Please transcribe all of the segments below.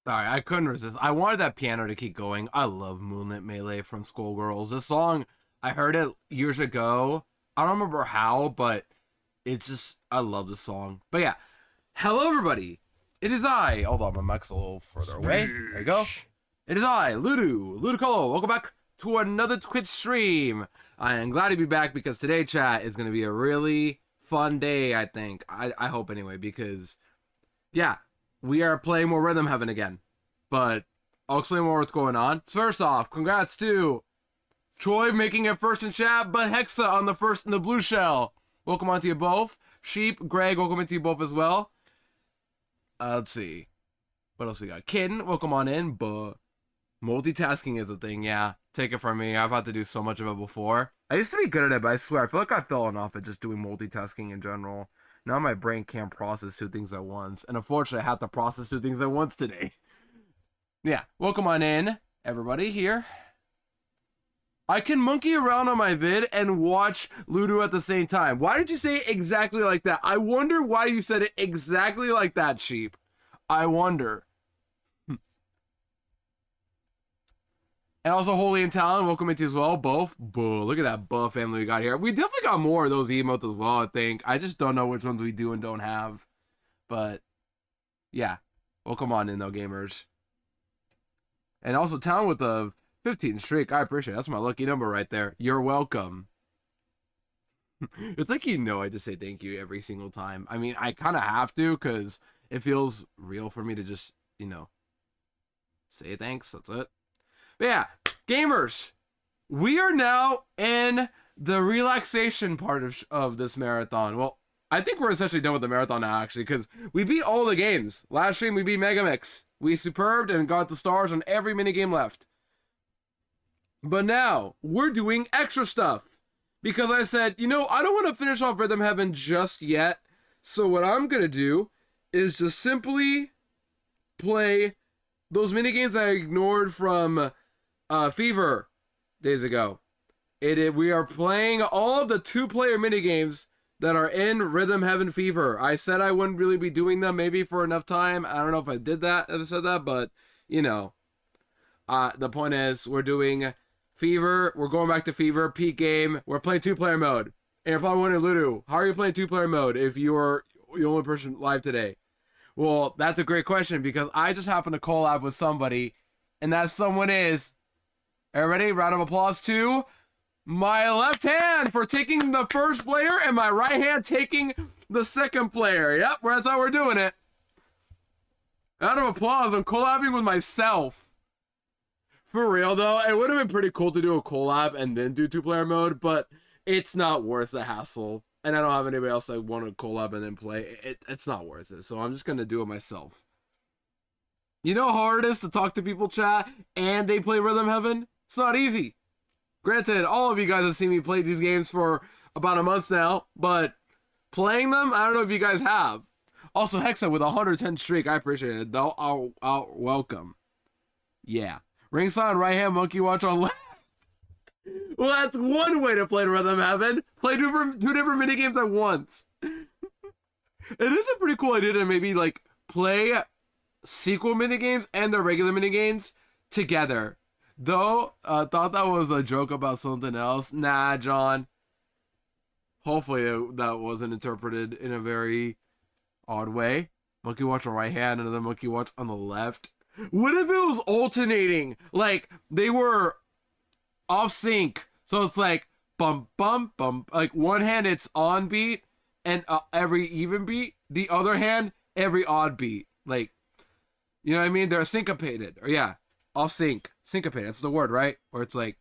Sorry, I couldn't resist. I wanted that piano to keep going. I love Moonlit Melee from Skullgirls. This song, I heard it years ago. I don't remember how, but it's just, I love this song. But yeah, hello everybody. It is I. Hold on, my mic's a little further away. There you go. It is I, Ludicolo. Welcome back to another Twitch stream. I am glad to be back because today, chat, is going to be a really fun day, I think. I hope anyway, because, yeah, we are playing more Rhythm Heaven again. But I'll explain more what's going on. First off, congrats to Troy making it first in chat, but Hexa on the first in the blue shell. Welcome on to you both. Sheep, Greg, welcome into you both as well. Let's see. What else we got? Kitten, welcome on in, but multitasking is a thing, yeah. Take it from me. I've had to do so much of it before. I used to be good at it, but I swear, I feel like I've fallen off at just doing multitasking in general. Now my brain can't process two things at once. And unfortunately, I have to process two things at once today. Yeah, welcome on in, everybody here. I can monkey around on my vid and watch Ludo at the same time. Why did you say it exactly like that? I wonder why you said it exactly like that, Sheep. I wonder. And also Holy and Talon, welcome into as well, both. Boo, look at that buff family we got here. We definitely got more of those emotes as well, I think. I just don't know which ones we do and don't have. But, yeah. Welcome on in, though, gamers. And also Talon with the 15 streak. I appreciate it. That's my lucky number right there. You're welcome. It's like, I just say thank you every single time. I mean, I kind of have to because it feels real for me to just, say thanks. That's it. But yeah, gamers, we are now in the relaxation part of this marathon. Well, I think we're essentially done with the marathon now, actually, because we beat all the games. Last stream, we beat Megamix. We superbed and got the stars on every minigame left. But now, we're doing extra stuff. Because I said, I don't want to finish off Rhythm Heaven just yet. So what I'm going to do is just simply play those minigames I ignored from Fever days ago. We are playing all of the two-player minigames that are in Rhythm Heaven Fever. I said I wouldn't really be doing them maybe for enough time. I don't know if I did that, if I said that, but, the point is, we're doing Fever, we're going back to Fever, peak game, we're playing two-player mode. And you're probably wondering, Ludo, how are you playing two-player mode if you are the only person live today? Well, that's a great question, because I just happened to collab with somebody, and that someone is, everybody, round of applause to my left hand for taking the first player, and my right hand taking the second player. Yep, that's how we're doing it. Round of applause, I'm collabing with myself. For real, though, it would have been pretty cool to do a collab and then do two-player mode, but it's not worth the hassle. And I don't have anybody else that want to collab and then play. It's not worth it, so I'm just going to do it myself. You know how hard it is to talk to people, chat, and they play Rhythm Heaven? It's not easy. Granted, all of you guys have seen me play these games for about a month now, but playing them, I don't know if you guys have. Also, Hexa with a 110 streak, I appreciate it. I'll welcome. Yeah. Ringside on right hand, Monkey Watch on left. Well, that's one way to play Rhythm Heaven. Play two different minigames at once. It is a pretty cool idea to maybe, play sequel minigames and the regular minigames together. Though, thought that was a joke about something else. Nah, John. Hopefully that wasn't interpreted in a very odd way. Monkey Watch on right hand, another Monkey Watch on the left. What if it was alternating? Like, they were off sync. So it's like, bum, bum, bum. Like, one hand it's on beat, and every even beat. The other hand, every odd beat. Like, you know what I mean? They're syncopated. Or yeah, off sync. Syncopated, that's the word, right? Or it's like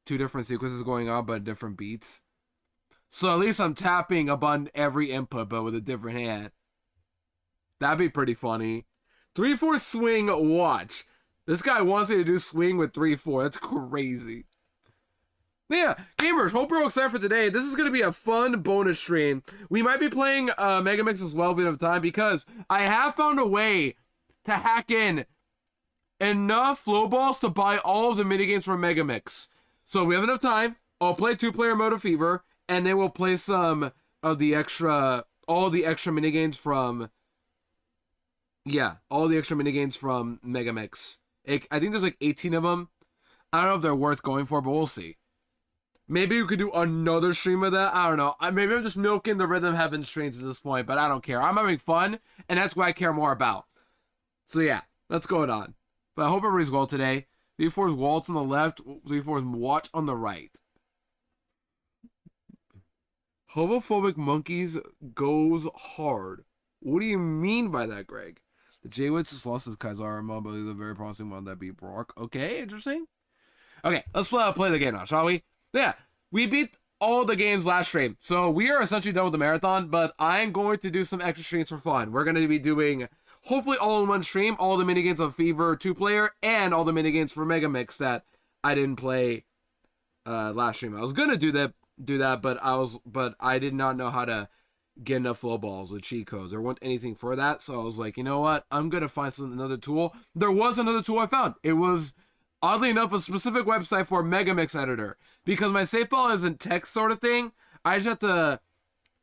two different sequences going on, but different beats. So at least I'm tapping upon every input, but with a different hand. That'd be pretty funny. 3-4 swing watch. This guy wants me to do swing with 3-4. That's crazy. Yeah, gamers, hope you're all excited for today. This is going to be a fun bonus stream. We might be playing Megamix as well if we have time, because I have found a way to hack in enough flow balls to buy all of the minigames from Megamix. So if we have enough time, I'll play two-player mode of Fever, and then we'll play some of the extra, all the extra minigames from Yeah, all the extra minigames from Megamix. I think there's like 18 of them. I don't know if they're worth going for, but we'll see. Maybe we could do another stream of that. I don't know. Maybe I'm just milking the Rhythm Heaven streams at this point, but I don't care. I'm having fun, and that's what I care more about. So yeah, that's going on. But I hope everybody's well today. 3-4's Waltz on the left, 3-4's Watch on the right. Homophobic monkeys goes hard. What do you mean by that, Greg? The J-Witz just lost his Kaisar mod, but he's a very promising one that beat Brock. Okay, interesting. Okay, let's play the game now, shall we? Yeah, we beat all the games last stream, so we are essentially done with the marathon, but I'm going to do some extra streams for fun. We're going to be doing, hopefully all in one stream, all the minigames of Fever 2-player, and all the minigames for Megamix that I didn't play last stream. I was going to do that, but I did not know how to get enough flow balls with cheat codes. There wasn't anything for that, so I was like, you know what? I'm going to find another tool. There was another tool I found. It was, oddly enough, a specific website for Megamix editor. Because my save file isn't text sort of thing, I just have to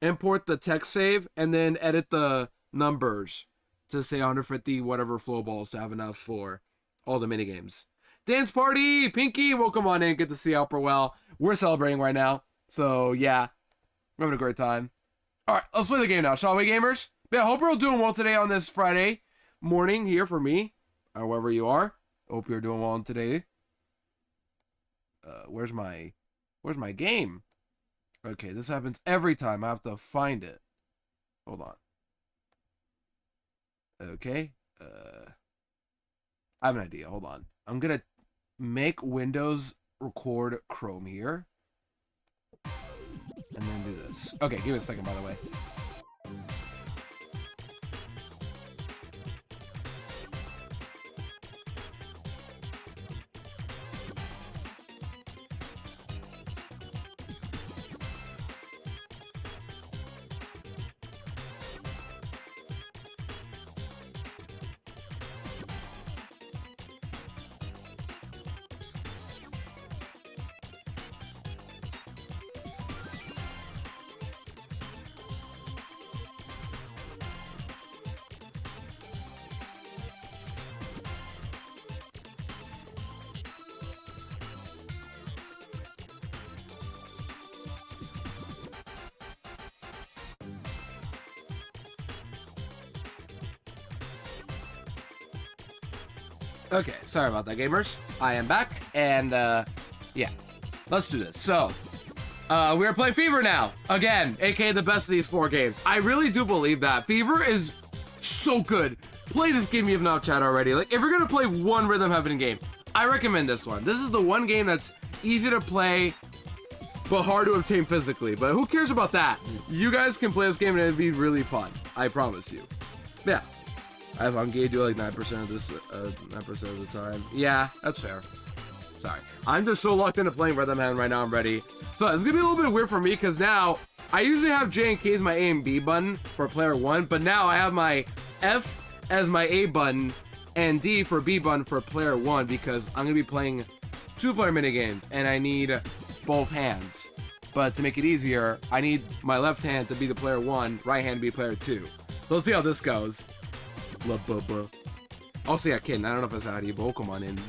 import the text save and then edit the numbers to say 150 whatever flow balls to have enough for all the minigames. Dance party! Pinky, welcome on in. Good to see you, Upper Well. We're celebrating right now. So, yeah. We're having a great time. Alright, let's play the game now, shall we, gamers? Yeah, I hope you're all doing well today on this Friday morning here for me, or wherever you are. Hope you're doing well today. Where's my game? Okay, this happens every time. I have to find it. Hold on. Okay. I have an idea. Hold on. I'm gonna make Windows record Chrome here. And then do this. Okay, give it a second, by the way. Okay, sorry about that, gamers. I am back, and, yeah. Let's do this. So, we are playing Fever now. Again, aka the best of these 4 games. I really do believe that. Fever is so good. Play this game if you have not chat already. Like, if you're gonna play one Rhythm Heaven game, I recommend this one. This is the one game that's easy to play, but hard to obtain physically. But who cares about that? You guys can play this game and it'd be really fun. I promise you. Yeah. I've engaged you like 9% of this, 9% of the time. Yeah, that's fair. Sorry. I'm just so locked into playing Rhythm Heaven right now, I'm ready. So it's gonna be a little bit weird for me because now I usually have J and K as my A and B button for player 1, but now I have my F as my A button and D for B button for player 1 because I'm gonna be playing 2-player minigames and I need both hands. But to make it easier, I need my left hand to be the player 1, right hand to be player 2. So let's see how this goes. Also, yeah, kidding. I don't know if that's how you but come on in.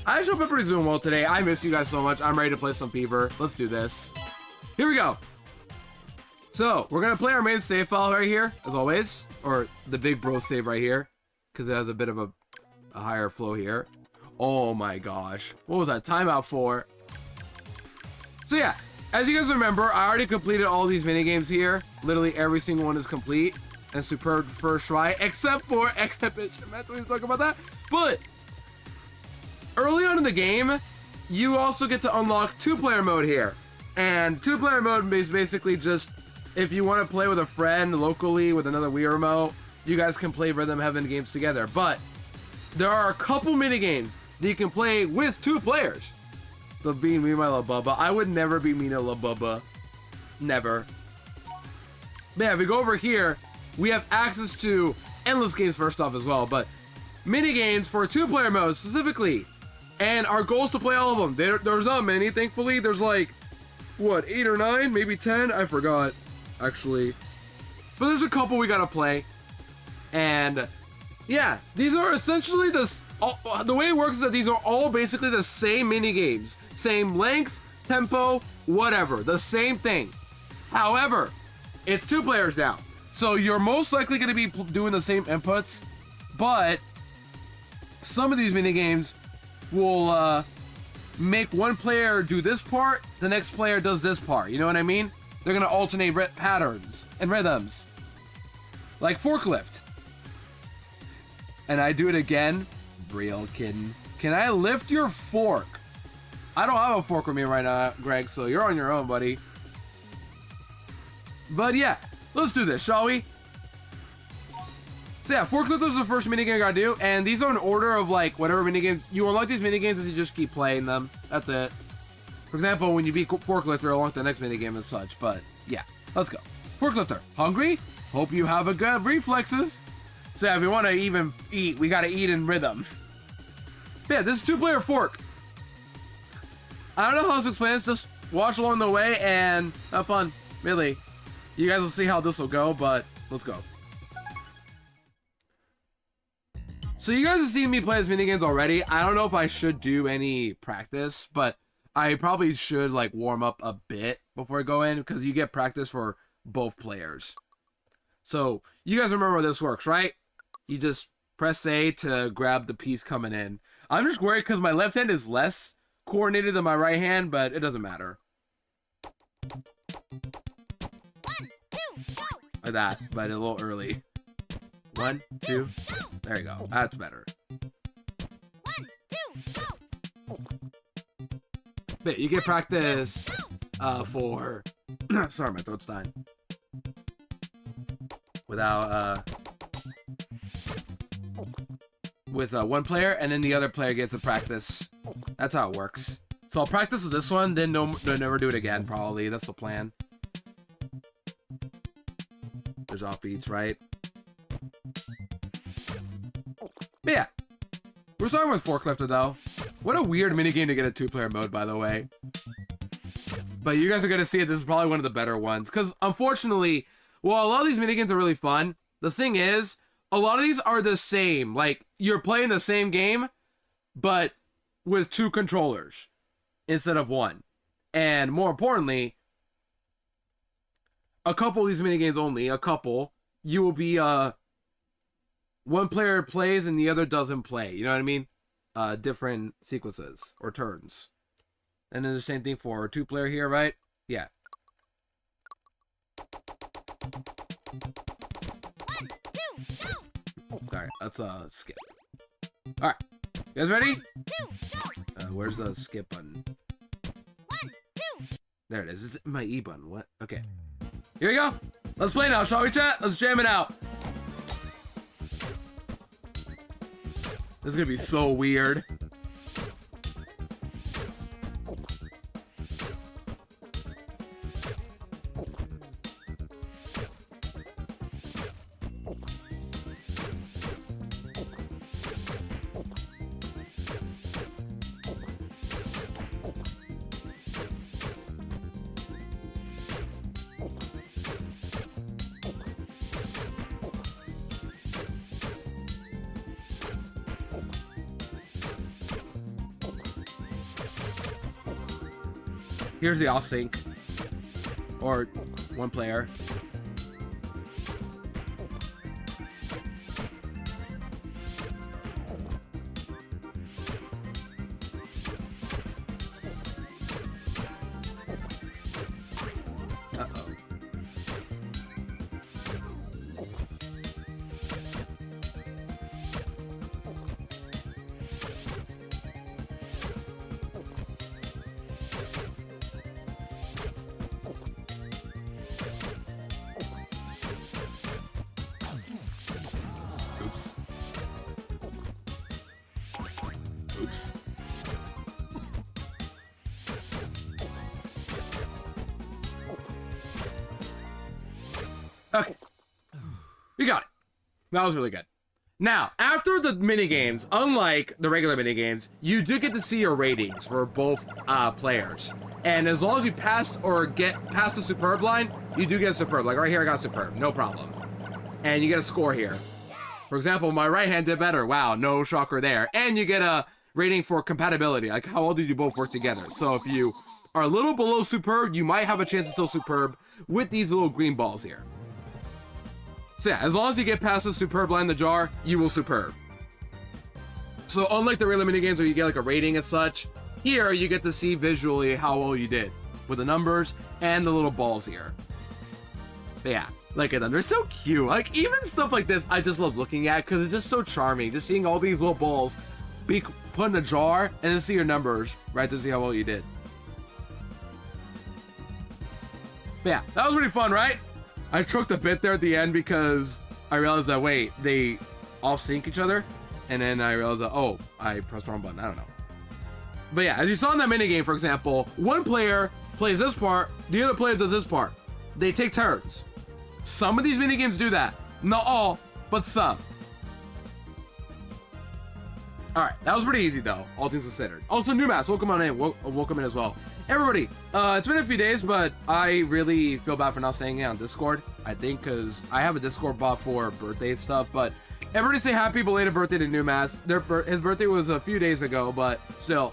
I just hope everybody's doing well today. I miss you guys so much. I'm ready to play some Fever. Let's do this. Here we go. So, we're going to play our main save file right here, as always. Or the big bro save right here. Because it has a bit of a higher flow here. Oh my gosh. What was that? Timeout for? So yeah, as you guys remember, I already completed all these minigames here. Literally every single one is complete. And superb first try, except for Exhibition Match. We talk about that. But early on in the game, you also get to unlock 2-player mode here. And 2-player mode is basically just if you want to play with a friend locally with another Wii remote, you guys can play Rhythm Heaven games together. But there are a couple minigames that you can play with 2 players. So being me, my La Bubba. I would never be mean to La Bubba. Never. But yeah, if we go over here, we have access to endless games first off as well, but mini games for 2-player mode specifically. And our goal is to play all of them. There's not many, thankfully. There's like, what, 8 or 9, maybe 10? I forgot, actually. But there's a couple we gotta play. And yeah, these are essentially the way it works is that these are all basically the same mini games, same lengths, tempo, whatever, the same thing. However, it's 2 players now, so you're most likely going to be doing the same inputs, but some of these mini games will make one player do this part, the next player does this part. You know what I mean? They're going to alternate patterns and rhythms, like forklift. And I do it again. Real kidding. Can I lift your fork? I don't have a fork with me right now, Greg, so you're on your own, buddy. But yeah, let's do this, shall we? So yeah, forklift is the first minigame I gotta do, and these are in order of like whatever minigames. You unlock these minigames as you just keep playing them. That's it. For example, when you beat forklifter, unlock the next minigame and such, but yeah, let's go. Forklifter, hungry? Hope you have a good reflexes. So yeah, if we want to even eat, we gotta eat in rhythm. Yeah, this is 2-player fork. I don't know how this explains, just watch along the way and have fun. Really. You guys will see how this will go, but let's go. So you guys have seen me play these minigames already. I don't know if I should do any practice, but I probably should like warm up a bit before I go in, because you get practice for both players. So you guys remember how this works, right? You just press A to grab the piece coming in. I'm just worried because my left hand is less coordinated than my right hand, but it doesn't matter. Like that, but a little early. 1, 2, there you go. That's better. 1, 2, go. But you get practice for sorry, my throat's dying. Without with one player, and then the other player gets to practice. That's how it works. So I'll practice with this one, then they'll never do it again, probably. That's the plan. There's offbeats, right? But yeah. We're starting with Forklifter, though. What a weird minigame to get a 2-player mode, by the way. But you guys are going to see it. This is probably one of the better ones. Because, unfortunately, while a lot of these minigames are really fun, the thing is, a lot of these are the same. Like, you're playing the same game, but with 2 controllers instead of 1. And more importantly, a couple of these minigames only, you will be, one player plays and the other doesn't play. You know what I mean? Different sequences or turns. And then the same thing for a 2-player here, right? Yeah. 1, 2, go. Alright, let's skip. Alright. You guys ready? 2, go. Where's the skip button? 1, 2. There it is. It's my E button. What? Okay. Here we go. Let's play now, shall we, chat? Let's jam it out. This is gonna be so weird. Here's the off sync, or 1 player. Uh-oh. Oops. Okay. We got it. That was really good. Now, after the minigames, unlike the regular minigames, you do get to see your ratings for both players. And as long as you pass or get past the superb line, you do get a superb. Like right here, I got a superb. No problem. And you get a score here. For example, my right hand did better. Wow, no shocker there. And you get a rating for compatibility, like how well did you both work together. So if you are a little below superb, you might have a chance to still superb with these little green balls here. So yeah, as long as you get past the superb line in the jar, you will superb. So unlike the regular minigames where you get like a rating and such, here you get to see visually how well you did with the numbers and the little balls here. But yeah, look at them. They're so cute. Like, even stuff like this, I just love looking at because it's just so charming. Just seeing all these little balls be put in a jar and then see your numbers, right, to see how well you did. But yeah, that was pretty fun, right? I choked a bit there at the end because I realized that, wait, they all sync each other? And then I realized that, oh, I pressed the wrong button. I don't know. But yeah, as you saw in that minigame, for example, one player plays this part, the other player does this part. They take turns. Some of these minigames do that. Not all, but some. Alright, that was pretty easy though, all things considered. Also, new mask, welcome on in. Welcome in as well. Everybody, it's been a few days, but I really feel bad for not saying it on Discord. I think because I have a Discord bot for birthday and stuff, but everybody say happy belated birthday to New Mask. His birthday was a few days ago, but still,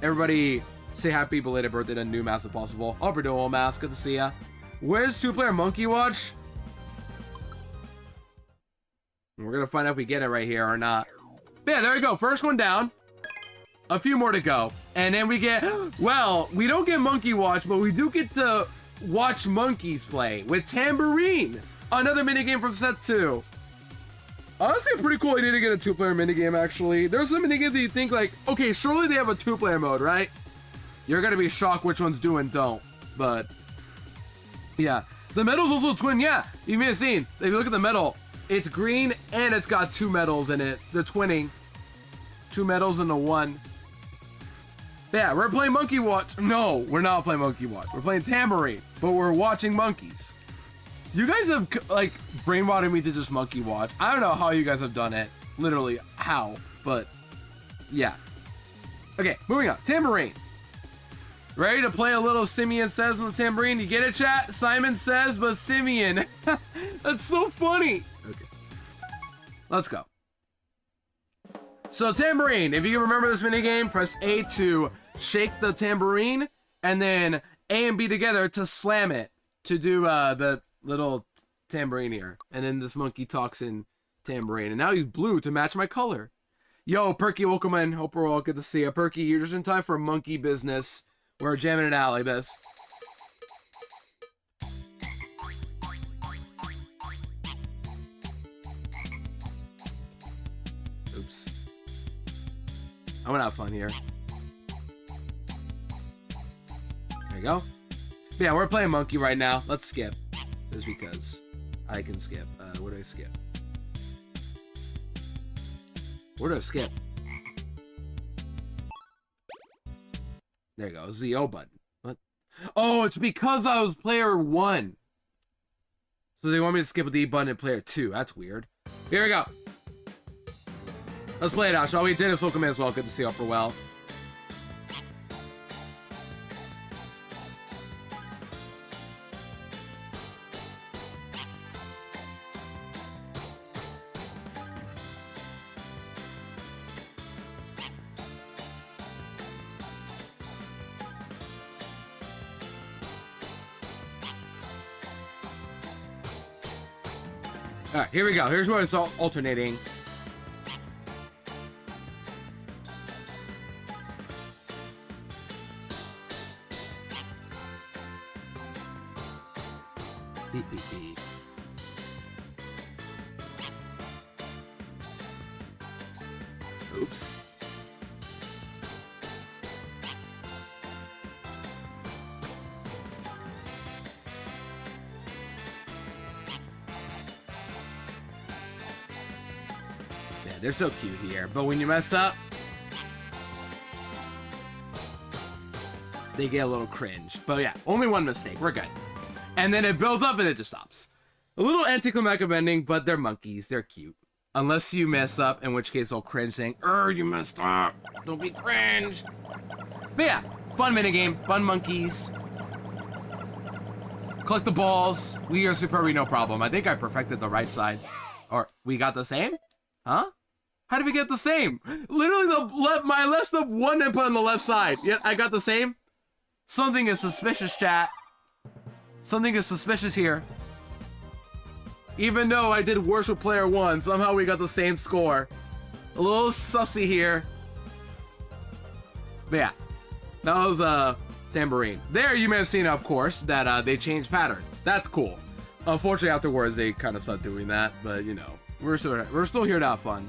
everybody say happy belated birthday to New Mask if possible. Hope you're doing well, Mask. Good to see ya. Where's two-player Monkey Watch? We're gonna find out if we get it right here or not. But yeah, there we go. First one down. A few more to go. And then we get, well, we don't get Monkey Watch, but we do get to watch monkeys play with Tambourine. Another minigame from set 2. Honestly, a pretty cool idea to get a two-player minigame, actually. There's some minigames that you think like, okay, surely they have a two-player mode, right? You're gonna be shocked which ones do and don't. But yeah, the medal's also twin. Yeah, you may have seen. If you look at the medal, it's green and it's got two medals in it. They're twinning. Two medals and a one. Yeah, we're playing Monkey Watch. No, we're not playing Monkey Watch. We're playing Tambourine, but we're watching monkeys. You guys have like brainwashed me to just Monkey Watch. I don't know how you guys have done it. Literally, how? But yeah. Okay, moving on. Tambourine. Ready to play a little Simeon Says on the tambourine? You get it, chat? Simon Says, but Simeon. That's so funny. Okay. Let's go. So tambourine, if you remember this minigame, press A to shake the tambourine, and then A and B together to slam it, to do the little tambourine here. And then this monkey talks in tambourine, and now he's blue to match my color. Yo, Perky, welcome in. Hope we're all good to see you. Perky, you're just in time for monkey business. We're jamming it out like this. Oops. I'm gonna have fun here. There you go. Yeah, we're playing monkey right now. Let's skip. Just because I can skip. Where do I skip? Where do I skip? There you go. The O button. What? Oh, it's because I was player 1. So they want me to skip with the E button and player 2. That's weird. Here we go. Let's play it out, shall we? Dennis, welcome in as well. Good to see you, Upper Well. Alright, here we go. Here's where it's all alternating. Beep, beep, beep. Oops. They're so cute here, but when you mess up, they get a little cringe. But yeah, only one mistake, we're good. And then it builds up and it just stops. A little anticlimactic ending, but they're monkeys, they're cute. Unless you mess up, in which case they'll cringe saying, you messed up, don't be cringe. But yeah, fun minigame, fun monkeys. Collect the balls, we are superb, no problem. I think I perfected the right side. Or, we got the same? Huh? How did we get the same? Literally, my left sub one input on the left side. Yet I got the same. Something is suspicious, chat. Something is suspicious here. Even though I did worse with player one, somehow we got the same score. A little sussy here. But yeah, that was Tambourine. There, you may have seen, of course, that they changed patterns. That's cool. Unfortunately, afterwards, they kind of stopped doing that. But you know, we're still here to have fun.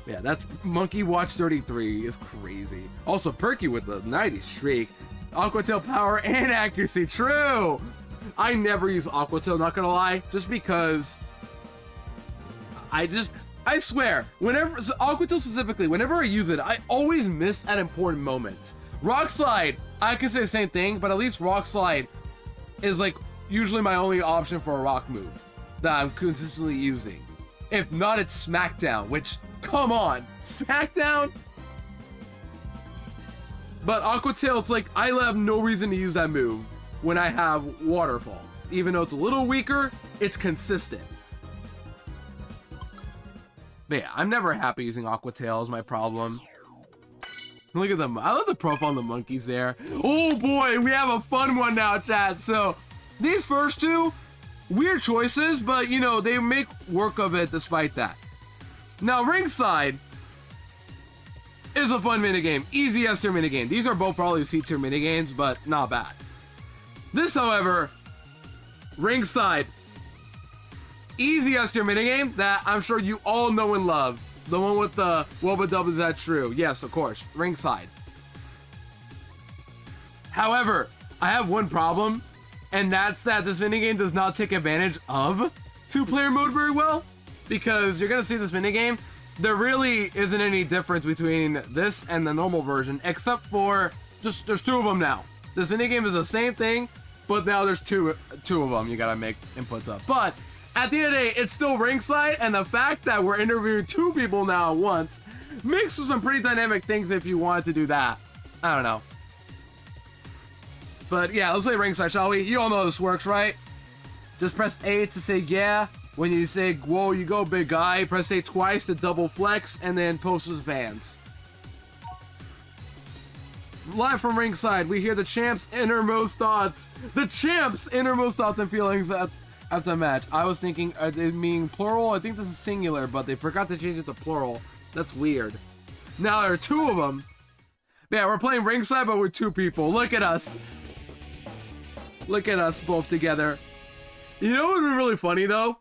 Yeah, that's Monkey Watch 33 is crazy. Also, Perky with the 90 streak. Aquatail power and accuracy, true! I never use Aquatail, not gonna lie, just because I swear, whenever, so Aquatail specifically, whenever I use it, I always miss at important moments. Rock Slide, I can say the same thing, but at least Rock Slide is like usually my only option for a rock move that I'm consistently using. If not, it's Smackdown, which, come on, Smackdown? But Aquatail, it's like, I have no reason to use that move when I have Waterfall. Even though it's a little weaker, it's consistent. But yeah, I'm never happy using Aquatail is my problem. Look at them. I love the profile on the monkeys there. Oh boy, we have a fun one now, chat. So, these first two, weird choices, but you know, they make work of it despite that. Now, Ringside is a fun minigame. Easy S tier minigame. These are both probably C tier minigames, but not bad. This, however, Ringside. Easy S tier minigame that I'm sure you all know and love. The one with the Wubba Dub, is that true? Yes, of course. Ringside. However, I have one problem, and that's that this minigame does not take advantage of two-player mode very well. Because you're gonna see this minigame, there really isn't any difference between this and the normal version, except for just there's two of them now. This minigame is the same thing, but now there's two of them you gotta make inputs of. But at the end of the day, it's still Ringside, and the fact that we're interviewing two people now at once makes for some pretty dynamic things if you wanted to do that. I don't know. But yeah, let's play Ringside, shall we? You all know how this works, right? Just press A to say yeah. When you say, whoa, you go, big guy. Press A twice to double flex, and then post his fans. Live from Ringside, we hear the champ's innermost thoughts. The champ's innermost thoughts and feelings after the match. I was thinking, they mean plural? I think this is singular, but they forgot to change it to plural. That's weird. Now there are two of them. Yeah, we're playing Ringside, but we're two people. Look at us. Look at us both together. You know what would be really funny, though?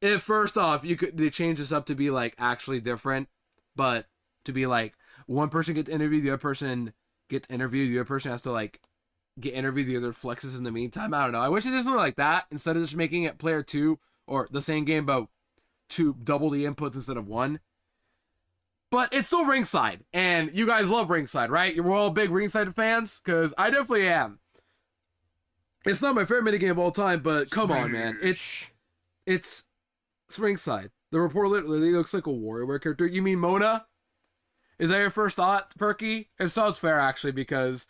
If first off, they change this up to be like actually different, but to be like one person gets interviewed, the other person gets interviewed, the other person has to like get interviewed, the other flexes in the meantime. I don't know. I wish it did something like that instead of just making it player two or the same game but double the inputs instead of one. But it's still Ringside, and you guys love Ringside, right? You're all big Ringside fans, because I definitely am. It's not my favorite minigame of all time, but come on, man, it's Ringside. The reporter literally looks like a WarioWare character. You mean Mona? Is that your first thought, Perky? If so, it's fair, actually, because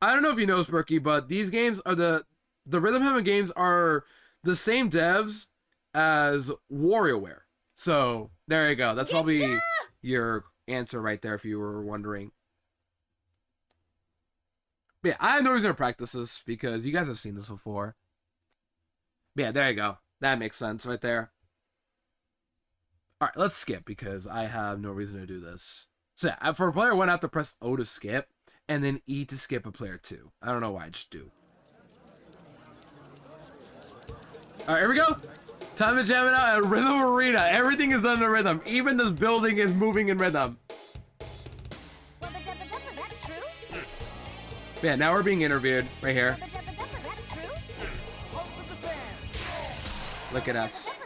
I don't know if you know, Perky, but these games are the Rhythm Heaven games are the same devs as WarioWare. So, there you go. That's probably your answer right there, if you were wondering. But yeah, I have no reason to practice this, because you guys have seen this before. But yeah, there you go. That makes sense right there. Alright, let's skip, because I have no reason to do this. So yeah, for player 1, I have to press O to skip, and then E to skip a player 2. I don't know why, I just do. Alright, here we go! Time to jam it out at Rhythm Arena. Everything is under rhythm. Even this building is moving in rhythm. Yeah, now we're being interviewed right here. Look at us.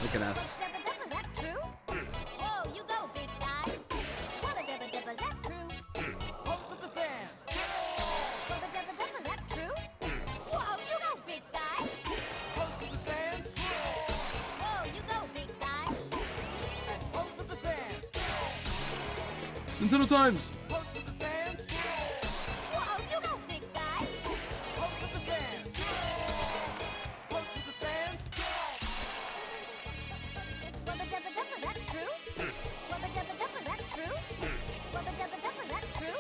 Look at us. Nintendo times. Post with the fans. Whoa, you go, big guy. Post with the fans. Post with the fans. Wubba dubba dubba, that true? Wubba dubba dubba, that true? Wubba dubba dubba, that true?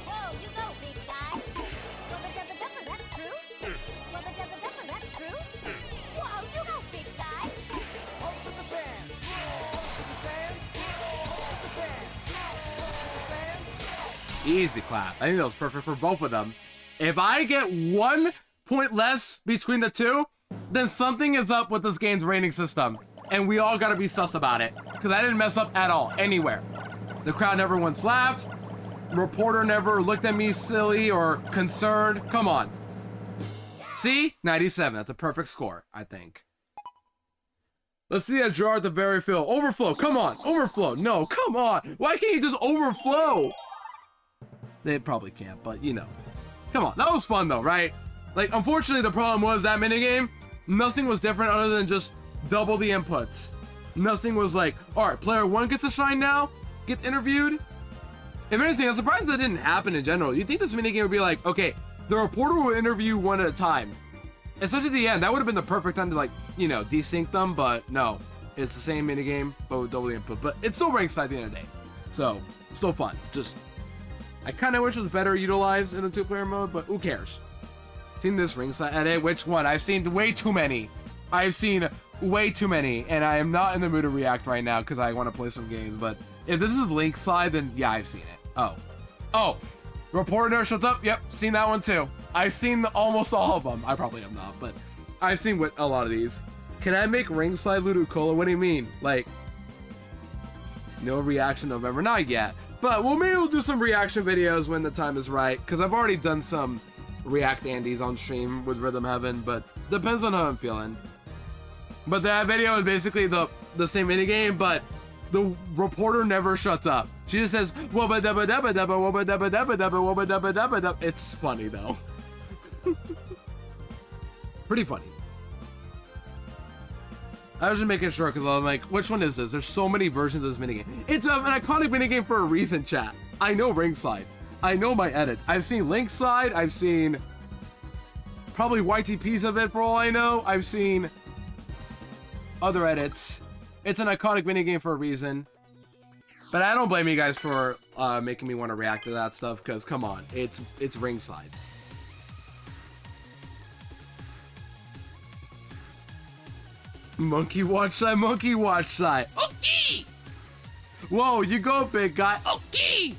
Whoa, you go, big guy. Wubba dubba dubba, that true? Wubba dubba dubba, that true? Whoa, you go, big guy. Post with the fans. Post with the fans. Post with the fans. Post with the fans. Easy clap. I think that was perfect for both of them. If I get 1 point less between the two, then something is up with this game's rating system. And we all gotta be sus about it. Because I didn't mess up at all, anywhere. The crowd never once laughed. Reporter never looked at me silly or concerned. Come on. See? 97. That's a perfect score, I think. Let's see a jar at the very fill. Overflow. Come on. Overflow. No, come on. Why can't you just overflow? They probably can't, but you know. Come on. That was fun though, right? Like, unfortunately, the problem was that minigame, nothing was different other than just double the inputs. Nothing was like, all right, player 1 gets a shine now, gets interviewed. If anything, I'm surprised that didn't happen in general. You'd think this minigame would be like, okay, the reporter will interview one at a time. Especially at the end, that would have been the perfect time to, like, you know, desync them, but no. It's the same minigame, but with double the input. But it's still ranked at the end of the day. So, still fun. Just, I kind of wish it was better utilized in the 2-player mode, but who cares? Seen this ringside edit? Which one? I've seen way too many. I've seen way too many, and I am not in the mood to react right now because I want to play some games. But if this is Link's side, then yeah, I've seen it. Oh, reporter never shuts up. Yep, seen that one too. I've seen almost all of them. I probably have not, but I've seen a lot of these. Can I make ringside Ludicolo? What do you mean? Like, no reaction November? Not yet, but maybe we'll do some reaction videos when the time is right. Because I've already done some React Andes on stream with Rhythm Heaven, but depends on how I'm feeling. But that video is basically the same minigame, but the reporter never shuts up. She just says wubba dubba dubba dubba wubba dubba dubba dubba wubba dubba dubba dubba. It's funny though. Pretty funny. I was just making sure because I'm like, which one is this? There's so many versions of this minigame. It's an iconic minigame for a reason, chat. I know ringside. I know my edits. I've seen Link's side. I've seen probably YTPs of it for all I know. I've seen other edits. It's an iconic minigame for a reason. But I don't blame you guys for making me want to react to that stuff, because come on, it's ringside. Monkey watch side, monkey watch side. Okay! Whoa, you go, big guy. Okay!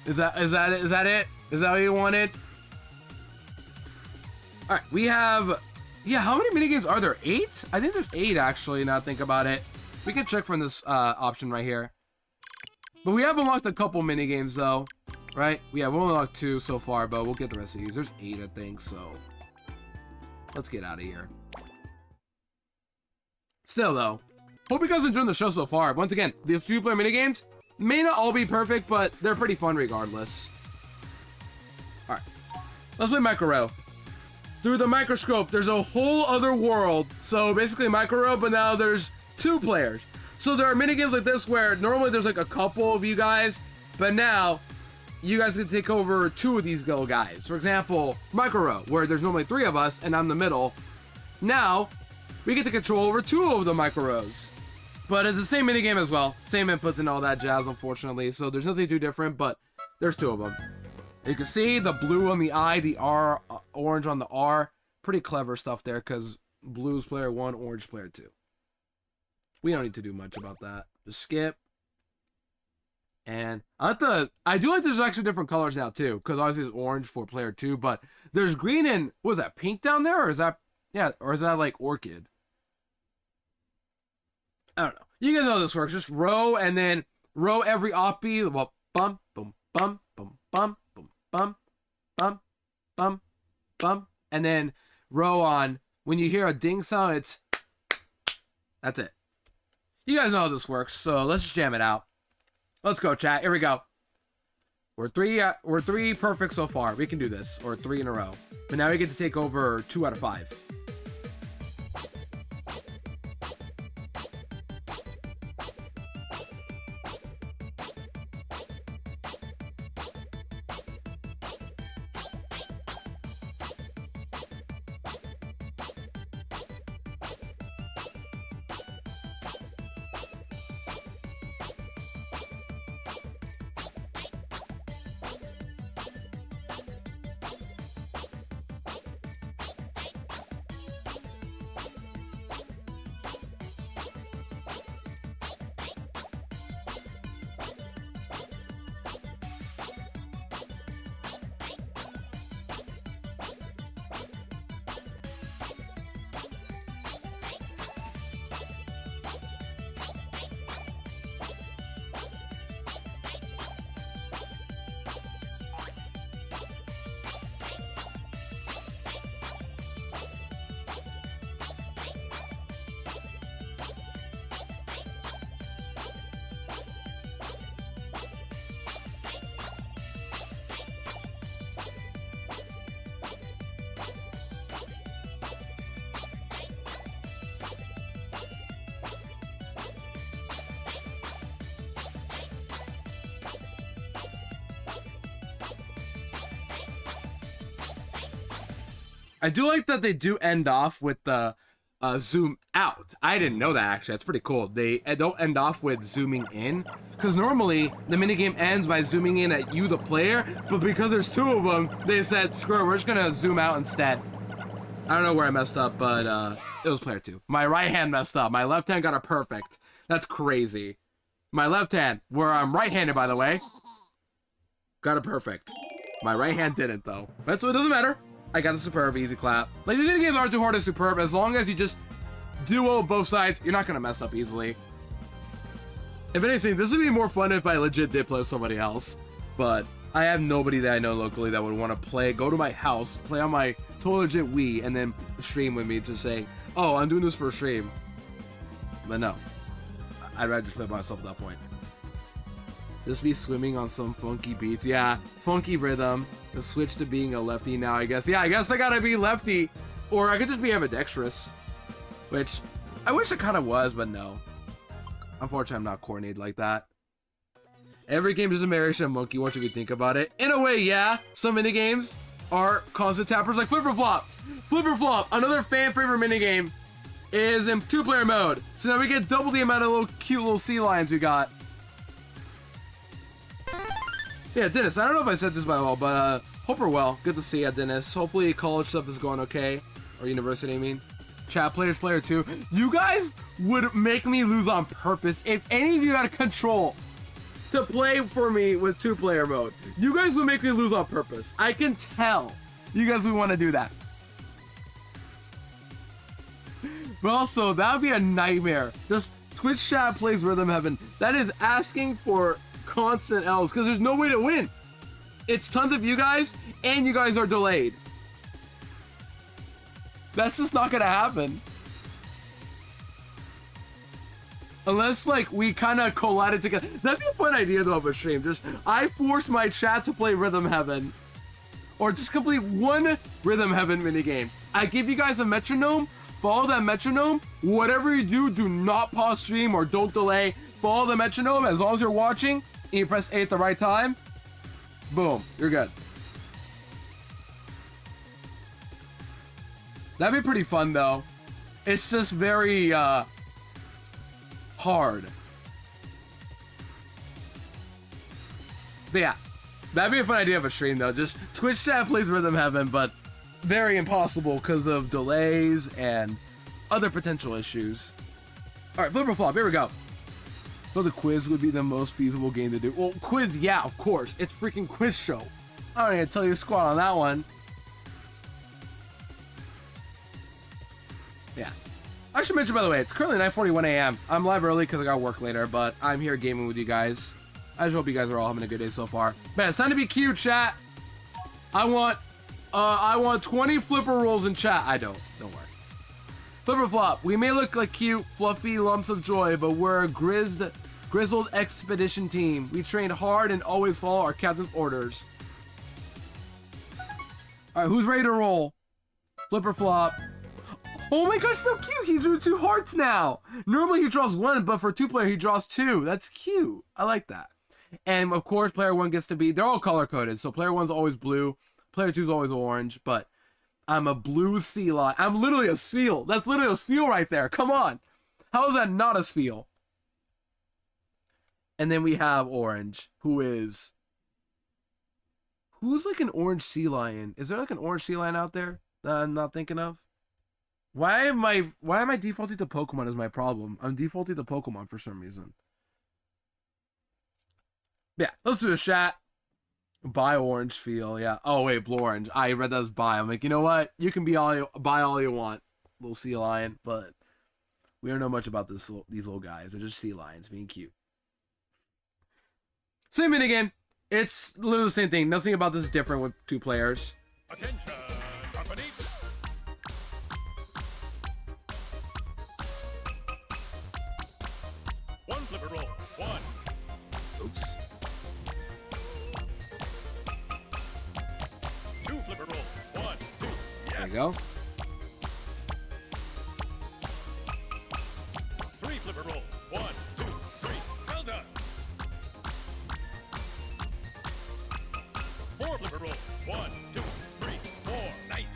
Is that it? Is that it? Is that what you wanted? All right, we have, yeah, how many minigames are there? 8? I think there's 8 actually, now think about it. We can check from this option right here. But we have unlocked a couple minigames though, right? Yeah, we've unlocked 2 so far, but we'll get the rest of these. There's 8, I think, so let's get out of here. Still though, hope you guys are enjoying the show so far. Once again, the 2-player minigames may not all be perfect, but they're pretty fun regardless. All right, let's play Micro Row. Through the microscope, there's a whole other world. So basically Micro Row, but now there's 2 players. So there are minigames like this where normally there's like a couple of you guys, but now you guys can take over 2 of these little guys. For example, Micro Row, where there's normally 3 of us and I'm the middle. Now, we get to control over 2 of the Micro Rows. But it's the same minigame as well. Same inputs and all that jazz, unfortunately. So there's nothing too different, but there's 2 of them. You can see the blue on the I, the R, orange on the R. Pretty clever stuff there, because blue's player 1, orange player 2. We don't need to do much about that. Just skip. And I do like there's actually different colors now too, because obviously it's orange for player 2, but there's green and, what is that, pink down there? Or is that, yeah, or is that like orchid? I don't know. You guys know how this works. Just row and then row every offbeat. Well, bum, boom, bum, boom, bum, boom, bum, bum, bum, bum. And then row on. When you hear a ding sound, it's, that's it. You guys know how this works, so let's just jam it out. Let's go, chat. Here we go. We're 3 perfect so far. We can do this, or 3 in a row. But now we get to take over 2 out of 5. I do like that they do end off with the zoom out. I didn't know that, actually. That's pretty cool. They don't end off with zooming in, because normally the minigame ends by zooming in at you, the player, but because there's two of them, they said, screw it, we're just gonna zoom out instead. I don't know where I messed up, but it was player 2. My right hand messed up. My left hand got a perfect. That's crazy. My left hand, where I'm right-handed, by the way, got a perfect. My right hand didn't, though. That's what, it doesn't matter. I got the superb, easy clap. Like, these games aren't too hard to superb. As long as you just do well with both sides, you're not gonna mess up easily. If anything, this would be more fun if I legit did play with somebody else. But I have nobody that I know locally that would want to play, go to my house, play on my totally legit Wii, and then stream with me to say, oh, I'm doing this for a stream. But no. I'd rather just play by myself at that point. Just be swimming on some funky beats. Yeah, funky rhythm. The switch to being a lefty now, I guess. Yeah, I guess I gotta be lefty. Or I could just be ambidextrous. Which, I wish I kind of was, but no. Unfortunately, I'm not coordinated like that. Every game is a variation of monkey once you think about it. In a way, yeah. Some minigames are constant tappers like Flipper Flop. Flipper Flop, another fan favorite minigame, is in 2-player mode. So now we get double the amount of little cute little sea lions we got. Yeah, Dennis, I don't know if I said this by well, but hope we're well. Good to see you, Dennis. Hopefully college stuff is going okay. Or university, I mean. Chat players, player 2. You guys would make me lose on purpose if any of you had control to play for me with 2-player mode. You guys would make me lose on purpose. I can tell you guys would want to do that. But also, that would be a nightmare. Just Twitch chat plays Rhythm Heaven. That is asking for constant L's because there's no way to win. It's tons of you guys, and you guys are delayed. That's just not gonna happen. Unless, like, we kind of collided together. That'd be a fun idea, though, of a stream. Just, I force my chat to play Rhythm Heaven. Or just complete one Rhythm Heaven minigame. I give you guys a metronome. Follow that metronome. Whatever you do, do not pause stream or don't delay. Follow the metronome as long as you're watching. And you press A at the right time. Boom. You're good. That'd be pretty fun, though. It's just very, hard. But yeah, that'd be a fun idea of a stream, though. Just Twitch chat plays Rhythm Heaven, but very impossible because of delays and other potential issues. Alright, Flipper Flop, here we go. So the quiz would be the most feasible game to do. Well, quiz, yeah, of course. It's freaking quiz show. I don't need to tell you squat on that one. Yeah. I should mention, by the way, it's currently 9:41 a.m. I'm live early because I got work later, but I'm here gaming with you guys. I just hope you guys are all having a good day so far. Man, it's time to be cute, chat. I want 20 flipper rolls in chat. I don't worry. Flipper Flop, we may look like cute, fluffy lumps of joy, but we're a grizzled expedition team. We train hard and always follow our captain's orders. All right, who's ready to roll? Flipper Flop. Oh my gosh, so cute! He drew 2 hearts now! Normally he draws 1, but for 2-player he draws 2. That's cute. I like that. And of course, player 1 gets to be... They're all color-coded, so player 1's always blue. Player 2's always orange, but I'm a blue sea lion. I'm literally a seal. That's literally a seal right there. Come on! How is that not a seal? And then we have orange, who is... Who's like an orange sea lion? Is there like an orange sea lion out there that I'm not thinking of? Why am I defaulting to Pokemon is my problem. I'm defaulting to Pokemon for some reason. Yeah, let's do a chat. Buy orange feel, yeah. Oh wait, blue orange. I read that as buy. I'm like, you know what? You can buy all you want, little sea lion, but we don't know much about these little guys. They're just sea lions being cute. Same minigame. It's literally the same thing. Nothing about this is different with 2 players. Attention, company. One flipper roll. 1. Oops. 2 flipper roll. 1, 2. Yes. There you go. 3 flipper roll. 1, 2, 3. Well done. 4 flipper roll. 1, 2, 3, 4. Nice.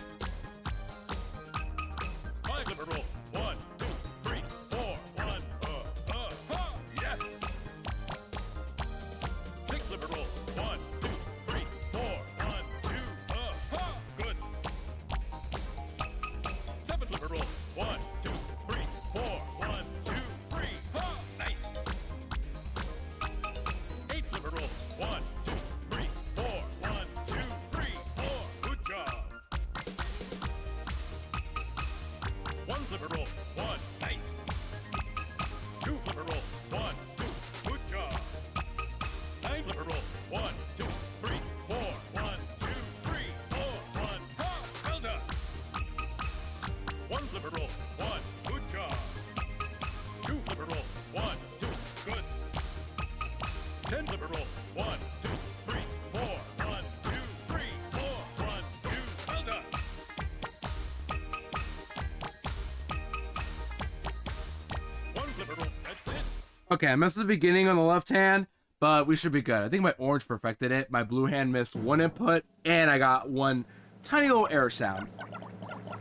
Okay, I missed the beginning on the left hand, but we should be good. I think my orange perfected it. My blue hand missed one input, and I got one tiny little error sound.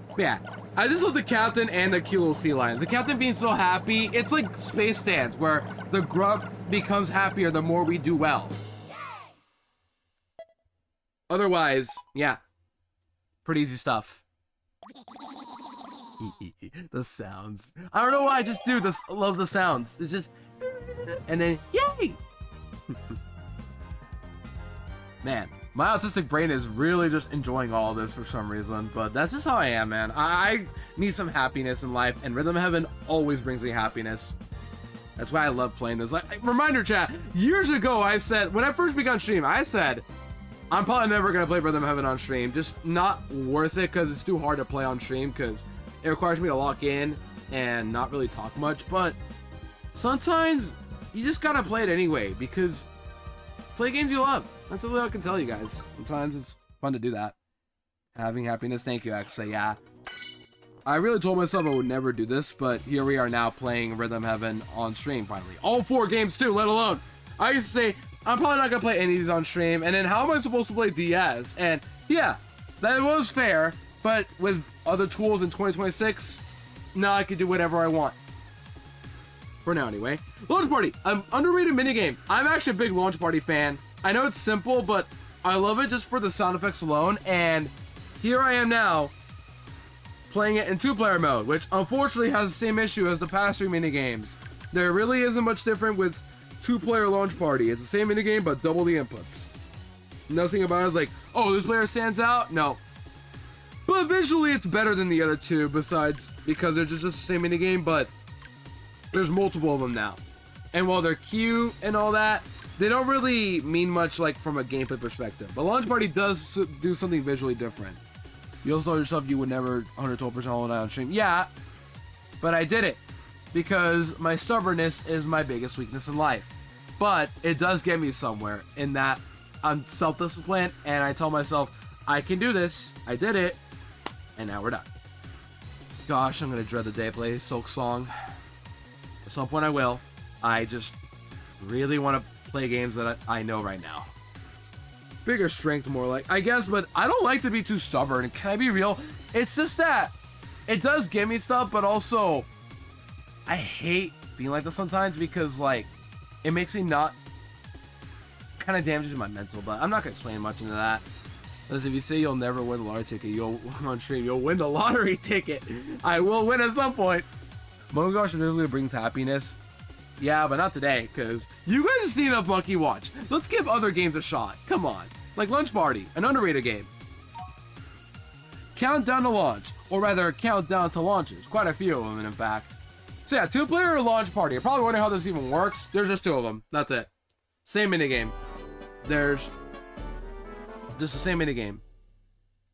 But yeah, I just love the captain and the cute little sea lions. The captain being so happy, it's like Space Dance, where the grub becomes happier the more we do well. Otherwise, yeah, pretty easy stuff. The sounds. I don't know why I just do this. Love the sounds. It's just, and then yay. Man, my autistic brain is really just enjoying all this for some reason, but that's just how I am, man. I need some happiness in life, and Rhythm Heaven always brings me happiness. That's why I love playing this. Like, reminder chat, years ago I said, when I first began stream, I said, I'm probably never gonna play Rhythm Heaven on stream. Just not worth it, because it's too hard to play on stream, because it requires me to lock in and not really talk much, but sometimes you just gotta play it anyway, because play games you love. That's all I can tell you guys. Sometimes it's fun to do that. Having happiness, thank you, actually, yeah. I really told myself I would never do this, but here we are now playing Rhythm Heaven on stream, finally. All 4 games, too, let alone. I used to say, I'm probably not gonna play any of these on stream, and then how am I supposed to play DS? And yeah, that was fair, but with other tools in 2026, now I can do whatever I want. For now, anyway. Launch Party, an underrated minigame. I'm actually a big Launch Party fan. I know it's simple, but I love it just for the sound effects alone, and here I am now, playing it in 2-player mode, which unfortunately has the same issue as the past 3 minigames. There really isn't much different with 2-player Launch Party. It's the same minigame, but double the inputs. Nothing about it is like, oh, this player stands out? No. But visually, it's better than the other 2, besides, because they're just the same minigame, but there's multiple of them now. And while they're cute and all that, they don't really mean much, like, from a gameplay perspective. But Launch Party does do something visually different. You also told yourself you would never 112% Hollow Knight on stream. Yeah, but I did it. Because my stubbornness is my biggest weakness in life. But it does get me somewhere in that I'm self-disciplined and I tell myself, I can do this. I did it. And now we're done. Gosh, I'm going to dread the day I play Silk Song. At some point I will. I just really want to play games that I know right now. Bigger strength, more like, I guess, but I don't like to be too stubborn. Can I be real? It's just that it does give me stuff, but also I hate being like this sometimes because, like, it makes me not, kind of damages my mental, but I'm not going to explain much into that. Because if you say you'll never win the lottery ticket, you'll on stream, you'll win the lottery ticket. I will win at some point. Monkey Watch really brings happiness. Yeah, but not today, because you guys have seen enough Monkey Watch. Let's give other games a shot. Come on. Like Lunch Party, an underrated game. Countdown to Launch, or rather, Countdown to Launches. Quite a few of them, in fact. So yeah, 2-player Launch Party. You're probably wondering how this even works. There's just 2 of them. That's it. Same minigame. There's just the same minigame.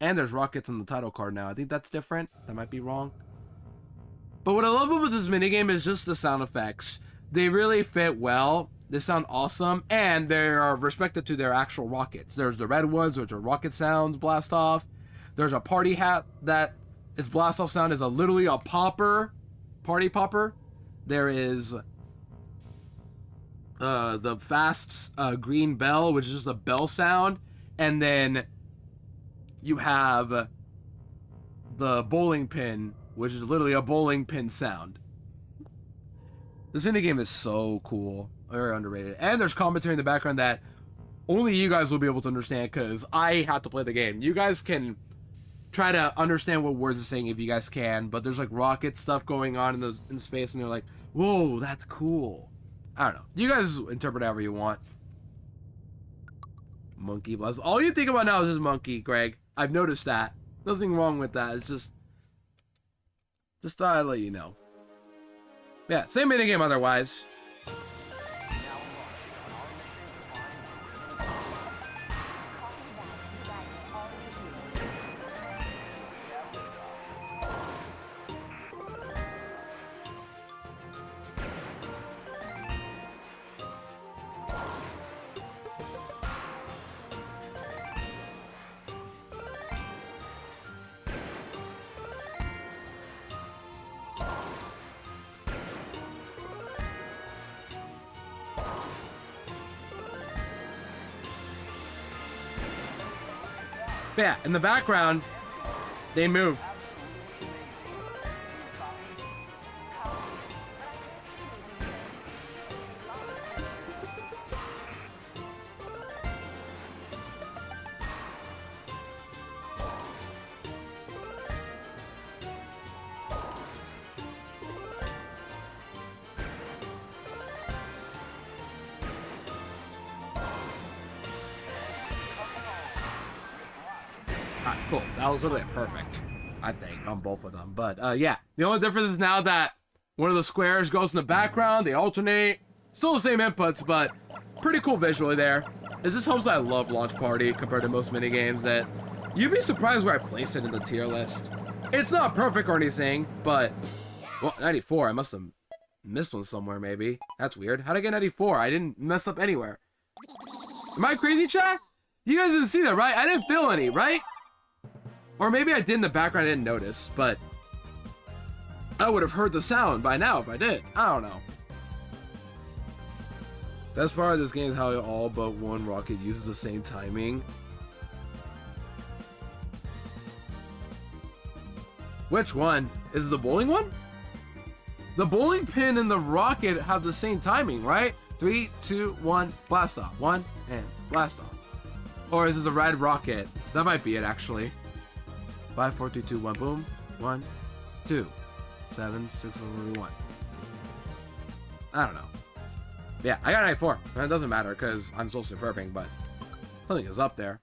And there's rockets on the title card now. I think that's different. That might be wrong. But what I love about this minigame is just the sound effects. They really fit well. They sound awesome. And they are respected to their actual rockets. There's the red ones, which are rocket sounds blast off. There's a party hat that its blast off sound is literally a popper. Party popper. There is the fast green bell, which is just a bell sound. And then you have the bowling pin, which is literally a bowling pin sound. This minigame is so cool. Very underrated. And there's commentary in the background that only you guys will be able to understand because I have to play the game. You guys can try to understand what words are saying if you guys can, but there's like rocket stuff going on in space and they're like, whoa, that's cool. I don't know. You guys interpret however you want. Monkey Blast. All you think about now is just monkey, Greg. I've noticed that. Nothing wrong with that. It's just thought I'd let you know. Yeah, same minigame otherwise. But yeah, in the background, they move. Alright, cool. That was literally perfect, I think, on both of them. But yeah, the only difference is now that one of the squares goes in the background, they alternate. Still the same inputs, but pretty cool visually there. It just helps that I love Launch Party compared to most minigames that you'd be surprised where I place it in the tier list. It's not perfect or anything, but well, 94, I must have missed one somewhere maybe. That's weird. How'd I get 94? I didn't mess up anywhere. Am I crazy, chat? You guys didn't see that, right? I didn't feel any, right? Or maybe I did in the background, I didn't notice, but I would have heard the sound by now if I did. I don't know. Best part of this game is how all but one rocket uses the same timing. Which one? Is it the bowling one? The bowling pin and the rocket have the same timing, right? 3, 2, 1, blast off. 1, and blast off. Or is it the red rocket? That might be it, actually. 5, 4, 3, 2, 1, boom. 1, 2, 7, 6, 1. I don't know. Yeah, I got 94. That doesn't matter because I'm still superbing, but something is up there.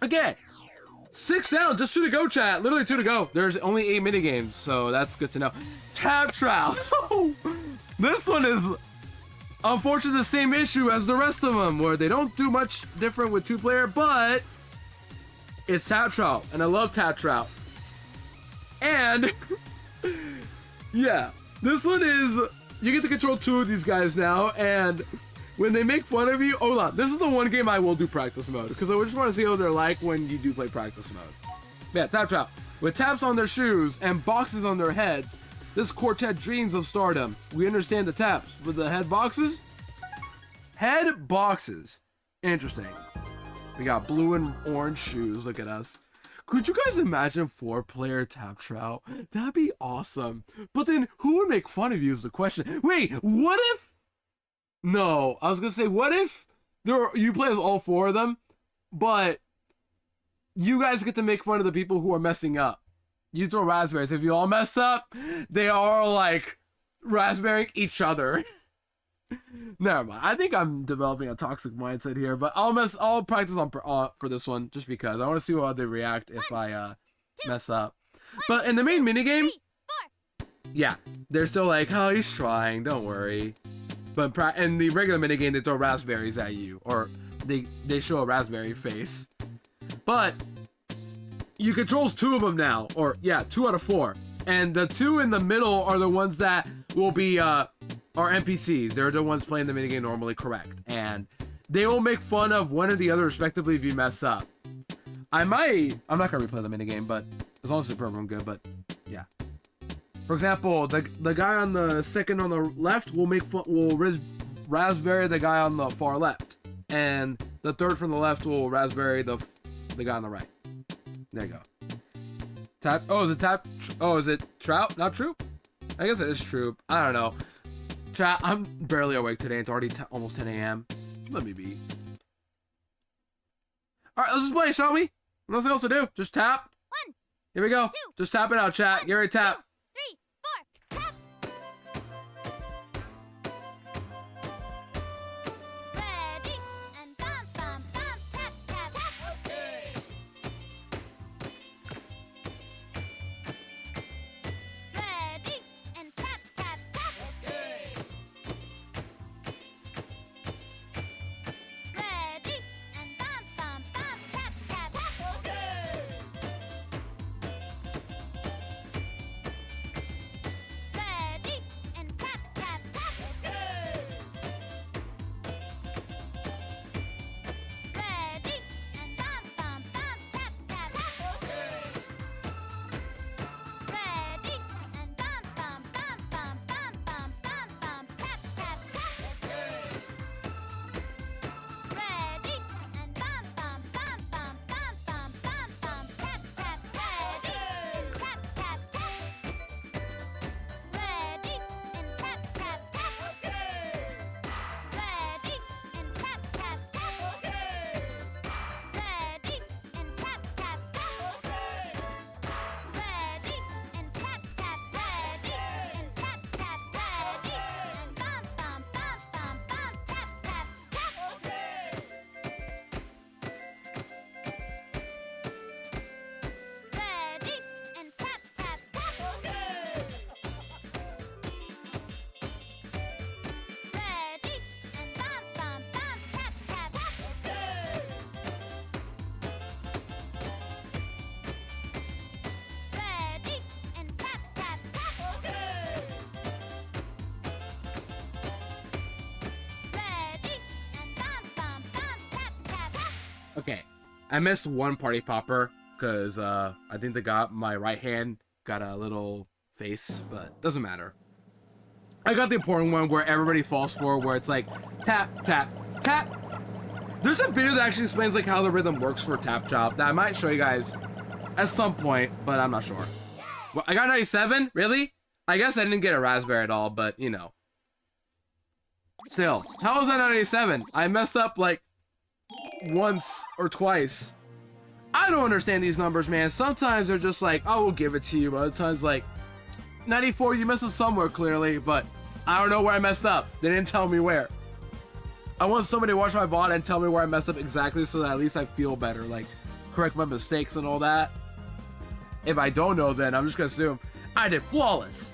Okay. 6 down, just 2 to go, chat. Literally 2 to go. There's only 8 minigames, so that's good to know. Tap Trout. This one is unfortunately the same issue as the rest of them, where they don't do much different with 2-player, but it's Tap Trout, and I love Tap Trout. And yeah, this one is, you get to control 2 of these guys now, and when they make fun of you, hold on, this is the one game I will do practice mode, because I just want to see how they're like when you do play practice mode. Yeah, Tap Trout. With taps on their shoes and boxes on their heads, this quartet dreams of stardom. We understand the taps, but the head boxes? Head boxes. Interesting. We got blue and orange shoes, look at us. Could you guys imagine 4-player Tap Trout? That'd be awesome. But then, who would make fun of you is the question. Wait, what if... No, I was gonna say, what if you play as all 4 of them, but you guys get to make fun of the people who are messing up? You throw raspberries. If you all mess up, they are like raspberrying each other. Never mind. I think I'm developing a toxic mindset here, but I'll practice on for this one just because I want to see how they react if I mess up. But in the main minigame, yeah, they're still like, oh, he's trying, don't worry. But in the regular minigame, they throw raspberries at you, or they show a raspberry face. But you controls 2 of them now, or yeah, 2 out of 4. And the 2 in the middle are the ones that will be are NPCs. They're the ones playing the minigame normally, correct. And they will make fun of one or the other respectively if you mess up. I'm not gonna replay the minigame, but as long as the program good, but yeah. For example, the guy on the second on the left will raspberry the guy on the far left. And the third from the left will raspberry the guy on the right. There you go. Tap. Oh, is it tap? Oh, is it Trout? Not Troop? I guess it is Troop. I don't know. Chat, I'm barely awake today. It's already almost 10 a.m. Let me be. Alright, let's just play, shall we? Nothing else to do. Just tap. 1. Here we go. 2. Just tap it out, chat. Get ready to tap. 3, 4, tap. Ready and bum bum bum tap tap tap. Okay. Ready and tap tap tap. Okay. Ready and bum bum bum tap tap tap. Okay. Okay, I missed one party popper because I think my right hand got a little face, but doesn't matter. I got the important one where everybody falls for, where it's like tap, tap, tap. There's a video that actually explains like how the rhythm works for tap chop that I might show you guys at some point, but I'm not sure. Well, I got 97? Really? I guess I didn't get a raspberry at all, but you know. Still, how was that 97? I messed up like once or twice. I don't understand these numbers, man. Sometimes they're just like, oh, we'll give it to you. But other times like, 94, you messed up somewhere clearly, but I don't know where I messed up. They didn't tell me where. I want somebody to watch my VOD and tell me where I messed up exactly so that at least I feel better, like correct my mistakes and all that. If I don't know, then I'm just gonna assume I did flawless.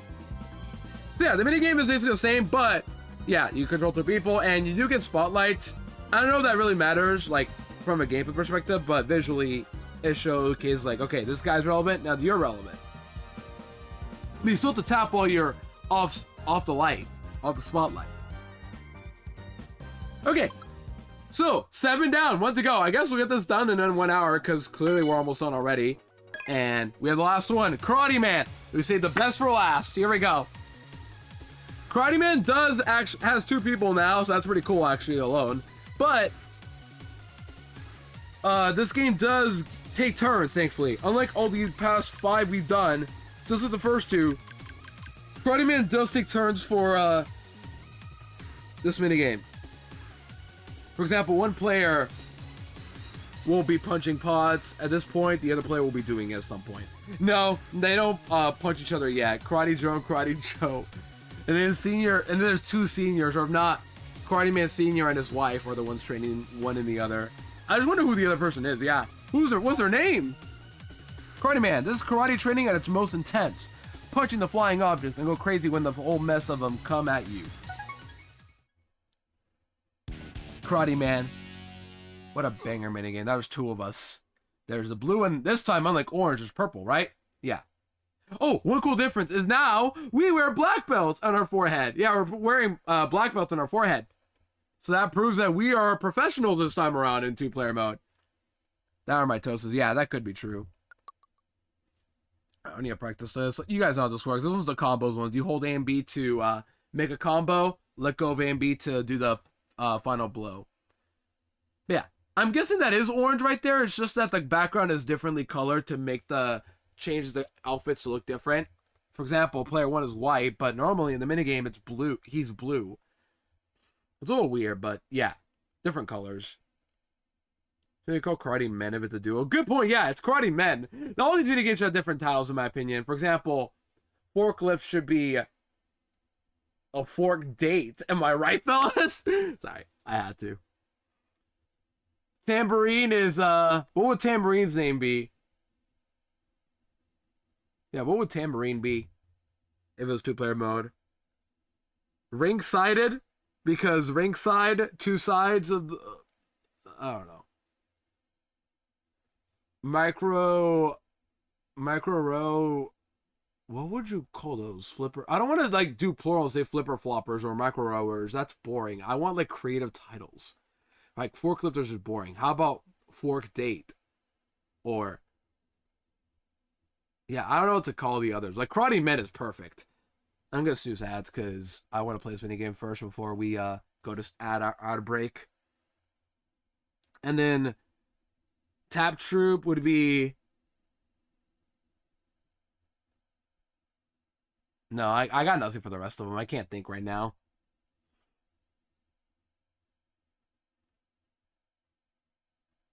So yeah, the minigame is basically the same, but yeah, you control two people and you do get spotlights. I don't know if that really matters, like from a gameplay perspective, but visually it showcases like, okay, this guy's relevant, now you're relevant. But you still have to tap while you're off the light, off the spotlight. Okay, so 7 down, 1 to go. I guess we'll get this done in 1 hour because clearly we're almost done already. And we have the last one, Karate Man. We saved the best for last. Here we go. Karate Man has 2 people now, so that's pretty cool actually alone. But this game does take turns, thankfully. Unlike all these past 5 we've done, just with the first 2, Karate Man does take turns for this minigame. For example, one player will be punching pods at this point, the other player will be doing it at some point. No, they don't punch each other yet. Karate Joe and Karate Joe. And then there's 2 seniors, or if not, Karate Man Senior and his wife are the ones training one and the other. I just wonder who the other person is, yeah. What's their name? Karate Man, this is karate training at its most intense. Punching the flying objects and go crazy when the whole mess of them come at you. Karate Man. What a banger minigame. That was 2 of us. There's the blue and this time, unlike orange, is purple, right? Yeah. Oh, one cool difference is now we wear black belts on our forehead. Yeah, we're wearing black belts on our forehead. So that proves that we are professionals this time around in 2-player mode. That are my toasters. Yeah, that could be true. I need to practice this. You guys know how this works. This one's the combos ones. You hold A and B to make a combo. Let go of A and B to do the final blow. But yeah, I'm guessing that is orange right there. It's just that the background is differently colored to make change the outfits to look different. For example, player 1 is white, but normally in the minigame it's blue. He's blue. It's a little weird, but yeah, different colors. So you call Karate Men if it's a duo. Good point, yeah, it's Karate Men. All these minigames should have different titles in my opinion. For example, forklift should be a fork date. Am I right, fellas? Sorry, I had to. Tambourine is, what would Tambourine's name be? Yeah, what would Tambourine be if it was 2-player mode? Ring-sided? Because ringside, 2 sides of the... I don't know. Micro row... What would you call those? Flipper... I don't want to, like, do plural and say flipper floppers or micro rowers. That's boring. I want, like, creative titles. Like, forklifters is boring. How about fork date? Or... yeah, I don't know what to call the others. Like, Karate Men is perfect. I'm going to snooze ads because I want to play this minigame first before we go to ad break. And then Tap Troop would be... no, I got nothing for the rest of them. I can't think right now.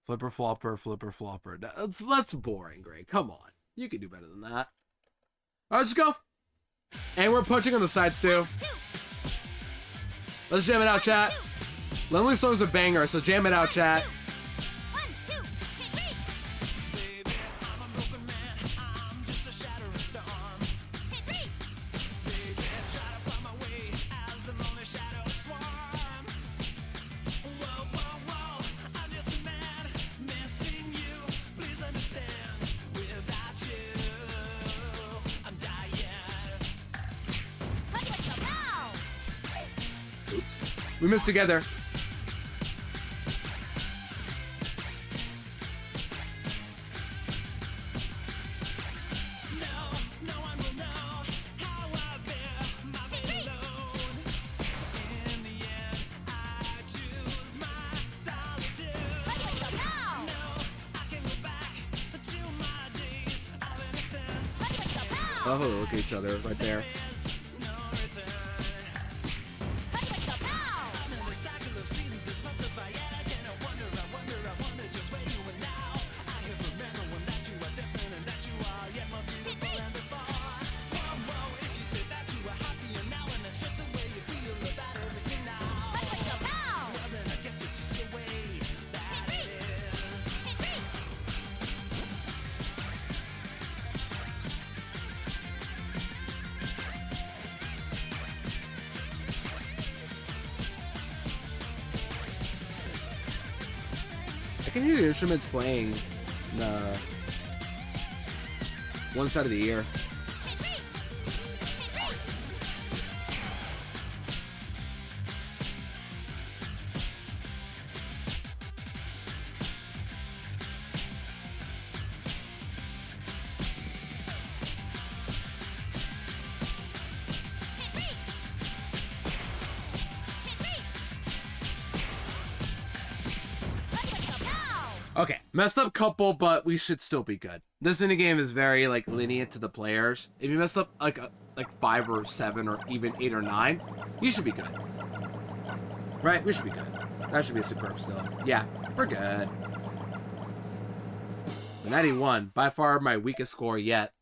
Flipper flopper, flipper flopper. That's boring, Greg. Come on. You can do better than that. All right, let's go. And we're punching on the sides, too. Let's jam it out, chat. Lonely Storm's a banger, so jam it out, chat. 1, 2, 3. Baby, I'm a broken man. I'm just a shattering storm. Hit 3. Baby, try to find my way as the lonely shadows swarm. Whoa, whoa, whoa, I'm just a man missing you. Please understand, without you, I'm dying. Let's go now. Oops. We missed together. Oh, look at each other right there. I can hear the instruments playing the one side of the ear. Okay, messed up couple, but we should still be good. This minigame is very like lenient to the players. If you mess up like 5 or 7 or even 8 or 9, you should be good. Right? We should be good. That should be a superb still. Yeah, we're good. 91, by far my weakest score yet.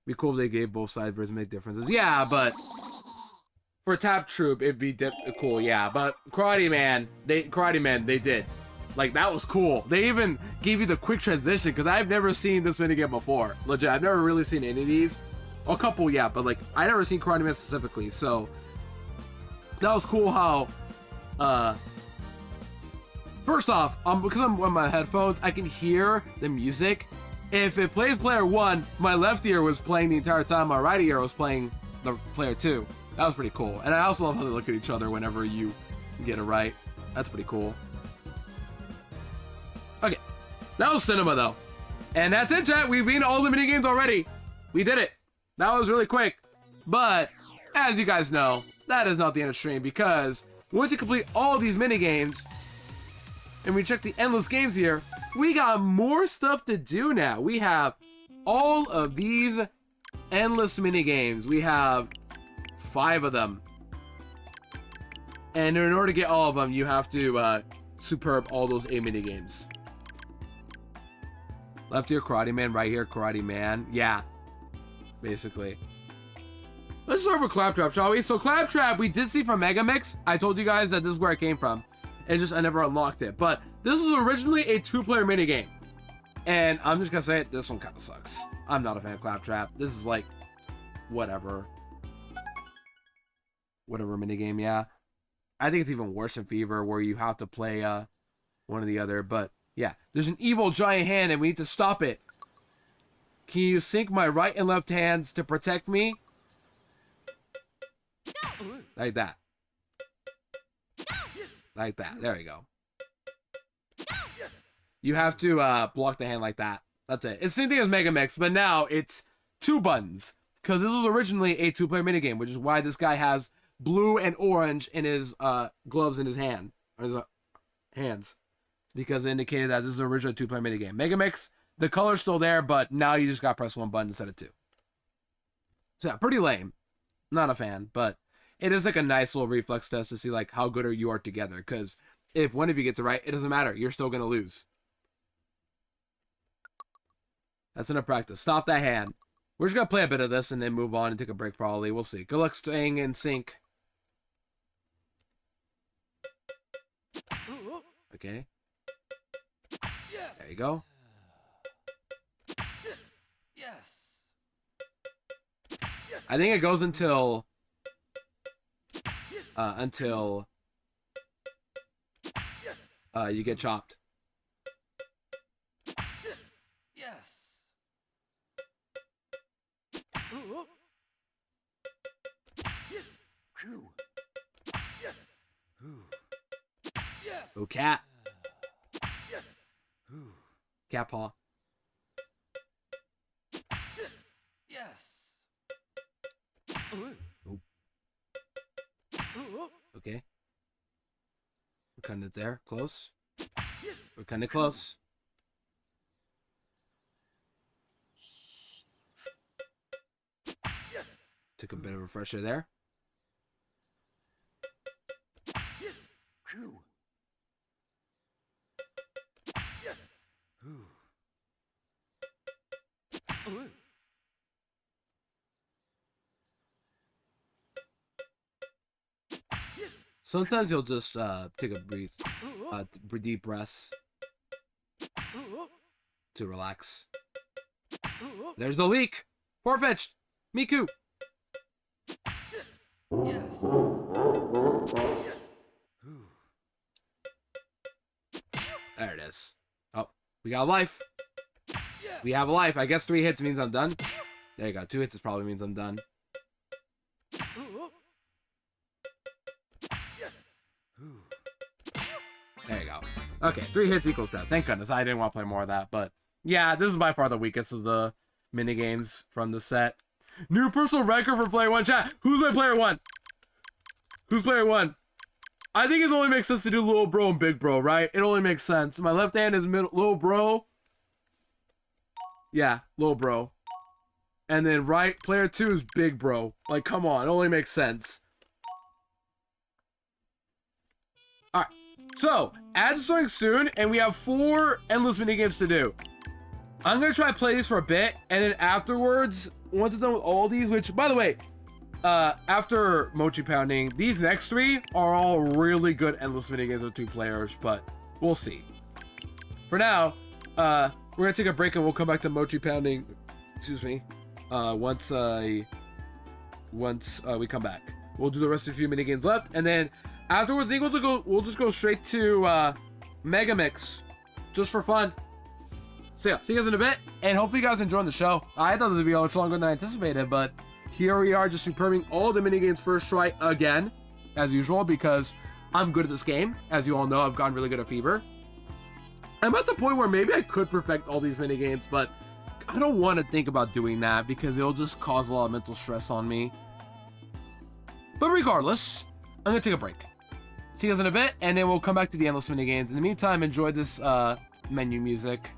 Be cool if they gave both sides rhythmic differences. Yeah, but for Tap Troop, it'd be cool. Yeah, but Karate Man, they did. Like, that was cool. They even gave you the quick transition, because I've never seen this minigame before. Legit, I've never really seen any of these. A couple, yeah, but like, I never seen Karate Man specifically, so that was cool how, first off, because I'm on my headphones, I can hear the music. If it plays player 1, my left ear was playing the entire time, my right ear was playing the player 2. That was pretty cool. And I also love how they look at each other whenever you get it right. That's pretty cool. Okay, that was cinema though. And that's it, chat. We've beaten all the minigames already. We did it. That was really quick. But, as you guys know, that is not the end of the stream, because once you complete all these minigames, and we check the endless games here, we got more stuff to do now. We have all of these endless minigames. We have 5 of them. And in order to get all of them, you have to superb all those 8 minigames. Left ear Karate Man, right here Karate Man. Yeah, basically. Let's start with Claptrap, shall we? So Claptrap, we did see from Megamix. I told you guys that this is where I came from. It's just I never unlocked it. But this was originally a 2-player minigame. And I'm just gonna say it, this one kind of sucks. I'm not a fan of Claptrap. This is like, whatever. Whatever minigame, yeah. I think it's even worse than Fever, where you have to play one or the other. But yeah, there's an evil giant hand and we need to stop it. Can you sync my right and left hands to protect me? Like that. Like that. There you go. You have to block the hand like that. That's it. It's the same thing as Megamix, but now it's 2 buttons. Because this was originally a 2-player minigame, which is why this guy has blue and orange in his gloves in his hand. Or his hands. Because it indicated that this is originally a 2-player minigame. Megamix, the color's still there, but now you just got to press 1 button instead of 2. So yeah, pretty lame. Not a fan, but it is like a nice little reflex test to see like how good you are together. Because if one of you gets it right, it doesn't matter. You're still going to lose. That's enough practice. Stop that hand. We're just going to play a bit of this and then move on and take a break probably. We'll see. Good luck staying in sync. Okay. There you go. Yes. I think it goes until you get chopped. Yes. Yes. Oh, cat. Yes. Cat paw. Yes. Oh. Okay. We're cutting it there. Close. We're kind of close. Took a bit of a refresher there. Yes. Phew. Yes. Ooh. Ooh. Yes. Sometimes you'll just take a deep breaths Ooh. to relax. Ooh. There's the leak. Farfetched. Miku. Yes. Yes. Yes. Ooh. There it is. Oh, we got a life. Yes. We have a life. I guess 3 hits means I'm done. There you go. 2 hits probably means I'm done. Ooh. Yes. Ooh. There you go. Okay, 3 hits equals death. Thank goodness. I didn't want to play more of that, but yeah, this is by far the weakest of the mini games from the set. New personal record for player 1. Chat. Who's my player 1? Who's player 1? I think it only makes sense to do little bro and big bro, right? It only makes sense. My left hand is little bro. Yeah, little bro. And then right, player 2 is big bro. Like, come on, it only makes sense. Alright, so, ads are starting soon, and we have 4 endless minigames to do. I'm gonna try to play these for a bit, and then afterwards, once it's done with all these, which, by the way, after Mochi Pounding, these next 3 are all really good endless minigames with 2 players, but we'll see. For now, we're gonna take a break and we'll come back to Mochi Pounding, excuse me, once we come back. We'll do the rest of the few minigames left, and then afterwards, I think we'll just go straight to Megamix, just for fun. So yeah, see you guys in a bit, and hopefully you guys enjoying the show. I thought this would be much longer than I anticipated, but here we are, just superbing all the minigames first try again, as usual, because I'm good at this game. As you all know, I've gotten really good at Fever. I'm at the point where maybe I could perfect all these minigames, but I don't want to think about doing that because it'll just cause a lot of mental stress on me. But regardless, I'm gonna take a break. See you guys in a bit, and then we'll come back to the endless minigames. In the meantime, enjoy this menu music.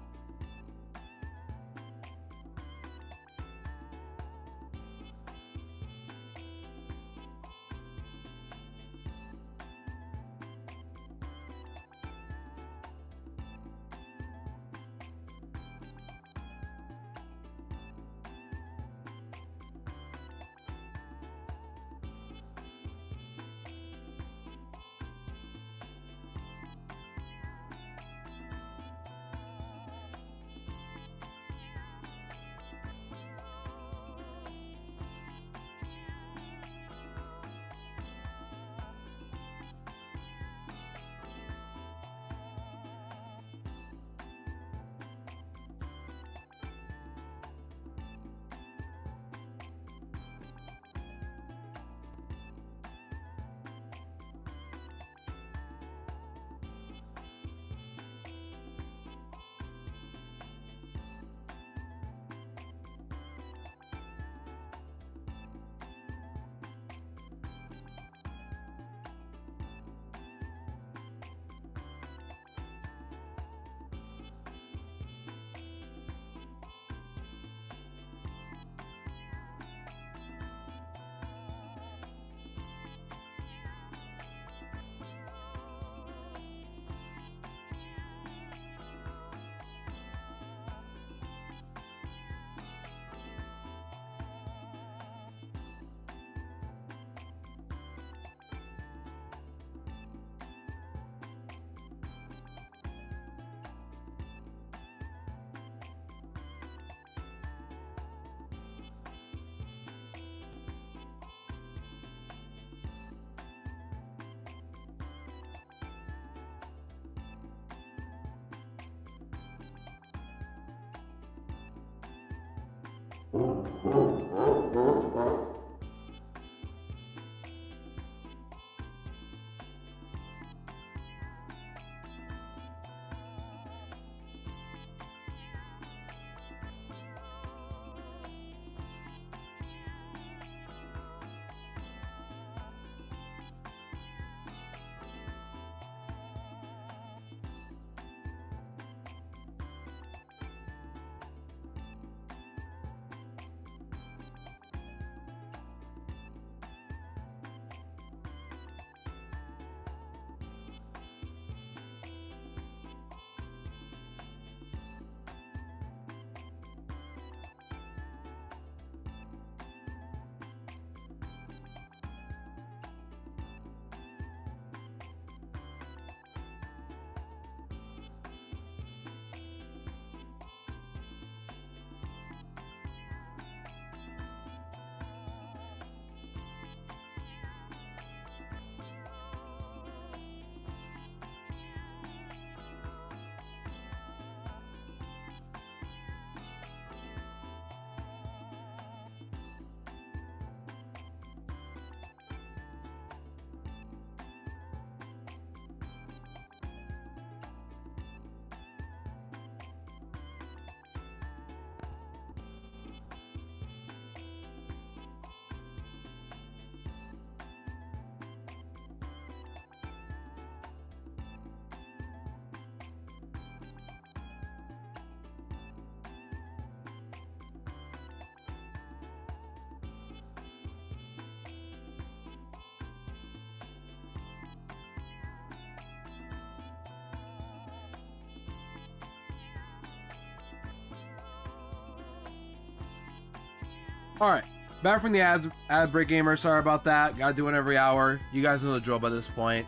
Alright, back from the ad break, gamer. Sorry about that. Gotta do it every hour. You guys know the drill by this point.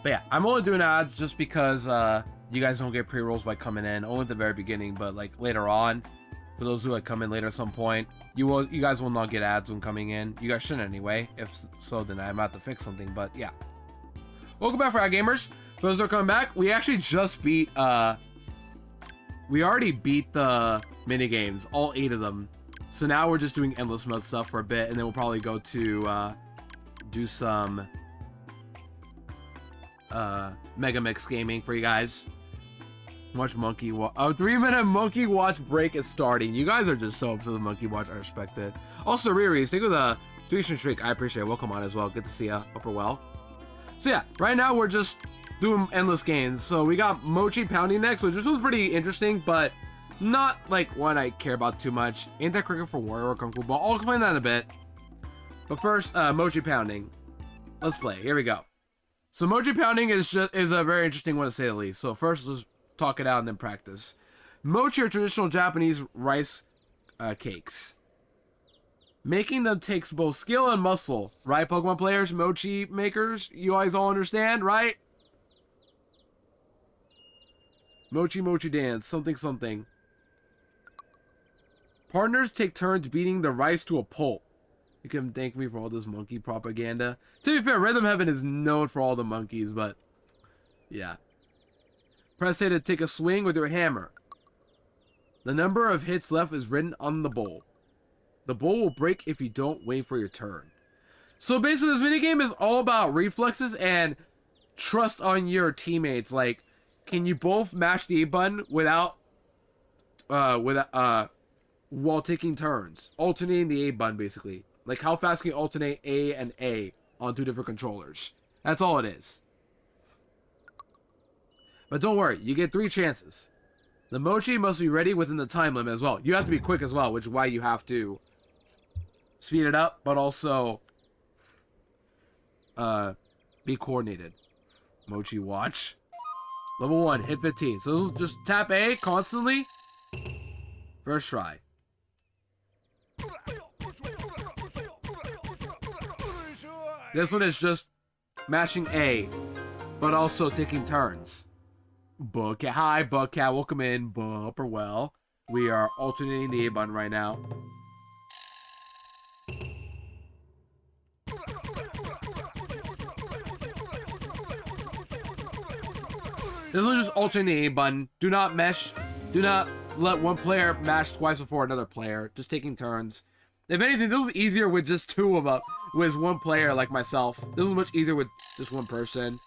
But yeah, I'm only doing ads just because you guys don't get pre-rolls by coming in. Only at the very beginning, but like later on, for those who like come in later at some point, you guys will not get ads when coming in. You guys shouldn't anyway. If so, then I'm about to fix something. But yeah. Welcome back, Ad Gamers. For those who are coming back, we actually just beat we already beat the mini games, all 8 of them. So now we're just doing endless mode stuff for a bit, and then we'll probably go to do some Megamix gaming for you guys. Watch Monkey Watch. Oh, 3-minute Monkey Watch break is starting. You guys are just so obsessed with Monkey Watch. I respect it. Also, Riri, stick with a tuition streak. I appreciate it. Welcome on as well. Good to see ya. Hope you're well. So yeah, right now we're just doing endless games. So we got Mochi Pounding next, which this was pretty interesting, but not like one I care about too much. Anti-Cricket for Warrior Kung Fu Ball. I'll explain that in a bit. But first, Mochi Pounding. Let's play. Here we go. So Mochi Pounding is a very interesting one to say the least. So first, let's talk it out and then practice. Mochi are traditional Japanese rice cakes. Making them takes both skill and muscle. Right, Pokemon players, Mochi makers? You guys all understand, right? Mochi Mochi dance. Something something. Partners take turns beating the rice to a pulp. You can thank me for all this monkey propaganda. To be fair, Rhythm Heaven is known for all the monkeys, but yeah. Press A to take a swing with your hammer. The number of hits left is written on the bowl. The bowl will break if you don't wait for your turn. So basically, this minigame is all about reflexes and trust on your teammates. Like, can you both mash the A button while taking turns, alternating the A button basically? Like, how fast can you alternate A and A on 2 different controllers? That's all it is. But don't worry, you get 3 chances. The Mochi must be ready within the time limit as well. You have to be quick as well, which is why you have to speed it up, but also be coordinated. Mochi Watch. Level 1, hit 15. So just tap A constantly. First try. This one is just mashing A, but also taking turns. Bookcat, hi Bookcat, welcome in. Upper well. We are alternating the A button right now. This one just alternating the A button. Do not mesh. Do not let one player mash twice before another player. Just taking turns. If anything, this was easier with just 2 of them. With 1 player like myself. This was much easier with just 1 person.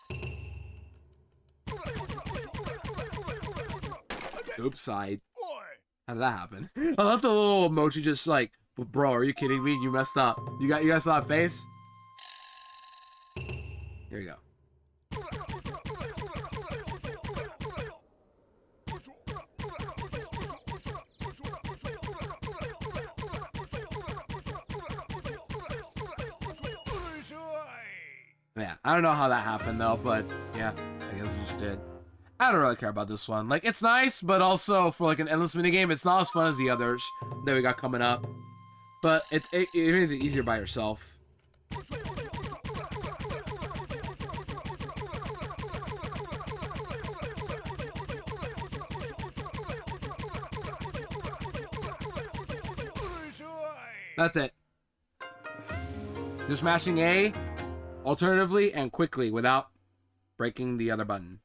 Oops, side. How did that happen? I left the little Mochi just like, bro, are you kidding me? You messed up. You guys saw that face? Here you go. Yeah, I don't know how that happened though, but yeah, I guess it just did. I don't really care about this one. Like, it's nice, but also for like an endless minigame, it's not as fun as the others that we got coming up. But it makes it easier by yourself. That's it. Just mashing A, alternatively and quickly without breaking the other button.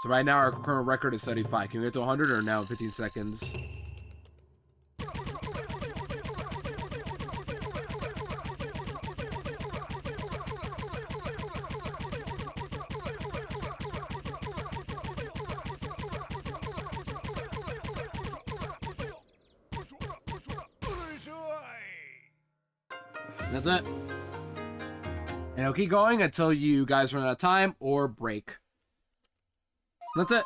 So right now our current record is 75. Can we get to 100 or now 15 seconds? That's it. And it'll keep going until you guys run out of time or break. That's it.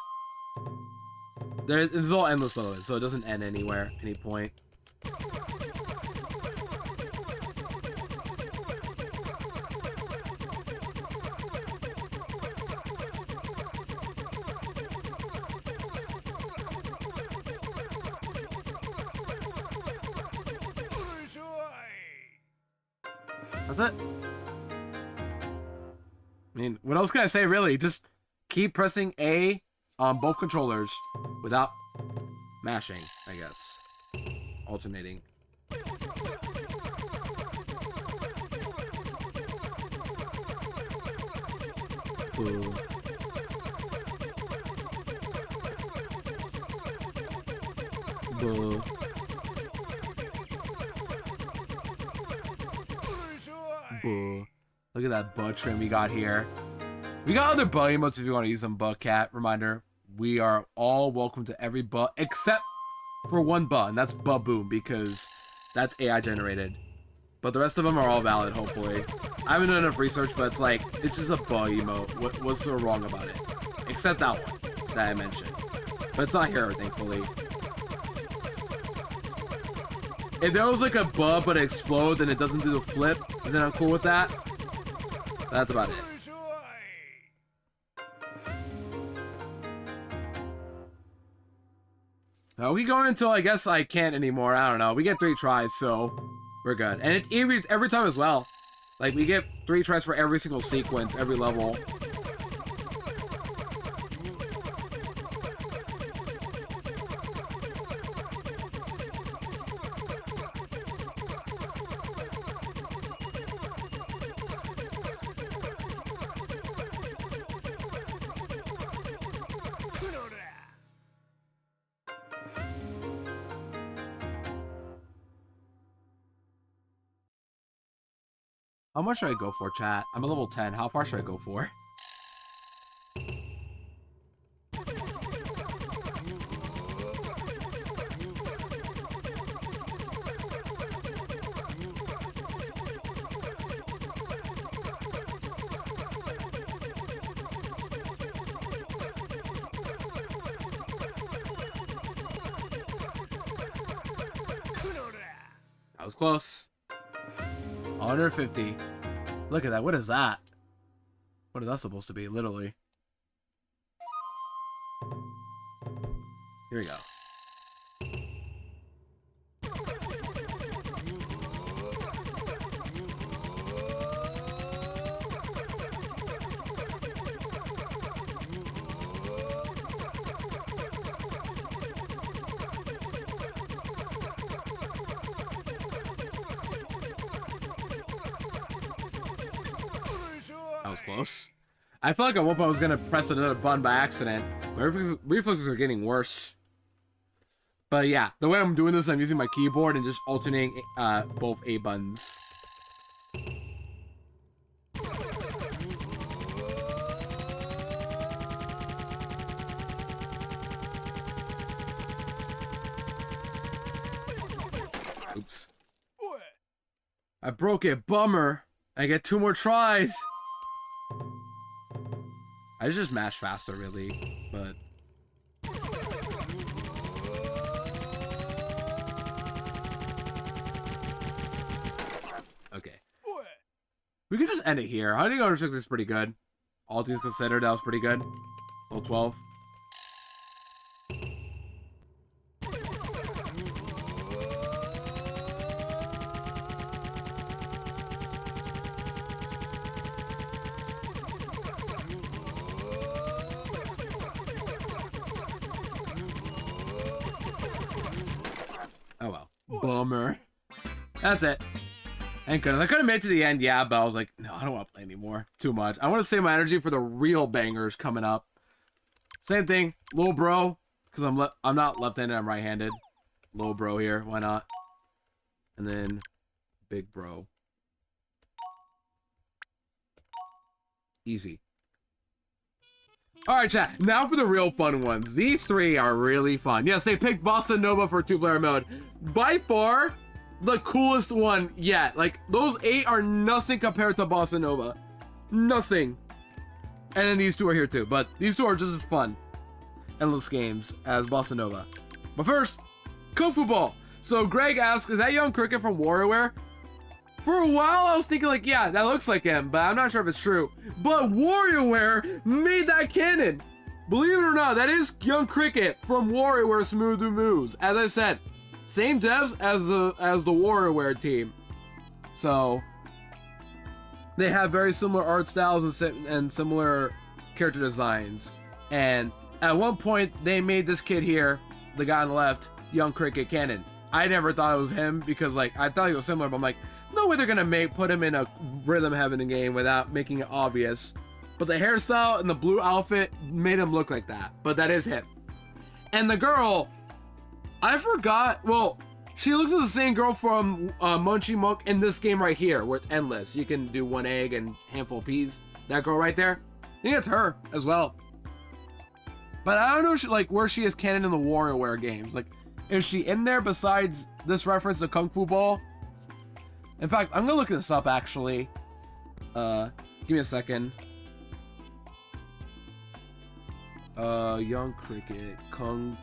It's all endless, by the way, so it doesn't end anywhere, any point. That's it. I mean, what else can I say, really? Just keep pressing A on both controllers without mashing, I guess. Alternating. Boo. Boo. Boo. Look at that butt trim we got here. We got other butt emotes if you want to use them, butt cat. Reminder, we are all welcome to every butt except for one butt, and that's Boom, because that's AI generated. But the rest of them are all valid, hopefully. I haven't done enough research, but it's like, it's just a butt emote. What's so wrong about it? Except that one that I mentioned. But it's not here, thankfully. If there was like a bug but it explodes and it doesn't do the flip, then I'm cool with that. That's about it. Now we going until I guess I can't anymore. I don't know. We get 3 tries, so we're good. And it's every time as well. Like we get 3 tries for every single sequence, every level. How much should I go for, chat? I'm a level 10. How far should I go for? That was close. 150. Look at that. What is that? What is that supposed to be? Literally. Here we go. That was close. I felt like at one point I was gonna press another button by accident. My reflexes are getting worse. But yeah, the way I'm doing this, I'm using my keyboard and just alternating both A buttons. Oops. I broke it. Bummer. I get 2 more tries. I just mash faster, really, but... Okay. We could just end it here. I think Order 6 is pretty good. All things considered, that was pretty good. Level 12. Oh well. Bummer. That's it. Thank goodness. I could have made it to the end, yeah, but I was like, no, I don't want to play anymore. Too much. I want to save my energy for the real bangers coming up. Same thing. Little bro. Because I'm not left-handed, I'm right-handed. Little bro here. Why not? And then big bro. Easy. Alright, chat. Now for the real fun ones. These 3 are really fun. Yes, they picked Bossa Nova for 2-player mode. By far, the coolest one yet. Like, those 8 are nothing compared to Bossa Nova. Nothing. And then these 2 are here too. But these 2 are just as fun. Endless games as Bossa Nova. But first, Kung Fu Ball. So Greg asks, is that Young Cricket from WarioWare? For a while, I was thinking like, yeah, that looks like him, but I'm not sure if it's true. But WarioWare made that canon. Believe it or not, that is Young Cricket from WarioWare Smooth Moves. As I said, same devs as the WarioWare team. So, they have very similar art styles and similar character designs. And at one point, they made this kid here, the guy on the left, Young Cricket canon. I never thought it was him because, like, I thought he was similar, but I'm like, no way they're gonna put him in a Rhythm Heaven game without making it obvious. But the hairstyle and the blue outfit made him look like that. But that is him. And the girl, I forgot. Well, she looks like the same girl from Munchie Monk in this game right here, where it's endless. You can do 1 egg and handful of peas. That girl right there, I think it's her as well. But I don't know, like, where she is canon in the WarioWare games. Like, is she in there besides this reference to Kung Fu Ball? In fact, I'm gonna look this up actually. Give me a second. Young Cricket Kung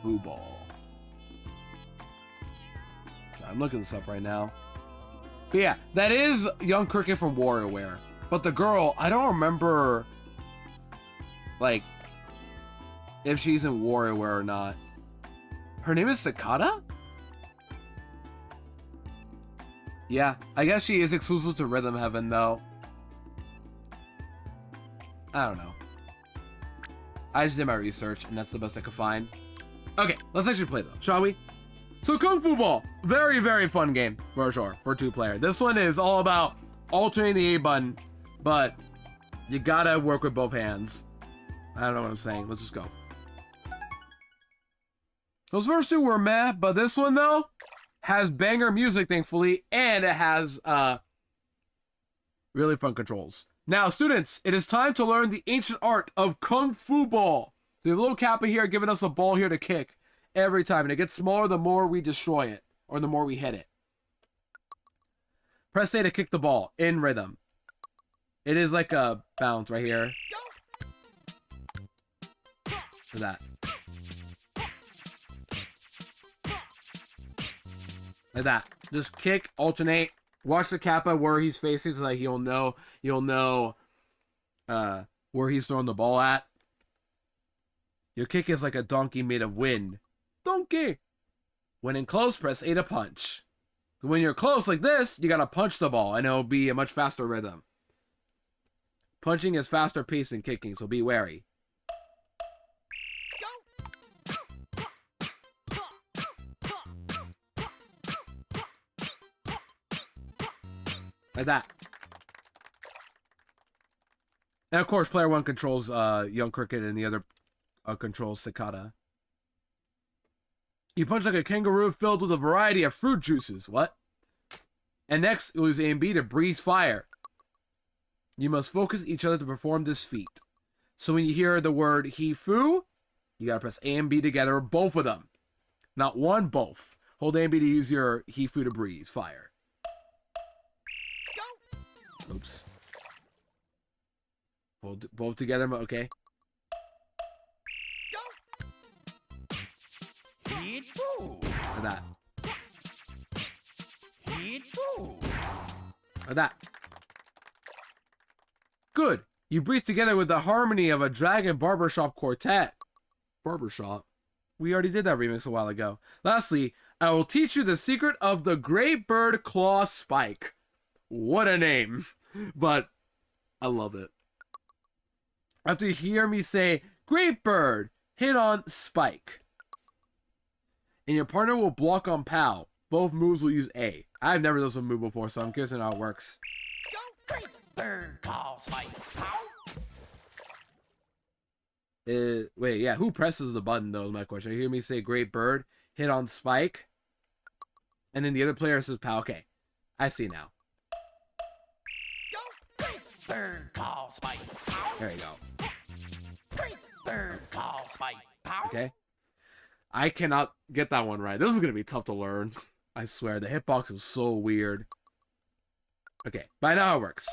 Fu Ball. So I'm looking this up right now. But yeah, that is Young Cricket from WarioWare. But the girl, I don't remember, like, if she's in WarioWare or not. Her name is Cicada? Yeah, I guess she is exclusive to Rhythm Heaven, though. I don't know. I just did my research, and that's the best I could find. Okay, let's actually play, though, shall we? So, Kung Fu Ball. Very, very fun game, for sure, for 2-player. This one is all about alternating the A button, but you gotta work with both hands. I don't know what I'm saying. Let's just go. Those first 2 were meh, but this one, though, has banger music, thankfully, and it has really fun controls. Now, students, it is time to learn the ancient art of Kung Fu Ball. So, you have a little Kappa here giving us a ball here to kick every time, and it gets smaller the more we destroy it, or the more we hit it. Press A to kick the ball in rhythm. It is like a bounce right here. Like that. Like that. Just kick, alternate. Watch the Kappa where he's facing so that you'll know where he's throwing the ball at. Your kick is like a donkey made of wind. Donkey! When in close, press A to punch. When you're close like this, you gotta punch the ball and it'll be a much faster rhythm. Punching is faster paced than kicking, so be wary. Like that. And of course, player 1 controls Young Cricket and the other controls Cicada. You punch like a kangaroo filled with a variety of fruit juices. What? And next, you'll use A and B to breathe fire. You must focus each other to perform this feat. So when you hear the word Hifu, you gotta press A and B together, both of them. Not one, both. Hold A and B to use your Hifu to breathe fire. Oops. Hold both together, okay. Like that. Like that. Good. You breathe together with the harmony of a Dragon Barbershop quartet. Barbershop? We already did that remix a while ago. Lastly, I will teach you the secret of the Great Bird Claw Spike. What a name. But I love it. After you hear me say, Great Bird, hit on Spike. And your partner will block on POW. Both moves will use A. I've never done this move before, so I'm curious on how it works. Great Bird Claw Spike. Wait, yeah, who presses the button, though, is my question. You hear me say Great Bird, hit on Spike, and then the other player says POW. Okay, I see now. Great Bird Claw Spike. There you go. Great Bird Claw Spike. Okay. I cannot get that one right. This is going to be tough to learn. I swear, the hitbox is so weird. Okay, but I know how it works.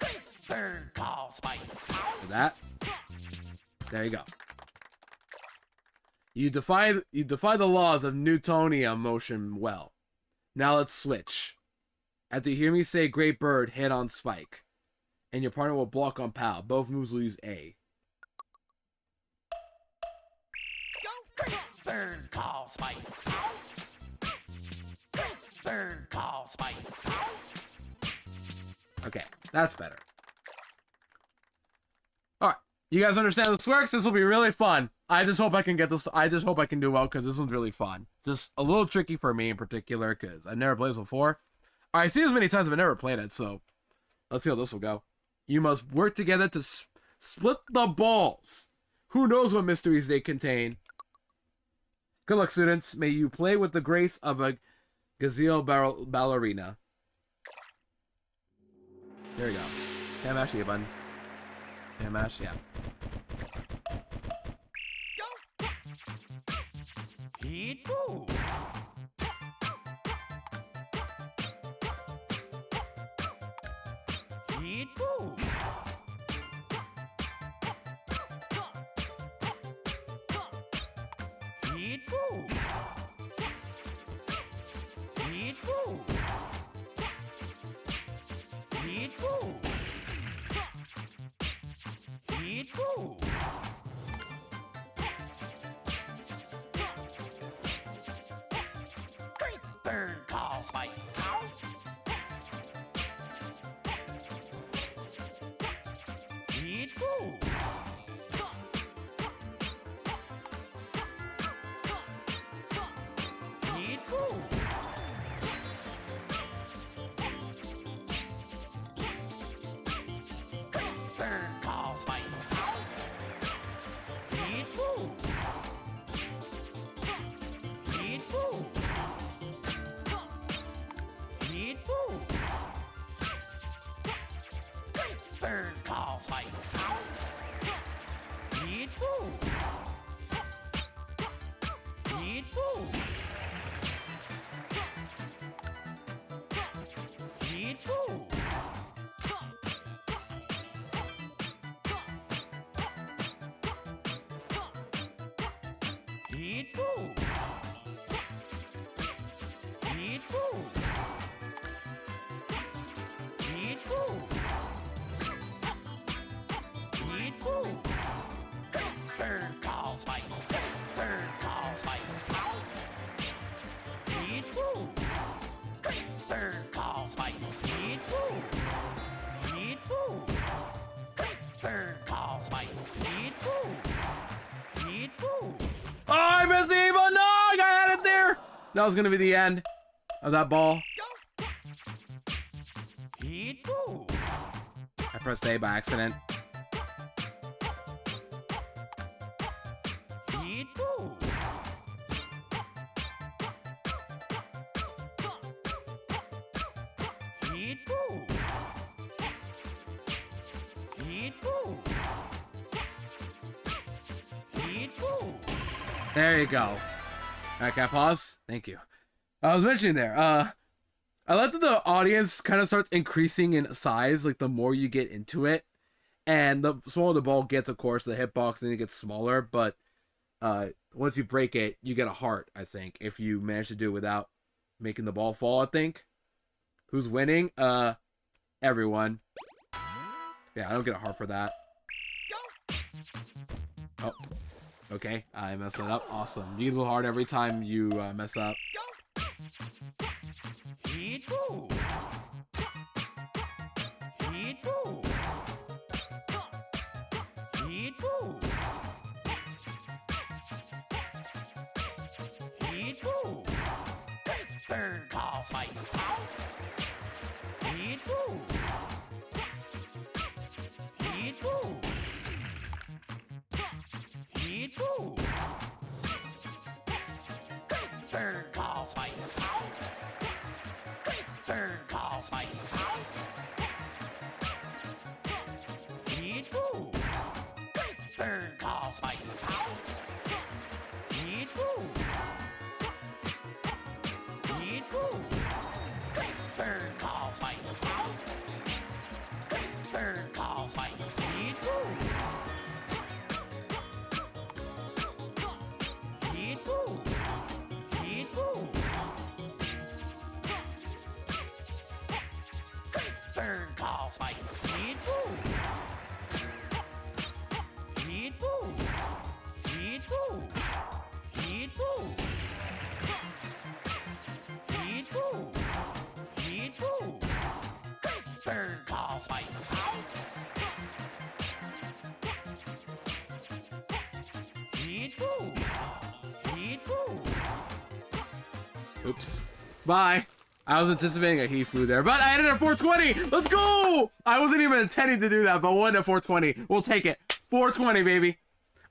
Great Bird Claw Spike. Like that. There you go. You defy the laws of Newtonian motion well. Now let's switch. After you hear me say Great Bird, hit on Spike. And your partner will block on POW. Both moves will use A. Great Bird Claw Spike. Great Bird Claw Spike. Okay, that's better. Alright, you guys understand how this works? This will be really fun. I just hope I can get this. I just hope I can do well because this one's really fun. Just a little tricky for me in particular because I've never played this before. I see this many times, but I've never played it, so let's see how this will go. You must work together to split the balls. Who knows what mysteries they contain? Good luck, students. May you play with the grace of a gazelle ballerina. There you go. Yeah, mash the button. Yeah, mash, yeah. Heat boo. Heat boo. Heat boo. Heat boo. Heat boo. Heat boo. Great bird calls my ow. Heat boo. Heat boo. Great bird calls my ow. Heat boo. Heat boo. Heat boo. Great bird calls my ow. Heat boo. Heat boo. Heat boo. Heat boo. Heat boo. Heat boo. Heat boo. Great bird calls my. Great bird calls my. Ow. Heat boo. Great bird calls my. Heat boo. Heat boo. Great bird calls my. Heat boo. Heat boo. Oh, I missed the evil! No, I got it there! That was gonna be the end of that ball. Heat boo. I pressed A by accident. Heat boo. Heat boo. Heat boo. Heat boo. There you go. Alright, can I pause? Thank you. I was mentioning there, I like that the audience kind of starts increasing in size, like the more you get into it. And the smaller the ball gets, of course, the hitbox, then it gets smaller, but once you break it, you get a heart, I think, if you manage to do it without making the ball fall, I think. Who's winning? Everyone. Yeah, I don't get a heart for that. Oh, okay, I messed it up. Awesome. You get a little heart every time you mess up. Heat boo. Heat boo. Heat boo. Heat boo. Great bird calls my. Ow. Heat boo. Heat boo. Heat boo. Great bird calls my. Ow. Great bird calls my. Ow. Heat boo. Great bird calls my. Ow. Heat boo. Heat boo. Great bird calls my. Ow. Great bird calls my. Heat boo. Heat boo. Heat boo. Great bird calls my. Heat boo. Heat boo. Heat boo. Heat boo. Heat boo. Heat boo. Great Boss fight. Hit move. Hit move. Oops. Bye. I was anticipating a he flew there, but I ended at 420. Let's go. I wasn't even intending to do that, but one at 420. We'll take it. 420, baby.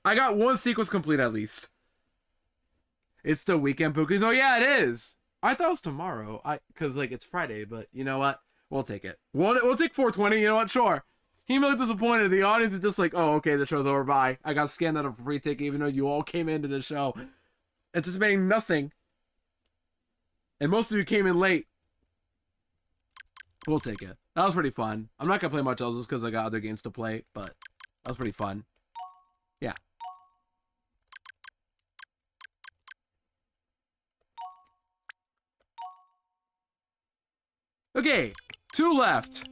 I got one sequence complete at least. It's the weekend Pookies. Oh yeah, it is. I thought it was tomorrow. Cause like it's Friday, but you know what? We'll take it. We'll take 420. You know what? Sure. He looked disappointed. The audience is just like, oh, okay, the show's over. Bye. I got scanned out of a free ticket, even though you all came into the show anticipating nothing. And most of you came in late. We'll take it. That was pretty fun. I'm not going to play much else just because I got other games to play, but that was pretty fun. Yeah. Okay, 2 left.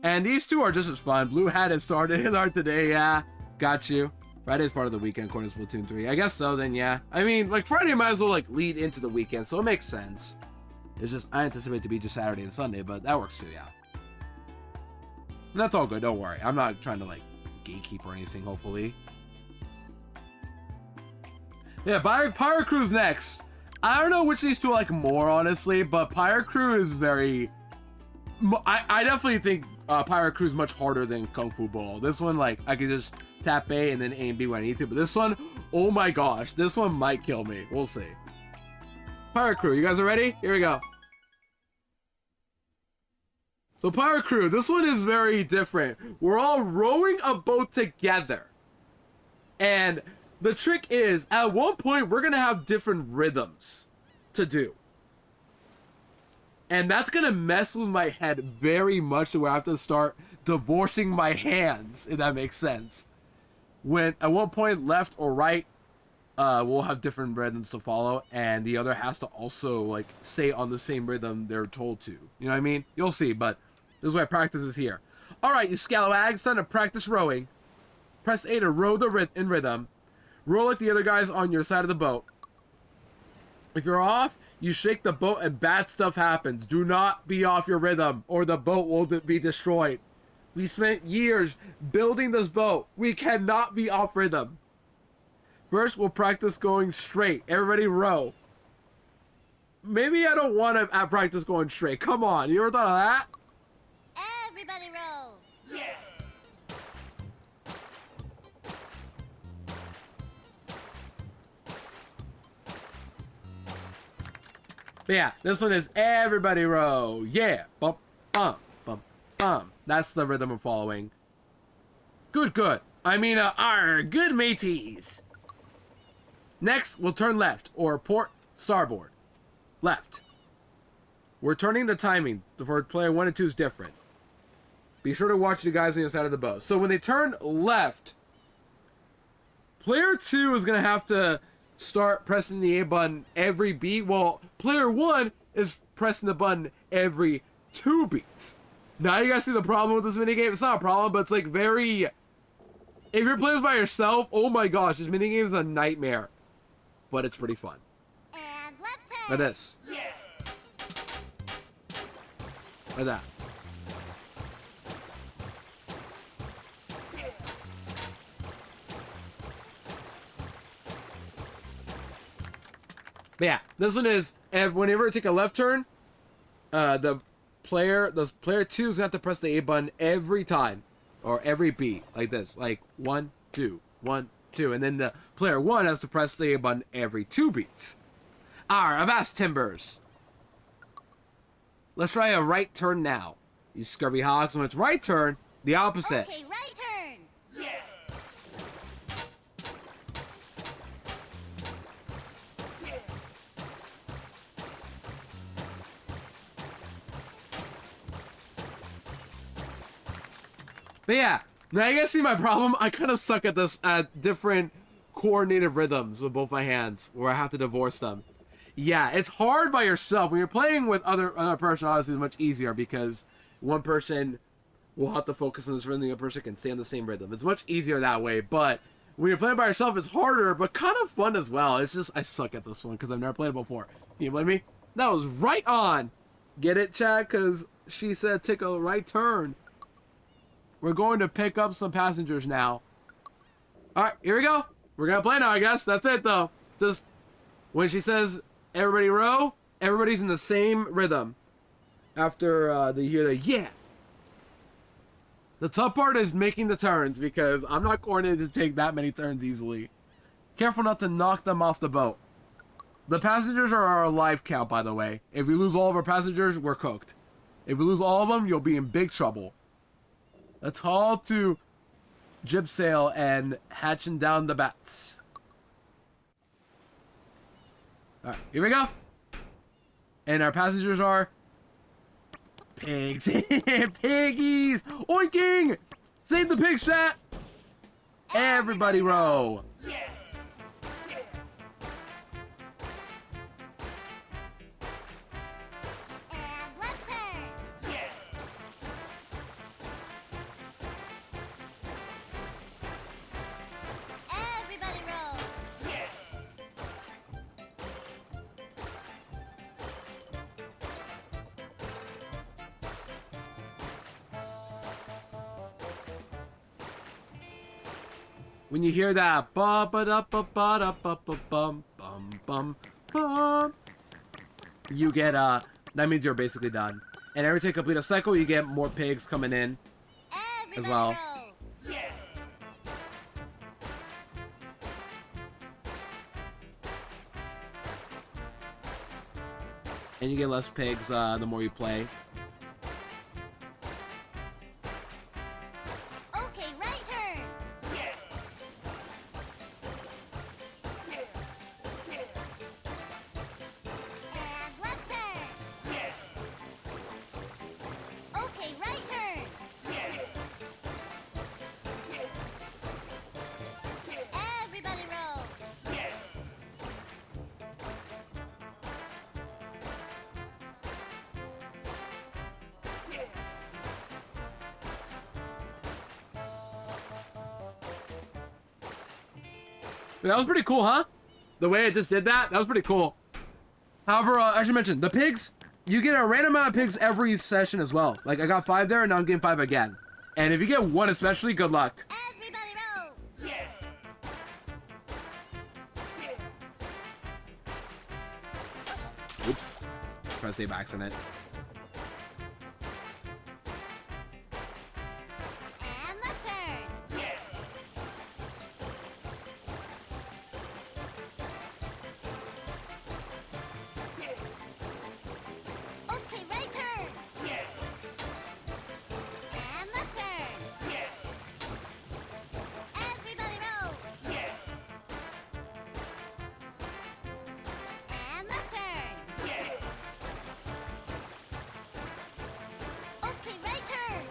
And these 2 are just as fun. Blue hadn't started his art today, yeah. Got you. Friday's part of the weekend, according to Splatoon 3. I guess so, then, yeah. I mean, like, Friday might as well, like, lead into the weekend, so it makes sense. It's just, I anticipate it to be just Saturday and Sunday, but that works too, yeah. And that's all good, don't worry. I'm not trying to, like, gatekeep or anything, hopefully. Yeah, Pirate Crew's next. I don't know which of these 2 I like more, honestly, but Pirate Crew is very... I definitely think Pirate Crew is much harder than Kung Fu Ball. This one, like, I could just tap A and then A and B when I need to. But this one, oh my gosh, this one might kill me. We'll see. Pirate Crew, you guys are ready? Here we go. So Pirate Crew, this one is very different. We're all rowing a boat together. And the trick is, at one point, we're going to have different rhythms to do. And that's going to mess with my head very much, where I have to start divorcing my hands, if that makes sense. When, at one point, left or right, we'll have different rhythms to follow, and the other has to also, like, stay on the same rhythm they're told to. You know what I mean? You'll see, but this is why practice is here. Alright, you scalawags, time to practice rowing. Press A to row in rhythm. Row like the other guys on your side of the boat. If you're off, you shake the boat and bad stuff happens. Do not be off your rhythm, or the boat will be destroyed. We spent years building this boat. We cannot be off rhythm. First, we'll practice going straight. Everybody row. Maybe I don't want to practice going straight. Come on, you ever thought of that? Everybody roll. But yeah, this one is everybody row. Yeah. Bump, bump, bump, bump. That's the rhythm I'm following. Good, good. I mean, good mateys. Next, we'll turn left, or port starboard. Left. We're turning the timing for player 1 and 2 is different. Be sure to watch the guys on the side of the boat. So when they turn left, player 2 is going to have to start pressing the A button every beat, while player 1 is pressing the button every 2 beats. Now you guys see the problem with this minigame? It's not a problem, but it's like very... If you're playing this by yourself, oh my gosh, this minigame is a nightmare. But it's pretty fun. And left hand. Like this. Like that. But yeah, this one is, whenever you take a left turn, the player 2 is going to have to press the A button every time, or every beat, like this, like 1, 2, 1, 2, and then the player 1 has to press the A button every 2 beats. Avast timbers. Let's try a right turn now. You scurvy hogs, when it's right turn, the opposite. Okay, right turn. But yeah, now you guys see my problem? I kind of suck at this, at different coordinated rhythms with both my hands, where I have to divorce them. Yeah, it's hard by yourself. When you're playing with another person, obviously it's much easier, because one person will have to focus on this rhythm, the other person can stay on the same rhythm. It's much easier that way, but when you're playing by yourself, it's harder, but kind of fun as well. It's just, I suck at this one, because I've never played it before. Can you blame me? That was right on. Get it, chat? Because she said take a right turn. We're going to pick up some passengers now. All right, here we go. We're going to play now, I guess. That's it, though. Just when she says everybody row, everybody's in the same rhythm. After they hear the yeah. The tough part is making the turns because I'm not going to take that many turns easily. Careful not to knock them off the boat. The passengers are our life count, by the way. If we lose all of our passengers, we're cooked. If we lose all of them, you'll be in big trouble. Let's haul to jib sail and hatching down the bats. Alright, here we go. And our passengers are pigs. Piggies! Oinking! Save the pigs, chat! Everybody row. And left turn. Everybody row. When you hear that ba ba da ba ba da ba ba bum bum bum bum, you get that means you're basically done. And every time you complete a cycle, you get more pigs coming in. Everybody well. row. And you get less pigs the more you play. Okay, right turn. And left turn. Okay, right turn. Everybody row. That was pretty cool, huh? The way it just did that, that was pretty cool. However, I should mention, the pigs, you get a random amount of pigs every session as well. Like, I got 5 there, and now I'm getting 5 again. And if you get 1 especially, good luck. Everybody row. Oops. Press A by accident. And left turn. Okay, right turn. And left turn. Everybody row. And left turn. Okay, right turn.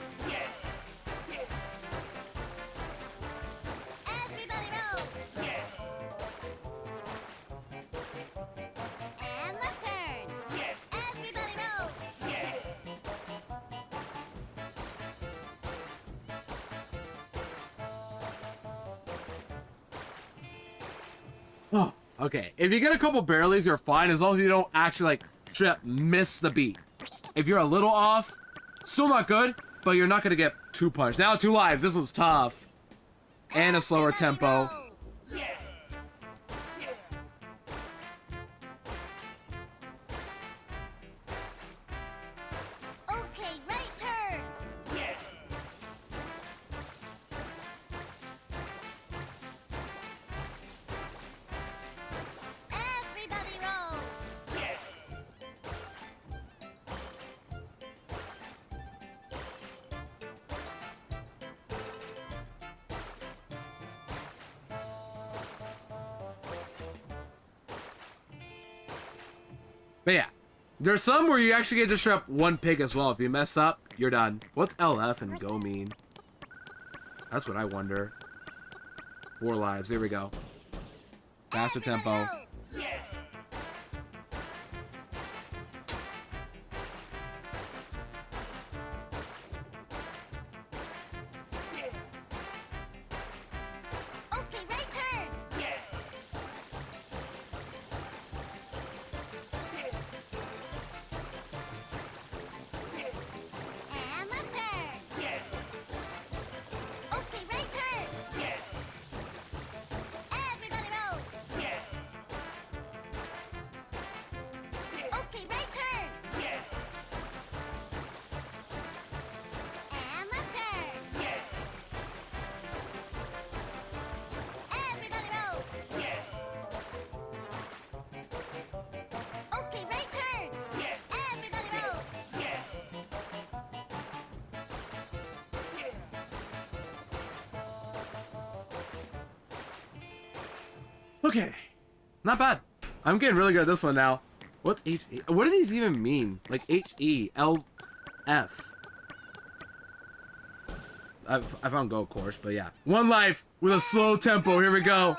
Everybody row. And left turn. Everybody row. Oh, okay. If you get a couple barrelies, you're fine as long as you don't actually, like, straight up miss the beat. If you're a little off, still not good, but you're not going to get 2 punched. Now 2 lives. This was tough. And a slower Everybody tempo. row. Okay, right turn. Everybody row. But yeah, there's some where you actually get to strip 1 pig as well. If you mess up, you're done. What's LF and go mean? That's what I wonder. 4 lives. Here we go. Faster Everybody tempo. row. Okay, right turn. Okay. Not bad. I'm getting really good at this one now. What's H-E? What do these even mean? Like H-E-L-F. I found go, of course, but yeah. One life with a slow tempo. Here we go.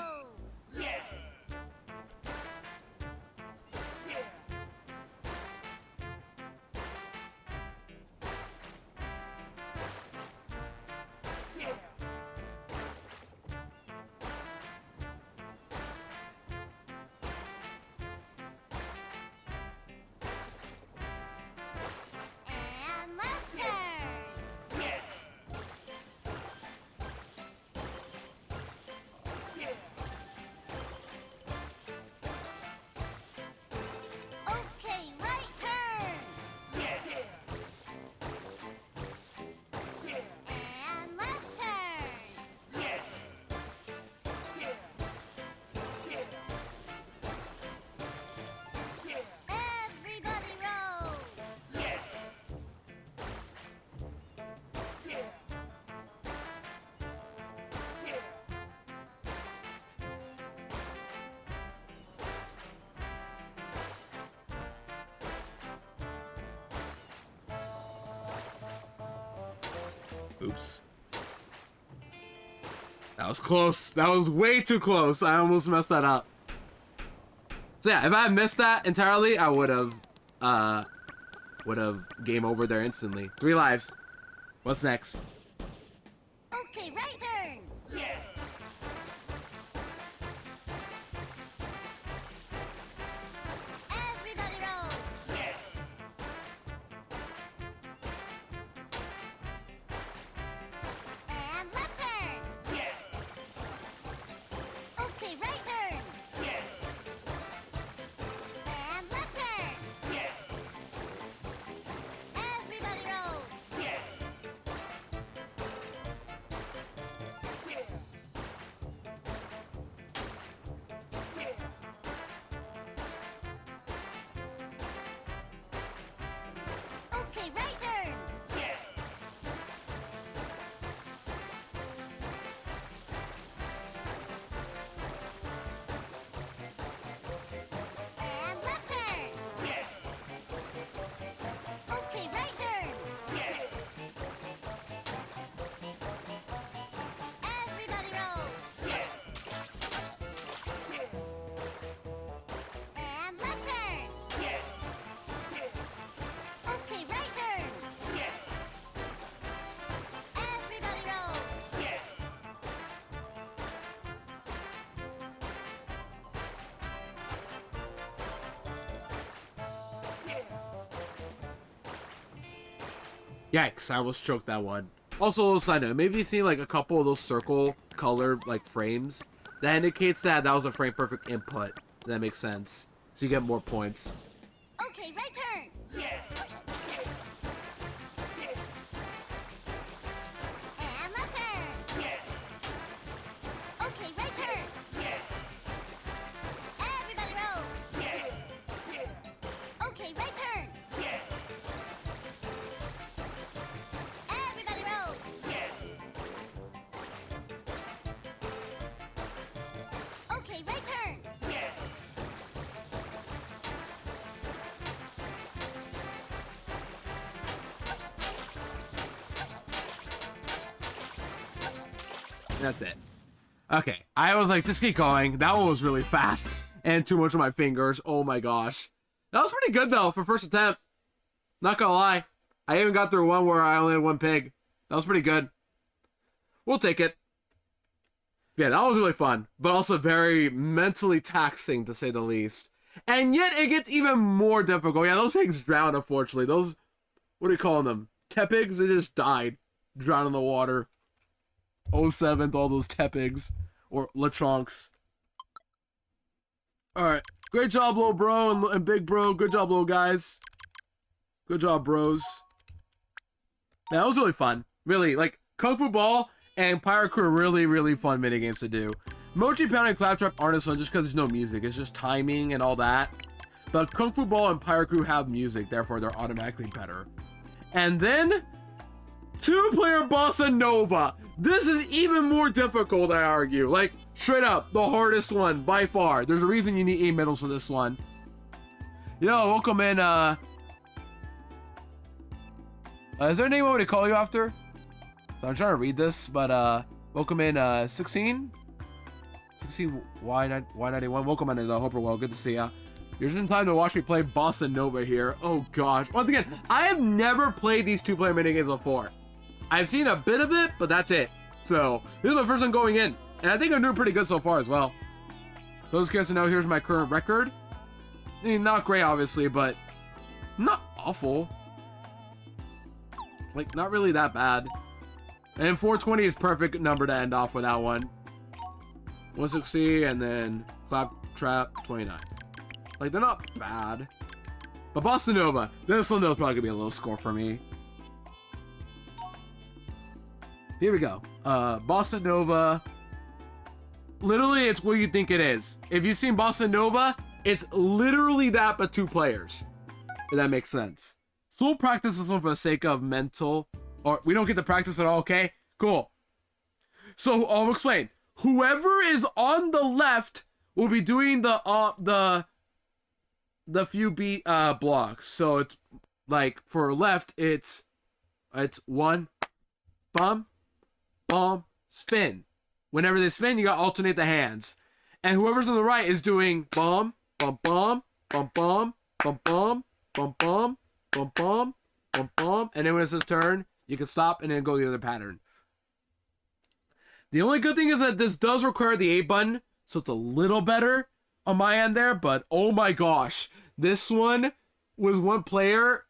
And left turn. Okay, right turn. And left turn. Everybody roll. Oops. That was close. That was way too close. I almost messed that up. So yeah, if I had missed that entirely, I would have game over there instantly. 3 lives. What's next? Okay, right turn. Everybody roll. And left turn. Okay, right turn. And left turn. Everybody roll. Okay, right turn. And left turn. Okay, right turn. Everybody roll. And left turn. Okay, right turn. Everybody roll. Yikes, I almost choked that one. Also, a little side note, maybe you see like a couple of those circle color like frames. That indicates that was a frame perfect input. That makes sense. So you get more points. Okay, right turn. And left turn. Okay, right turn. Everybody roll. Okay, right turn. Everybody roll. Okay, right turn. That's it. Okay, I was like, just keep going. That one was really fast. And too much of my fingers. Oh my gosh. That was pretty good though for first attempt. Not gonna lie. I even got through one where I only had 1 pig. That was pretty good. We'll take it. Yeah, that was really fun. But also very mentally taxing to say the least. And yet it gets even more difficult. Yeah, those pigs drowned unfortunately. Those, what are you calling them? Tepigs? They just died. Drowned in the water. 07 to all those Tepigs or Lechonks. Alright. Great job, little bro and big bro. Good job, little guys. Good job, bros. Yeah, that was really fun. Really, like, Kung Fu Ball and Pirate Crew are really, really fun minigames to do. Mochi Pound and Claptrap aren't as fun just because there's no music. It's just timing and all that. But Kung Fu Ball and Pirate Crew have music, therefore they're automatically better. And then 2-player Bossa Nova. This is even more difficult, I argue. Like, straight up, the hardest one by far. There's a reason you need A medals for this one. Yo, welcome in, is there a name I would call you after? So I'm trying to read this, but, welcome in, 16? 16Y91. Welcome in, hope you're well. Good to see ya. You're just in time to watch me play Bossa Nova here. Oh, gosh. Once again, I have never played these two-player minigames before. I've seen a bit of it, but that's it. So, this is my first time going in. And I think I'm doing pretty good so far as well. Those curious to know, here's my current record. I mean, not great, obviously, but not awful. Like, not really that bad. And 420 is perfect number to end off with that one. 160, and then Claptrap 29. Like, they're not bad. But Bossa Nova, this one though is probably gonna be a low score for me. Here we go. Bossa Nova. Literally, it's what you think it is. If you've seen Bossa Nova, it's literally that, but 2 players. If that makes sense. So we'll practice this one for the sake of mental. Or we don't get to practice at all, okay? Cool. So I'll explain. Whoever is on the left will be doing the few beat blocks. So it's like for left, it's 1, bum, bum, spin. Whenever they spin, you gotta alternate the hands. And whoever's on the right is doing bum, bum, bum, bum, bum, bum, bum, bum, bum, bum, bum, bum, bum. And then when it says turn, you can stop and then go the other pattern. The only good thing is that this does require the A button, so it's a little better on my end there, but oh my gosh. This one was 1 player.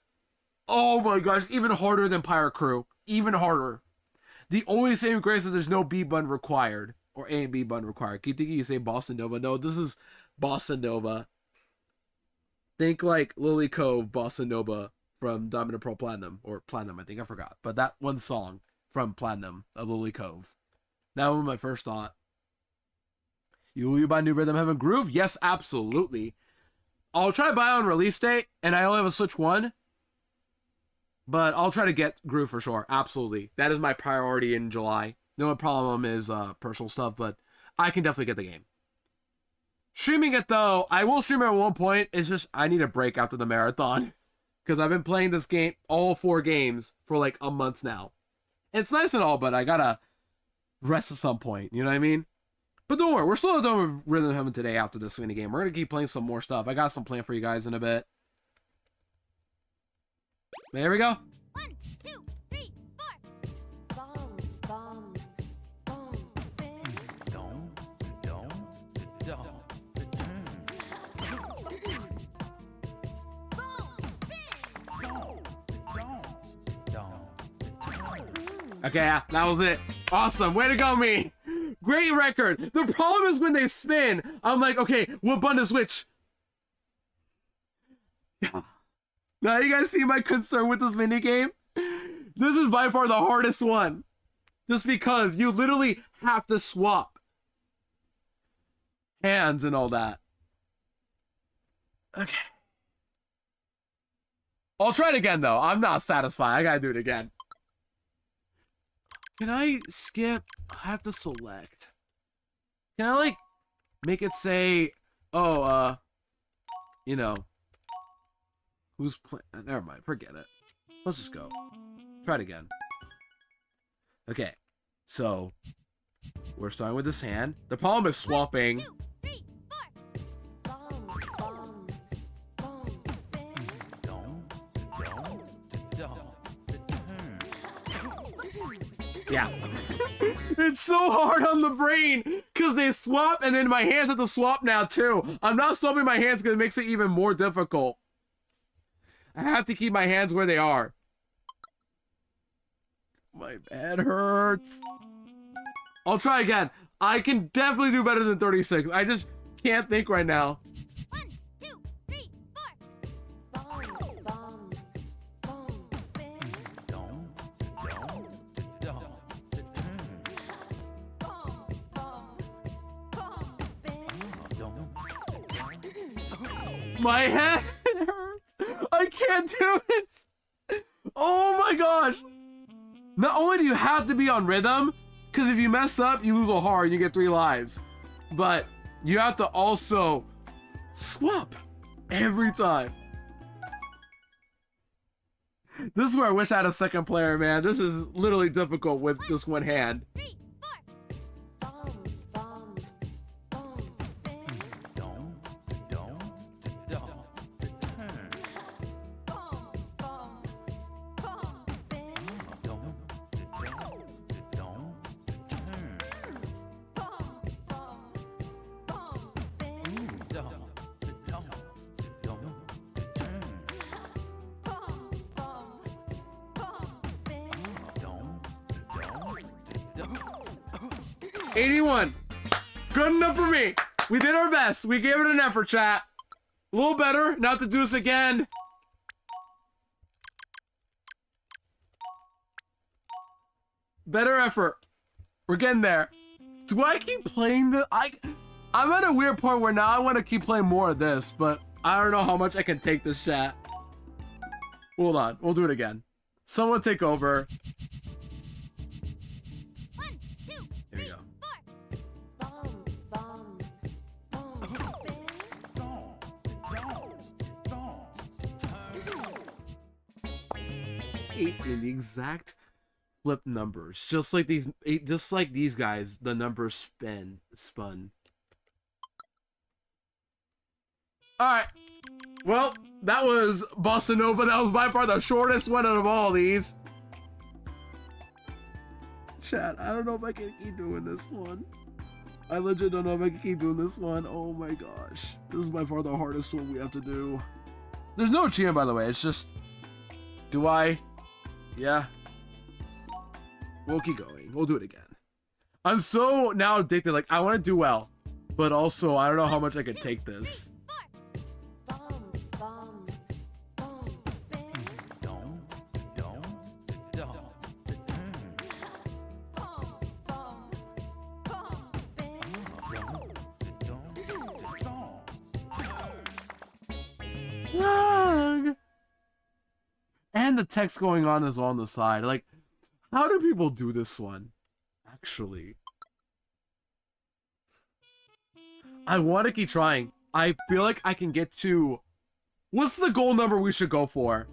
Oh my gosh, even harder than Pirate Crew. Even harder. The only saving grace is there's no B button required. Or A and B button required. Keep thinking you say Bossa Nova. No, this is Bossa Nova. Think like Lily Cove Bossa Nova from Diamond and Pearl Platinum. Or Platinum, I think. I forgot. But that one song from Platinum of Lily Cove. That was my first thought. Will you buy new Rhythm Heaven Groove? Yes, absolutely. I'll try to buy on release date, and I only have a Switch 1. But I'll try to get Groove for sure. Absolutely. That is my priority in July. The only problem is personal stuff, but I can definitely get the game. Streaming it, though, I will stream it at one point. It's just I need a break after the marathon. Because I've been playing this game, all 4 games, for like a month now. It's nice and all, but I gotta rest at some point. You know what I mean? But don't worry, we're still not done with Rhythm Heaven today after this mini game. We're going to keep playing some more stuff. I got some planned for you guys in a bit. There we go. 1, 2, 3, 4. Bombs, bombs, bombs, spin. Okay, yeah, that was it. Awesome. Way to go, me. Great record. The problem is when they spin, I'm like, okay, what button to switch? Now you guys see my concern with this mini game? This is by far the hardest one. Just because you literally have to swap hands and all that. Okay. I'll try it again though. I'm not satisfied. I gotta do it again. Can I skip? I have to select. Can I like make it say, oh, you know, who's playing? Never mind, forget it. Let's just go. Try it again. Okay, so we're starting with this hand. The problem is swapping. 1, 2, 3, 4. Bombs, bombs, bombs, spin. Yeah. It's so hard on the brain because they swap and then my hands have to swap now too. I'm not swapping my hands because it makes it even more difficult. I have to keep my hands where they are. My head hurts. I'll try again. I can definitely do better than 36. I just can't think right now. 1, 2, 3, 4. Bombs, bombs, bombs, spin. Bombs, bombs, bombs, spin. My head hurts. I can't do it. Oh my gosh. Not only do you have to be on rhythm, Because if you mess up, you lose a heart and you get 3 lives. But you have to also swap every time. This is where I wish I had a second player, man. This is literally difficult with just one hand. 3, 4. $81. Good enough for me. We did our best. We gave it an effort, chat. A little better. Not to do this again. Better effort. We're getting there. Do I keep playing this? I'm at a weird point where now I want to keep playing more of this, but I don't know how much I can take this, chat. Hold on. We'll do it again. Someone take over. 1, 2, Here we 3, go. 4. 8 in the exact flip numbers, just like these guys. The numbers spun. All right. Well, that was Bossa Nova. That was by far the shortest one out of all these. Chat, I don't know if I can keep doing this one. I legit don't know if I can keep doing this one. Oh my gosh. This is by far the hardest one we have to do. There's no achievement, by the way. It's just, do I? Yeah. We'll keep going. We'll do it again. I'm so now addicted. Like, I want to do well, but also I don't know how much I can take this. 4. And the text going on as well on the side. Like, how do people do this one? Actually, I want to keep trying. I feel like I can get to... What's the goal number we should go for?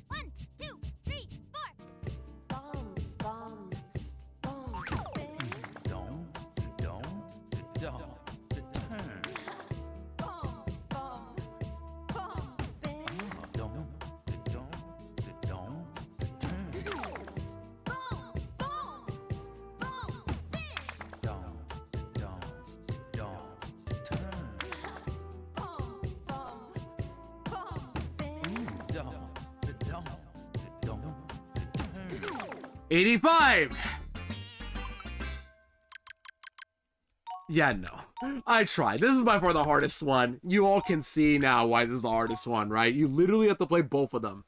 1, 2, 3, 4. $85. Yeah, no. I tried. This is by far the hardest one. You all can see now why this is the hardest one, right? You literally have to play both of them.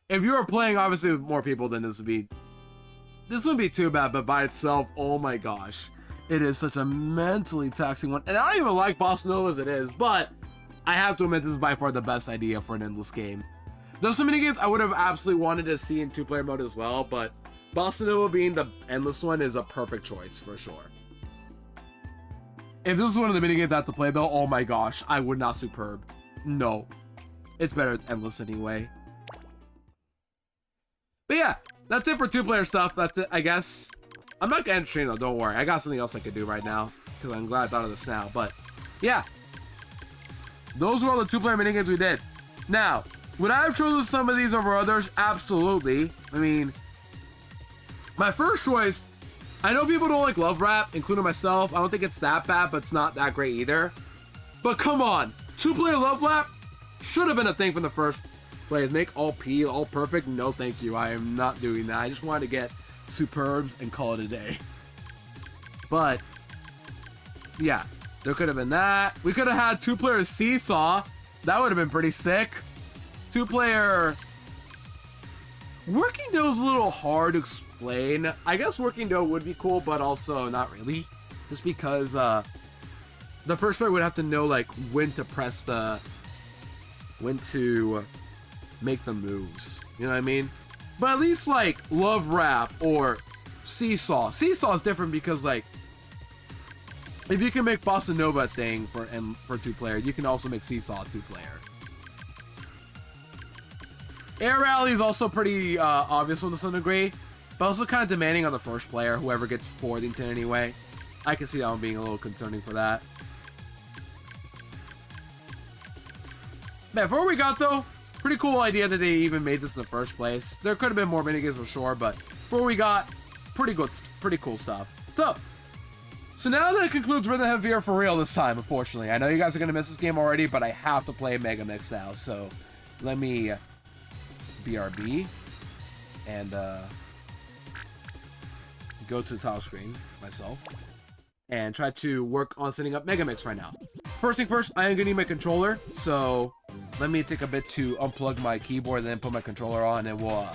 If you were playing, obviously, with more people, then this wouldn't be too bad, but by itself, oh my gosh. It is such a mentally taxing one. And I don't even like Bossa Nova as it is, but I have to admit this is by far the best idea for an endless game. There's so many games I would have absolutely wanted to see in 2-player mode as well, but Bossa Nova being the endless one is a perfect choice for sure. If this is one of the minigames I have to play though, oh my gosh, I would not superb. No. It's better than endless anyway. But yeah, that's it for 2-player stuff. That's it, I guess. I'm not gonna end stream though, don't worry. I got something else I could do right now, because I'm glad I thought of this now. But yeah, those were all the 2-player minigames we did. Now, would I have chosen some of these over others? Absolutely. I mean, my first choice, I know people don't like love rap, including myself. I don't think it's that bad, but it's not that great either. But come on, 2-player love rap should have been a thing from the first place. Make all P, all perfect. No, thank you. I am not doing that. I just wanted to get superbs and call it a day. But yeah, there could have been that. We could have had 2-player seesaw. That would have been pretty sick. 2-player working dough is a little hard to explain. I guess working dough would be cool, but also not really. Just because the first player would have to know like when to make the moves. You know what I mean? But at least like love rap or Seesaw. Seesaw is different because, like, if you can make Bossa Nova a thing for 2-player, you can also make Seesaw 2-player. Air Rally is also pretty obvious one to some degree, but also kind of demanding on the first player, whoever gets Worthington anyway. I can see that one being a little concerning for that. Man, for what we got though, pretty cool idea that they even made this in the first place. There could have been more minigames for sure, but for what we got, pretty cool stuff. So now that concludes Rhythm Heavier for real this time, unfortunately. I know you guys are going to miss this game already, but I have to play Megamix now. So let me BRB and go to the title screen myself and try to work on setting up Megamix right now. First thing first, I am going to need my controller. So let me take a bit to unplug my keyboard and then put my controller on, and we'll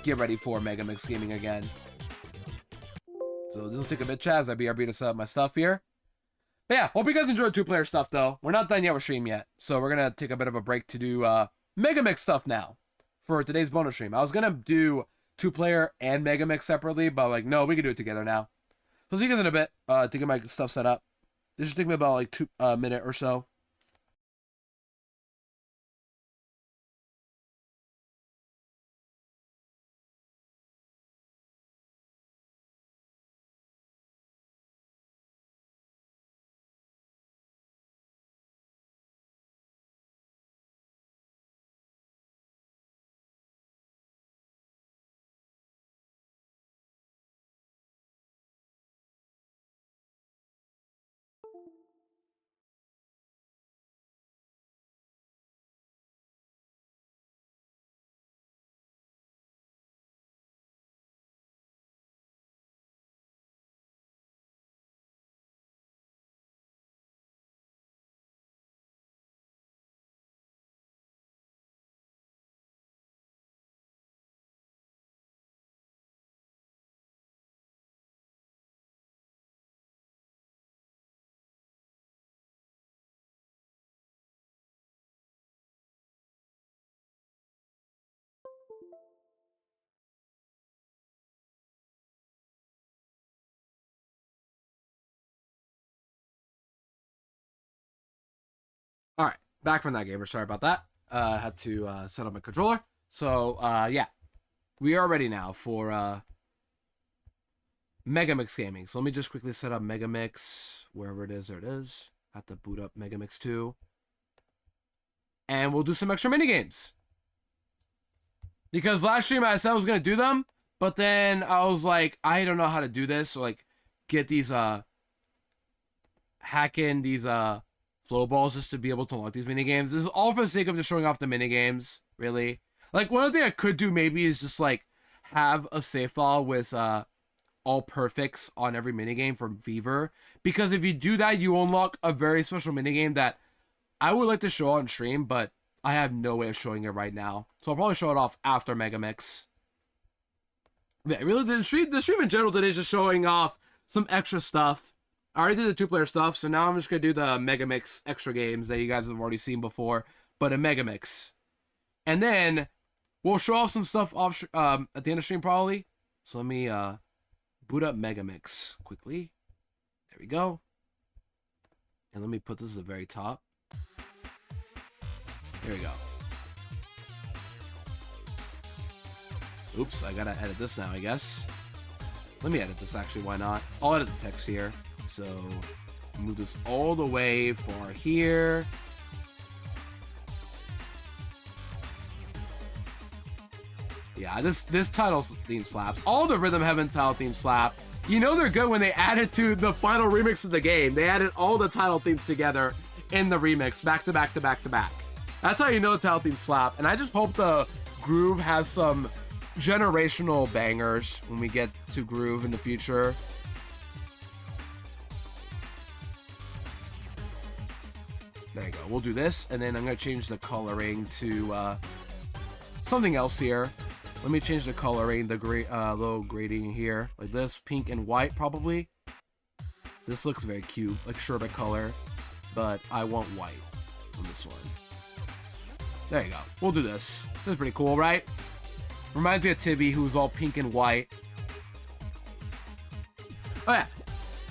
get ready for Megamix gaming again. So this will take a bit, Chaz. I BRB to set up my stuff here. But yeah, hope you guys enjoyed 2-player stuff, though. We're not done yet with stream yet. So we're going to take a bit of a break to do Megamix stuff now for today's bonus stream. I was going to do 2-player and Megamix separately, but like, no, we can do it together now. So see you guys in a bit to get my stuff set up. This should take me about like a minute or so. All right, back from that gamer. Sorry about that. Had to set up my controller. So yeah, we are ready now for Megamix gaming. So let me just quickly set up Megamix wherever it is. There it is. Have to boot up Megamix 2, and we'll do some extra minigames. Because last stream I said I was gonna do them, but then I was like, I don't know how to do this. So like, get these hack in these flow balls just to be able to unlock these minigames. This is all for the sake of just showing off the minigames, really. Like, one other thing I could do maybe is just, like, have a save file with all perfects on every minigame from Fever. Because if you do that, you unlock a very special minigame that I would like to show on stream, but I have no way of showing it right now. So I'll probably show it off after Megamix. Yeah, really, the stream in general today is just showing off some extra stuff. I already did the 2-player stuff, so now I'm just going to do the Megamix extra games that you guys have already seen before, but in Megamix. And then we'll show off some stuff off at the end of stream probably. So let me boot up Megamix quickly. There we go. And let me put this at the very top. There we go. Oops, I gotta edit this now, I guess. Let me edit this actually, why not? I'll edit the text here. So, move this all the way for here. Yeah, this title theme slaps. All the Rhythm Heaven title themes slap. You know they're good when they add it to the final remix of the game. They added all the title themes together in the remix, back to back to back to back. That's how you know the title themes slap. And I just hope the Groove has some generational bangers when we get to Groove in the future. There you go. We'll do this, and then I'm going to change the coloring to something else here. Let me change the coloring, the little grading here, like this, pink and white probably. This looks very cute, like sherbet color, but I want white on this one. There you go. We'll do this. This is pretty cool, right? Reminds me of Tibby, who's all pink and white. Oh yeah,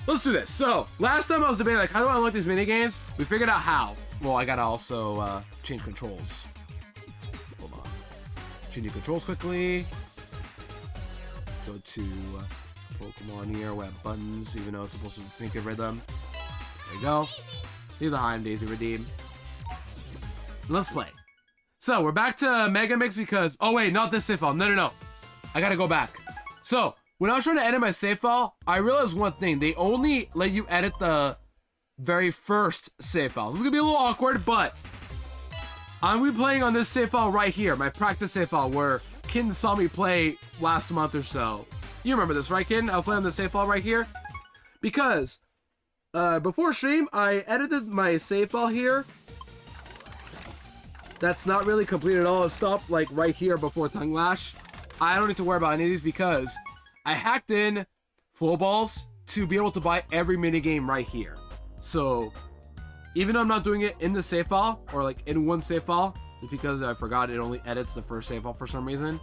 let's do this. So last time I was debating like how do I unlock these mini games. We figured out how. Well, I gotta also change controls. Hold on. Change your controls quickly. Go to Pokemon here. We have buttons, even though it's supposed to think of rhythm. There you go. Leave the High and Daisy redeem. Let's play. So we're back to Megamix because oh wait, not this save file. No. I gotta go back. So when I was trying to edit my save file, I realized one thing. They only let you edit the very first save file. This is gonna be a little awkward, but I'm gonna be playing on this save file right here, my practice save file where Kin saw me play last month or so. You remember this, right, Kin? I was playing on the save file right here because before stream, I edited my save file here. That's not really complete at all. It stopped like right here before Tongue Lash. I don't need to worry about any of these because I hacked in Full Balls to be able to buy every minigame right here. So even though I'm not doing it in the save file or like in one save file, just because I forgot it only edits the first save file for some reason.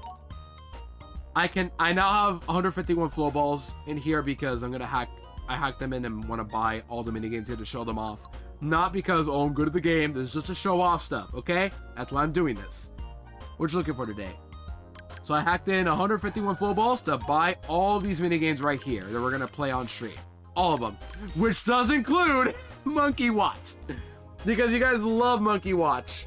I now have 151 Flow Balls in here because I hacked them in and want to buy all the minigames here to show them off. Not because, oh, I'm good at the game. This is just to show off stuff, okay? That's why I'm doing this. What you looking for today? So I hacked in 151 Flow Balls to buy all these minigames right here that we're going to play on stream. All of them. Which does include Monkey Watch. Because you guys love Monkey Watch.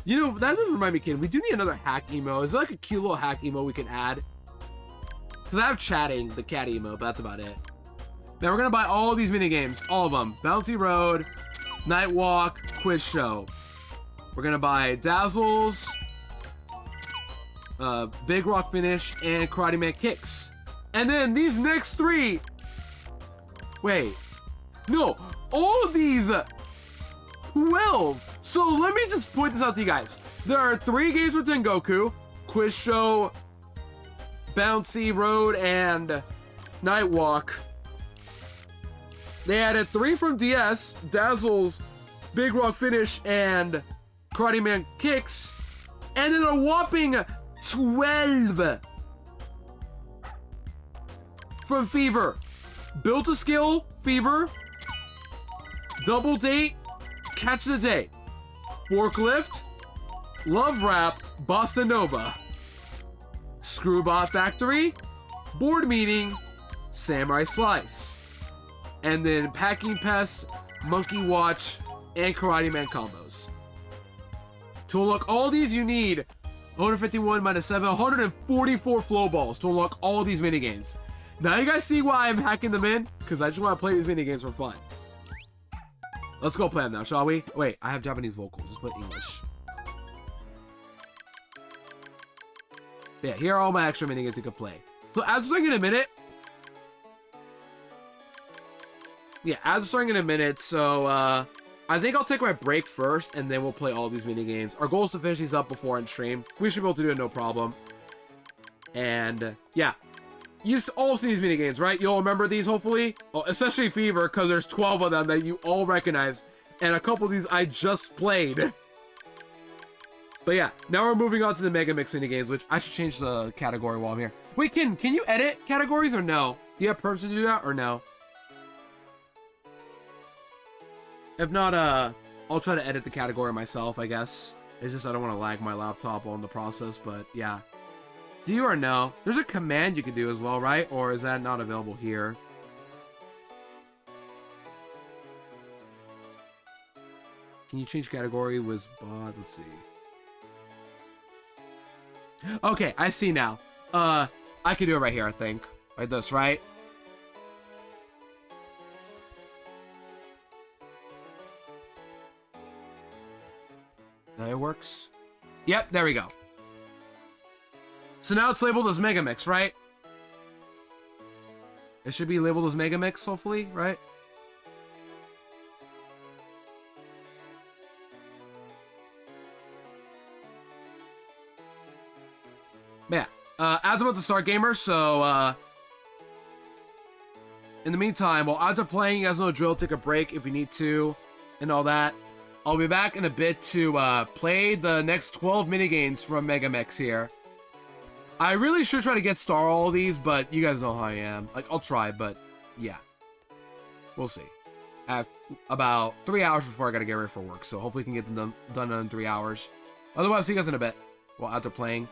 You know, that doesn't remind me, kid. We do need another hack emo. Is there like a cute little hack emo we can add? Because I have Chatting, the cat emo, but that's about it. Now we're going to buy all these minigames. All of them. Bouncy Road, Night Walk, Quiz Show. We're going to buy Dazzles, Big Rock Finish, and Karate Man Kicks. And then these next three... Wait. No. All of these... 12. So let me just point this out to you guys. There are 3 games for Tengoku. Quiz Show, Bouncy Road, and Night Walk. They added 3 from DS, Dazzles, Big Rock Finish, and Karate Man Kicks. And then a whopping 12 from Fever. Built a Skill, Fever. Double Date, Catch the Day. Forklift, Love Rap, Bossa Nova. Screwbot Factory, Board Meeting, Samurai Slice. And then Packing Pest, Monkey Watch, and Karate Man combos. To unlock all these, you need 151 minus 7, 144 Flow Balls to unlock all these minigames. Now you guys see why I'm hacking them in? Because I just want to play these minigames for fun. Let's go play them now, shall we? Wait, I have Japanese vocals. Let's play English. Yeah, here are all my extra minigames you can play. So as we're starting in a minute. Yeah, as we're starting in a minute, so I think I'll take my break first, and then we'll play all these minigames. Our goal is to finish these up before on stream. We should be able to do it no problem. And yeah. You all see these minigames, right? You'll remember these, hopefully. Oh, especially Fever, because there's 12 of them that you all recognize. And a couple of these I just played. But yeah, now we're moving on to the Megamix minigames, which I should change the category while I'm here. Wait, can you edit categories or no? Do you have perms to do that or no? If not, I'll try to edit the category myself, I guess. It's just I don't want to lag my laptop on the process, but yeah. Do you or no? There's a command you can do as well, right? Or is that not available here? Can you change category with bot? Let's see. Okay, I see now. I can do it right here, I think. Like this, right? That works. Yep, there we go. So now it's labeled as Megamix, right? It should be labeled as Megamix, hopefully, right? Yeah. Ad's about to start, gamers, so, in the meantime, while Ad's are playing, you guys know the drill, take a break if you need to, and all that. I'll be back in a bit to, play the next 12 minigames from Megamix here. I really should try to get star all these, but you guys know how I am. Like, I'll try, but yeah. We'll see. I have about 3 hours before I gotta get ready for work, so hopefully we can get them done in 3 hours. Otherwise, see you guys in a bit. Well, after playing.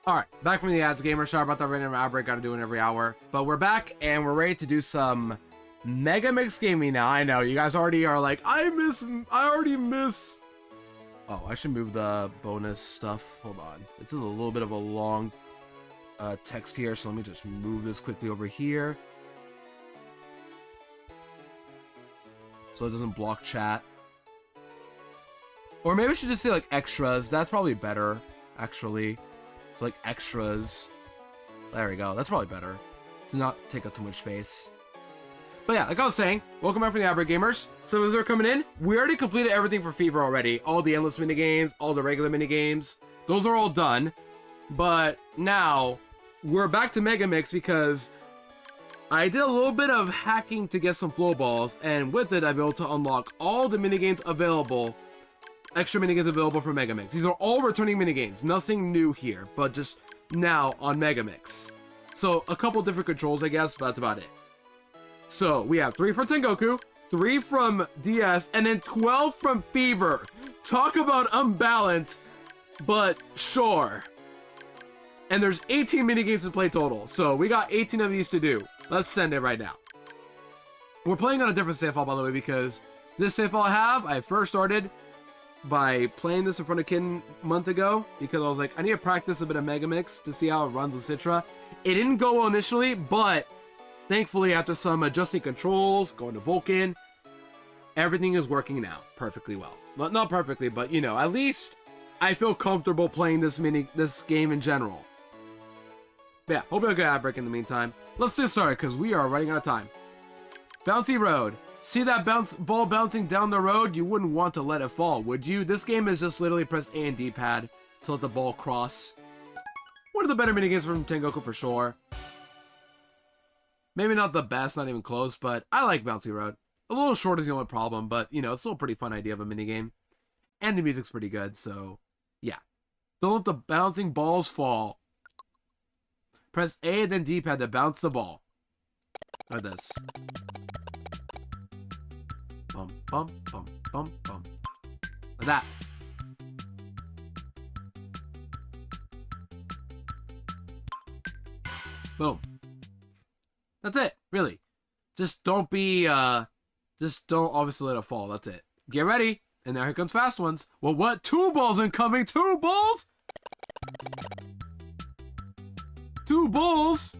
Alright, back from the ads, gamer. Sorry about that random outbreak, gotta do it every hour. But we're back, and we're ready to do some Megamix gaming now. I know, you guys already are like, I already miss... Oh, I should move the bonus stuff. Hold on. This is a little bit of a long text here, so let me just move this quickly over here. So it doesn't block chat. Or maybe I should just say like extras. That's probably better, actually. So like extras. There we go. That's probably better. To not take up too much space. But yeah, like I was saying, welcome back from the Outbreak Gamers. So as they're coming in, we already completed everything for Fever already. All the endless minigames, all the regular minigames. Those are all done. But now, we're back to Megamix because I did a little bit of hacking to get some flow balls. And with it, I've been able to unlock all the minigames available. Extra minigames available for Megamix. These are all returning minigames. Nothing new here, but just now on Megamix. So a couple different controls, I guess, but that's about it. So we have 3 for Tengoku, 3 from DS, and then 12 from Fever. Talk about unbalanced, but sure. And there's 18 minigames to play total, so we got 18 of these to do. Let's send it right now. We're playing on a different save file, by the way, because this save file I first started by playing this in front of Kin a month ago, because I was like, I need to practice a bit of Megamix to see how it runs with Citra. It didn't go well initially, but thankfully after some adjusting controls, going to Vulcan, everything is working now perfectly well. Well, not perfectly, but you know, at least I feel comfortable playing this game in general. But yeah, hope you have a good ad break in the meantime. Let's get started, because we are running out of time. Bouncy Road. See that ball bouncing down the road? You wouldn't want to let it fall, would you? This game is just literally press A and D-pad to let the ball cross. One of the better minigames from Tengoku for sure. Maybe not the best, not even close, but I like Bouncy Road. A little short is the only problem, but, you know, it's still a pretty fun idea of a minigame. And the music's pretty good, so, yeah. Don't let the bouncing balls fall. Press A and then D-pad to bounce the ball. Like this. Bum, bum, bum, bum, bum. Like that. Boom. That's it, really. Just don't be, just don't obviously let it fall, that's it. Get ready, and now here comes fast ones. Well, what? 2 balls incoming, 2 balls? 2 balls?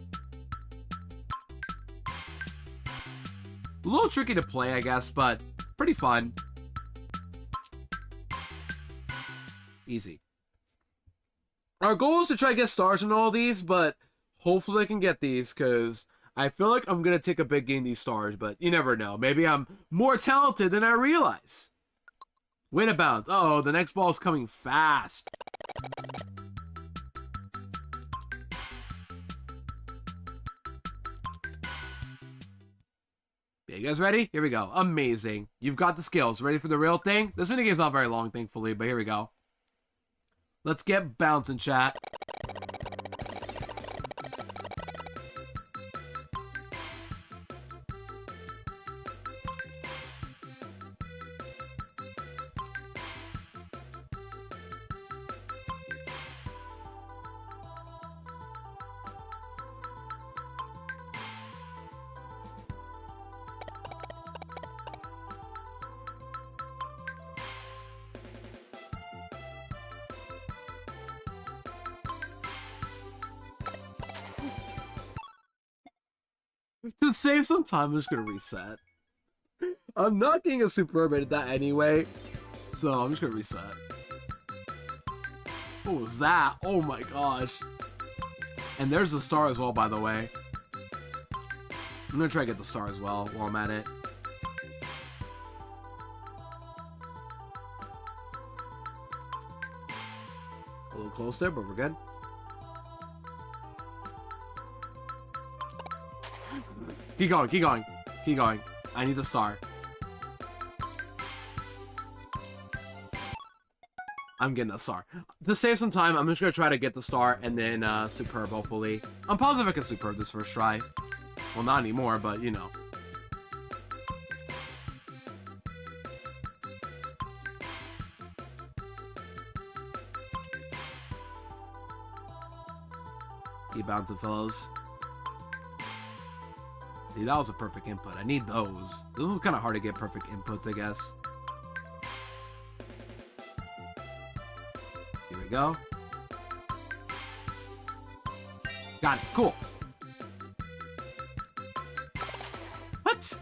A little tricky to play, I guess, but pretty fun. Easy. Our goal is to try to get stars in all these, but hopefully I can get these, because I feel like I'm going to take a big game these stars, but you never know. Maybe I'm more talented than I realize. Way to bounce. Uh-oh, the next ball is coming fast. Yeah, you guys ready? Here we go. Amazing. You've got the skills. Ready for the real thing? This minigame's not very long, thankfully, but here we go. Let's get bouncing, chat. To save some time, I'm just gonna reset. I'm not getting a superb at that anyway, so I'm just gonna reset. What was that? Oh my gosh. And there's the star as well, by the way. I'm gonna try to get the star as well while I'm at it. A little close there, but we're good. Keep going, keep going, keep going. I need the star. I'm getting a star. To save some time, I'm just gonna try to get the star and then superb, hopefully. I'm positive I can superb this first try. Well, not anymore, but you know. Keep bouncing, fellas. Dude, that was a perfect input. I need those. This is kind of hard to get perfect inputs, I guess. Here we go. Got it. Cool. What?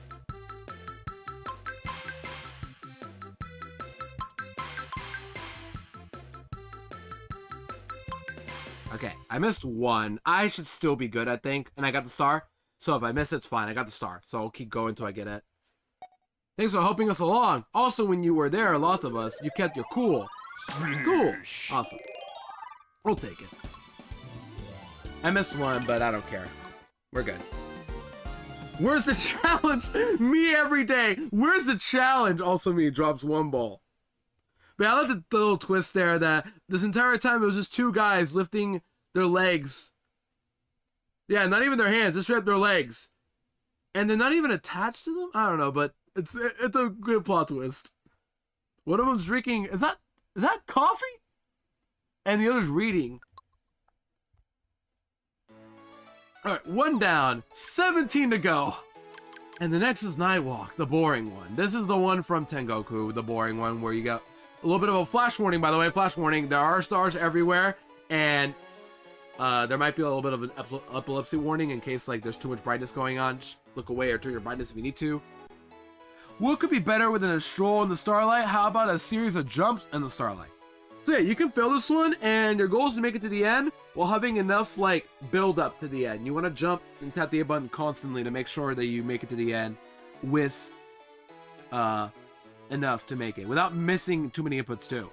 Okay, I missed one. I should still be good, I think. And I got the star. So if I miss it, it's fine. I got the star. So I'll keep going until I get it. Thanks for helping us along. Also, when you were there, a lot of us, you kept your cool. Cool. Awesome. We'll take it. I missed one, but I don't care. We're good. Where's the challenge? Me every day. Where's the challenge? Also me drops 1 ball. But I like the little twist there that this entire time it was just 2 guys lifting their legs. Yeah, not even their hands, just straight up their legs. And they're not even attached to them? I don't know, but it's a good plot twist. One of them's drinking, is that coffee? And the other's reading. Alright, 1 down, 17 to go. And the next is Nightwalk, the boring one. This is the one from Tengoku, the boring one, where you got a little bit of a flash warning, by the way. Flash warning, there are stars everywhere, and there might be a little bit of an epilepsy warning in case like there's too much brightness going on. Just look away or turn your brightness if you need to. What could be better than a stroll in the starlight? How about a series of jumps in the starlight? So yeah, you can fail this one, and your goal is to make it to the end while having enough like build up to the end. You want to jump and tap the A button constantly to make sure that you make it to the end with enough to make it without missing too many inputs too.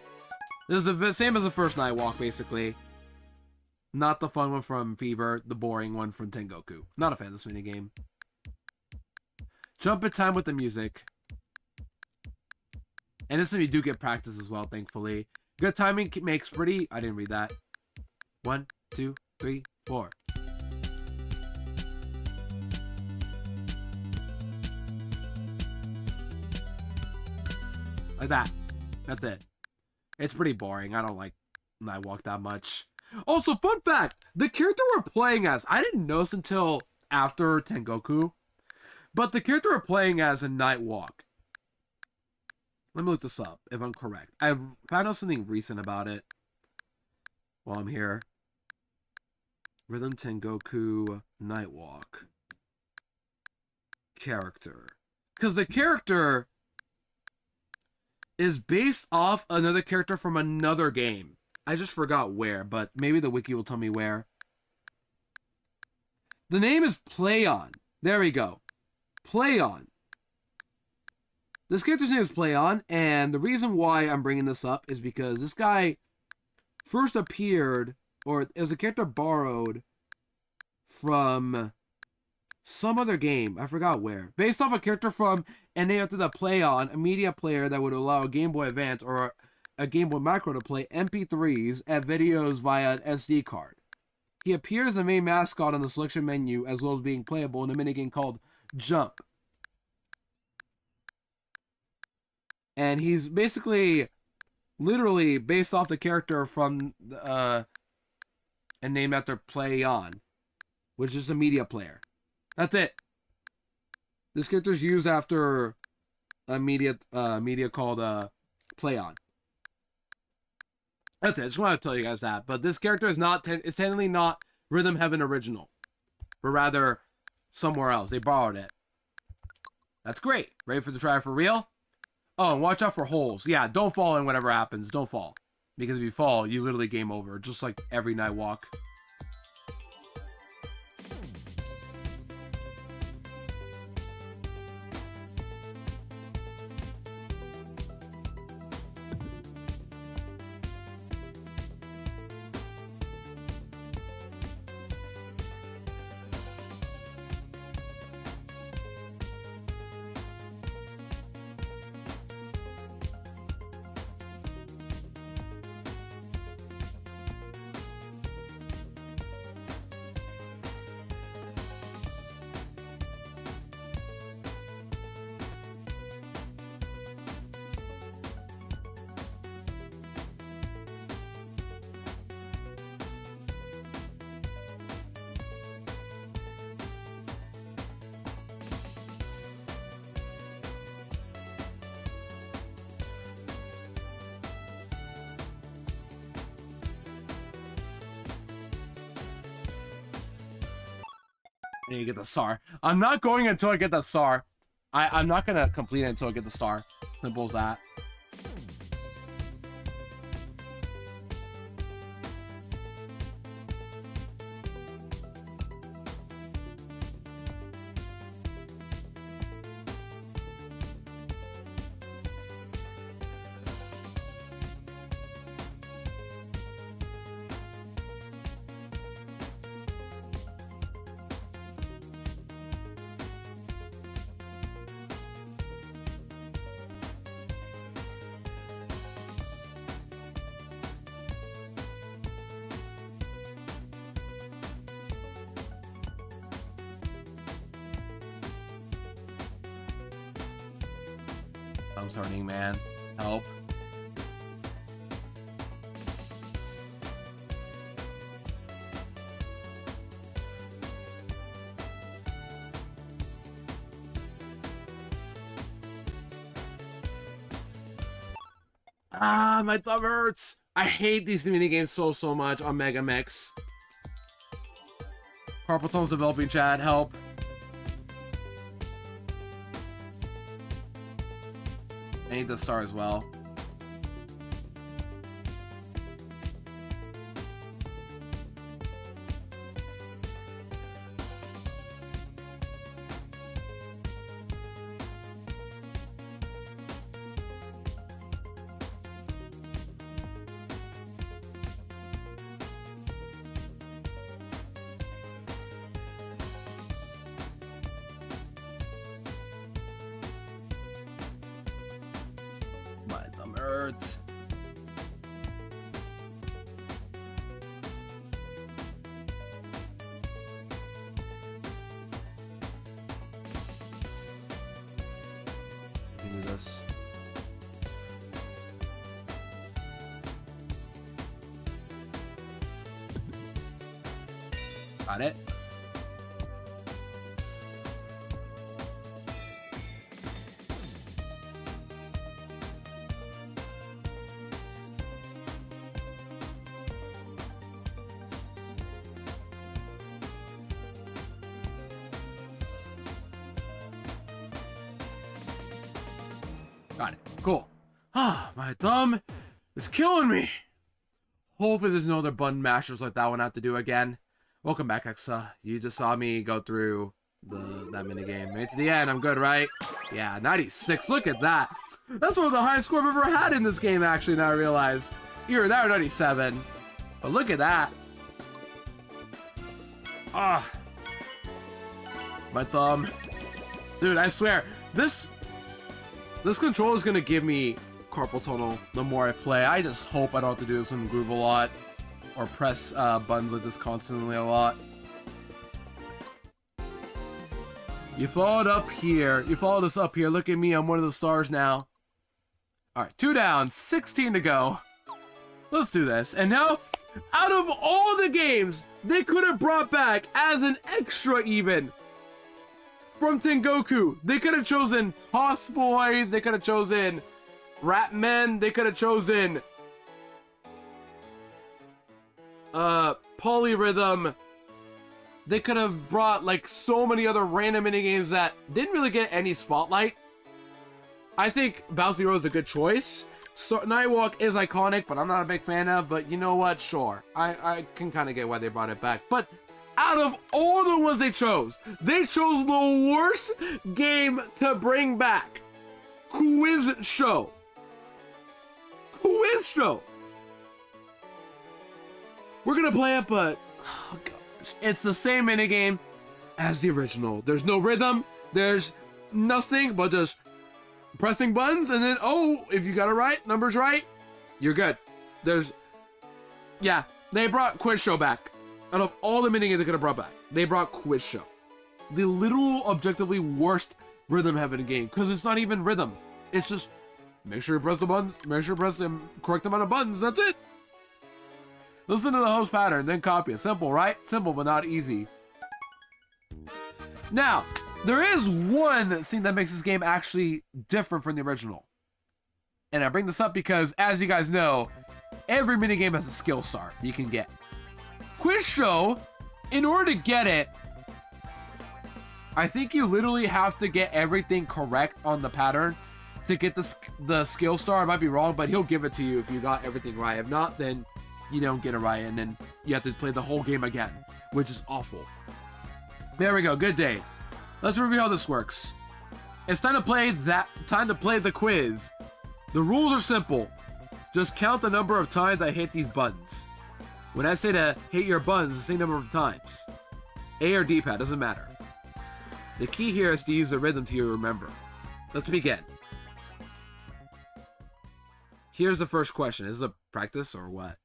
This is the same as the first Nightwalk basically. Not the fun one from Fever, the boring one from Tengoku. Not a fan of this minigame. Jump in time with the music. And this one you do get practice as well, thankfully. Good timing makes pretty... I didn't read that. 1, 2, 3, 4. Like that. That's it. It's pretty boring. I don't like Nightwalk that much. Also, fun fact! The character we're playing as, I didn't notice until after Tengoku, but the character we're playing as in Nightwalk. Let me look this up, if I'm correct. I found out something recent about it while I'm here. Rhythm Tengoku Nightwalk. Character. Because the character is based off another character from another game. I just forgot where, but maybe the wiki will tell me where. The name is Playon. There we go. Playon. This character's name is Playon, and the reason why I'm bringing this up is because this guy first appeared, or it was a character borrowed from some other game. I forgot where. Based off a character from, and they after the Playon, a media player that would allow a Game Boy Advance or a Game Boy Micro to play MP3s and videos via an SD card. He appears as the main mascot on the selection menu, as well as being playable in a minigame called Jump. And he's basically, literally based off the character from, and named after Playon, which is a media player. That's it. This character's used after a media called Playon. That's it. I just wanted to tell you guys that. But this character is technically not Rhythm Heaven original, but rather somewhere else. They borrowed it. That's great. Ready for the try for real? Oh, and watch out for holes. Yeah, don't fall in whatever happens. Don't fall. Because if you fall, you literally game over. Just like every Nightwalk. I need to get the star. I'm not going until I get that star. I'm not going to complete it until I get the star. Simple as that. thumb's hurting, man. Help. Ah, my thumb hurts. I hate these minigames so much on Megamix. Carpal tunnel's developing, chat. Help. I need the star as well. My thumb hurts. Let me do this. Got it. Got it. Cool. Ah, my thumb is killing me. Hopefully there's no other button mashers like that one I have to do again. Welcome back, Exa. You just saw me go through that minigame. Made it to the end. I'm good, right? Yeah, 96. Look at that. That's one of the highest score I've ever had in this game, actually, now I realize. Either that or 97. But look at that. Ah. My thumb. Dude, I swear. This controller is gonna give me carpal tunnel the more I play. I just hope I don't have to do this in Groove a lot. Or press buttons like this constantly a lot. You followed up here. You followed us up here. Look at me. I'm one of the stars now. Alright, 2 down. 16 to go. Let's do this. And now, out of all the games they could have brought back as an extra even from Tengoku, they could have chosen Toss Boys. They could have chosen Rap Men. They could have chosen Polyrhythm. They could have brought like so many other random minigames that didn't really get any spotlight. I think Bouncy Road is a good choice. So Nightwalk is iconic, but I'm not a big fan of. But you know what? Sure, I can kind of get why they brought it back. But out of all the ones they chose the worst game to bring back. Quiz Show. Quiz Show. We're gonna play it, but oh gosh, it's the same minigame as the original. There's no rhythm. There's nothing but just pressing buttons, and then if you got it right, numbers right, you're good. They brought Quiz Show back. Out of all the minigames they could have brought back, they brought Quiz Show. The literal objectively worst rhythm having game, because it's not even rhythm. It's just make sure you press the buttons, make sure you press the correct amount of buttons. That's it. Listen to the host pattern, then copy it. Simple, right? Simple, but not easy. Now, there is one thing that makes this game actually different from the original. And I bring this up because, as you guys know, every minigame has a skill star you can get. Quiz Show, in order to get it, I think you literally have to get everything correct on the pattern to get the skill star. I might be wrong, but he'll give it to you if you got everything right. If not, then you don't get it right, and then you have to play the whole game again, which is awful. There we go. Good day. Let's review how this works. It's time to play the quiz. The rules are simple. Just count the number of times I hit these buttons. When I say to hit your buttons, the same number of times. A or D-pad, doesn't matter. The key here is to use the rhythm to remember. Let's begin. Here's the first question. Is this a practice or what?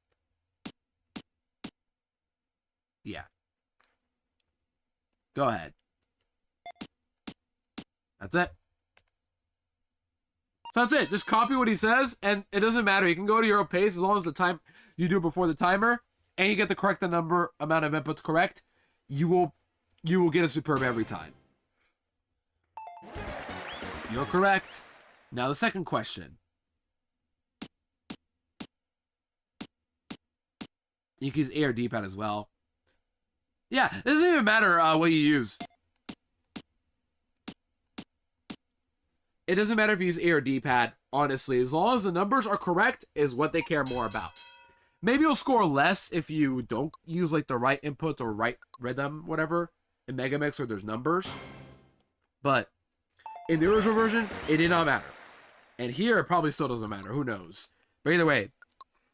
Yeah. Go ahead. That's it. So that's it. Just copy what he says, and it doesn't matter. You can go to your own pace as long as the time you do it before the timer, and you get the correct amount of inputs correct. You will get a superb every time. You're correct. Now the second question. You can use A or D-pad as well. Yeah, it doesn't even matter what you use. It doesn't matter if you use A or D-pad, honestly. As long as the numbers are correct is what they care more about. Maybe you'll score less if you don't use like the right inputs or right rhythm, whatever, in Megamix where there's numbers. But in the original version, it did not matter. And here, it probably still doesn't matter. Who knows? But either way,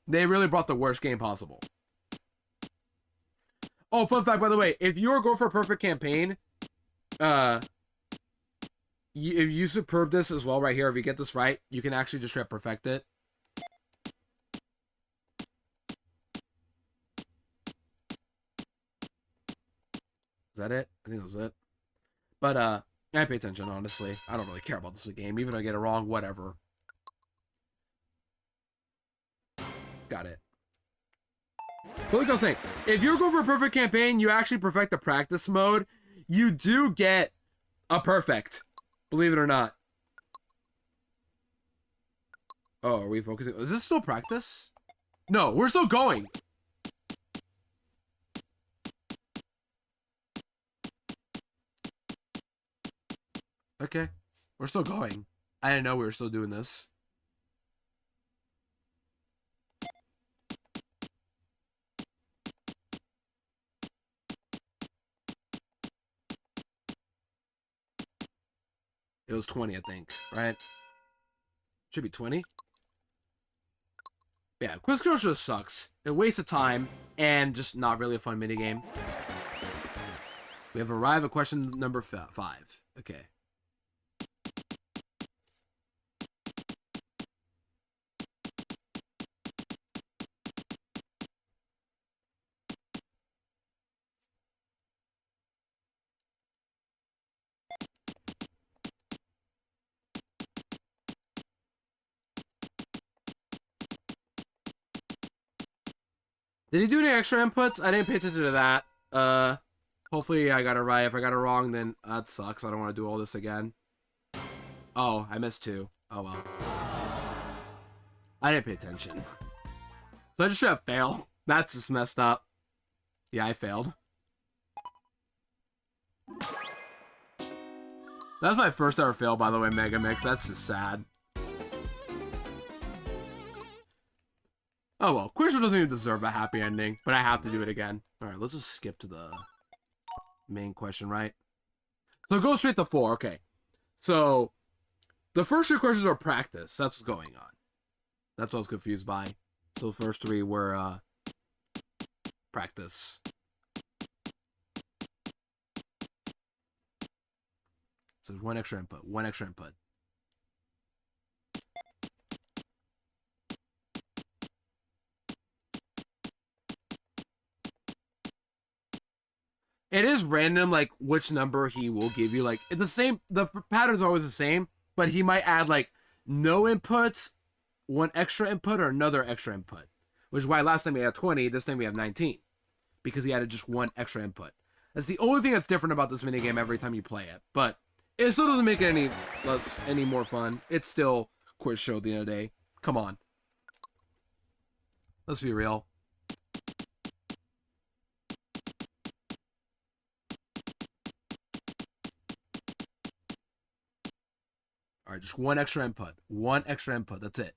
they really brought the worst game possible. Oh, fun fact, by the way, if you're going for a perfect campaign, if you superb this as well right here, if you get this right, you can actually just try to perfect it. Is that it? I think that was it. But, I pay attention, honestly. I don't really care about this game. Even if I get it wrong, whatever. Got it. But like I was saying, if you're going for a perfect campaign, you actually perfect the practice mode, you do get a perfect. Believe it or not. Oh, are we focusing? Is this still practice? No, we're still going. Okay. We're still going. I didn't know we were still doing this. It was 20, I think, right? Should be 20. Yeah, Quiz Control just sucks. It wastes of time and just not really a fun minigame. We have arrived at question number 5. Okay. Did he do any extra inputs? I didn't pay attention to that. Hopefully I got it right. If I got it wrong, then that sucks. I don't want to do all this again. Oh, I missed 2. Oh, well. I didn't pay attention. So I just should have failed. That's just messed up. Yeah, I failed. That's my first ever fail, by the way, Megamix. That's just sad. Oh well, Quizzer doesn't even deserve a happy ending, but I have to do it again. Alright, let's just skip to the main question, right? So go straight to 4, okay. So, the first 3 questions are practice. That's what's going on. That's what I was confused by. So the first 3 were, practice. So there's 1 extra input, 1 extra input. It is random, like, which number he will give you. Like, it's the same, the pattern's always the same, but he might add, like, no inputs, 1 extra input, or another extra input. Which is why last time we had 20, this time we have 19. Because he added just 1 extra input. That's the only thing that's different about this minigame every time you play it. But it still doesn't make it any more fun. It's still quiz show at the end of the day. Come on. Let's be real. All right, just 1 extra input. 1 extra input. That's it.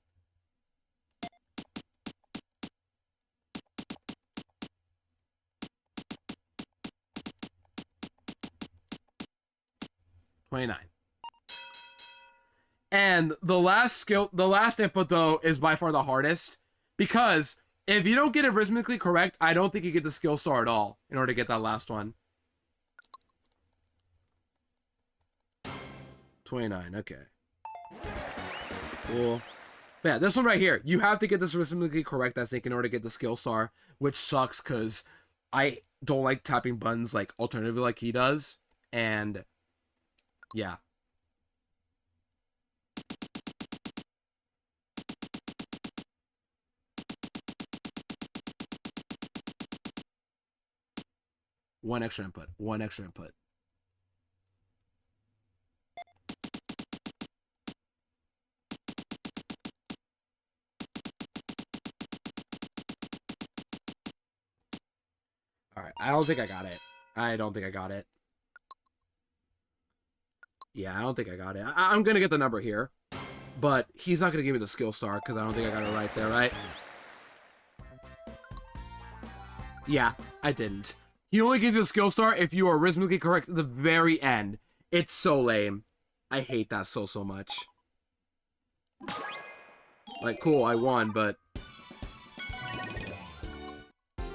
$29. And the last input though is by far the hardest, because if you don't get it rhythmically correct, I don't think you get the skill star at all in order to get that last one. 29. Okay. Cool. But yeah, this one right here, you have to get this rhythmically correct, I think, in order to get the skill star, which sucks because I don't like tapping buttons like alternatively like he does, and yeah. One extra input. One extra input. All right. I don't think I got it. I don't think I got it. Yeah, I don't think I got it. I'm going to get the number here. But he's not going to give me the skill star because I don't think I got it right there, right? Yeah, I didn't. He only gives you a skill star if you are rhythmically correct at the very end. It's so lame. I hate that so much. Like, cool, I won, but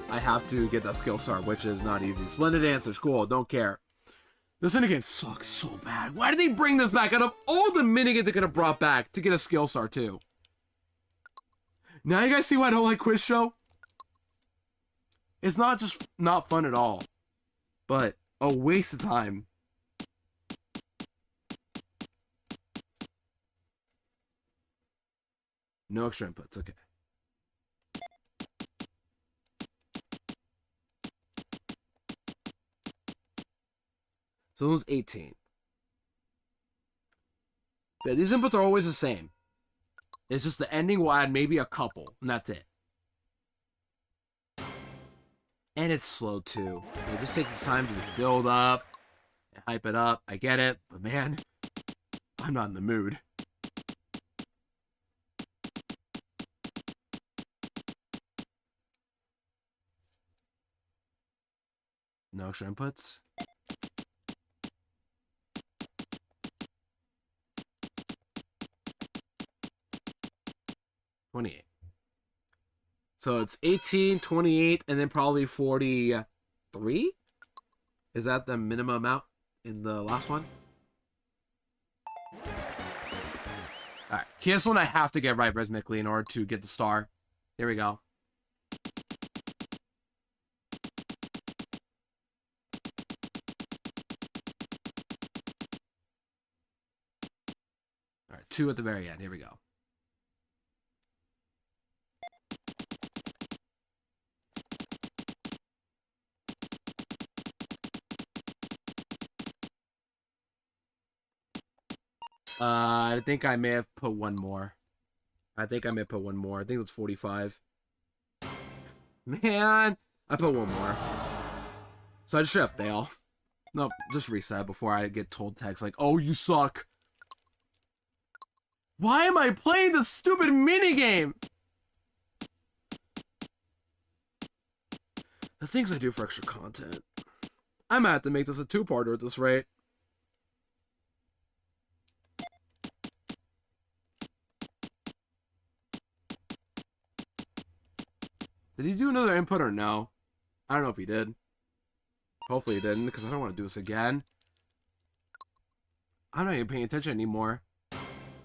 I have to get that skill star, which is not easy. Splendid answers, cool, don't care. This minigame sucks so bad. Why did they bring this back out of all the minigames they could have brought back to get a skill star too? Now you guys see why I don't like Quiz Show? It's not just not fun at all, but a waste of time. No extra inputs, okay. So it was 18. Yeah, these inputs are always the same. It's just the ending will add maybe a couple, and that's it. And it's slow too. It just takes its time to just build up and hype it up. I get it, but man, I'm not in the mood. No extra inputs. $28. So it's 18, 28, and then probably 43? Is that the minimum amount in the last one? Alright, here's one I have to get right rhythmically in order to get the star. Here we go. Alright, 2 at the very end. Here we go. I think I may have put one more. I think it was 45. Man, I put one more. So I just should have failed. Nope, just reset before I get told text like, oh, you suck. Why am I playing this stupid minigame? The things I do for extra content. I might have to make this a 2-parter at this rate. Did he do another input or no? I don't know if he did. Hopefully he didn't, because I don't want to do this again. I'm not even paying attention anymore.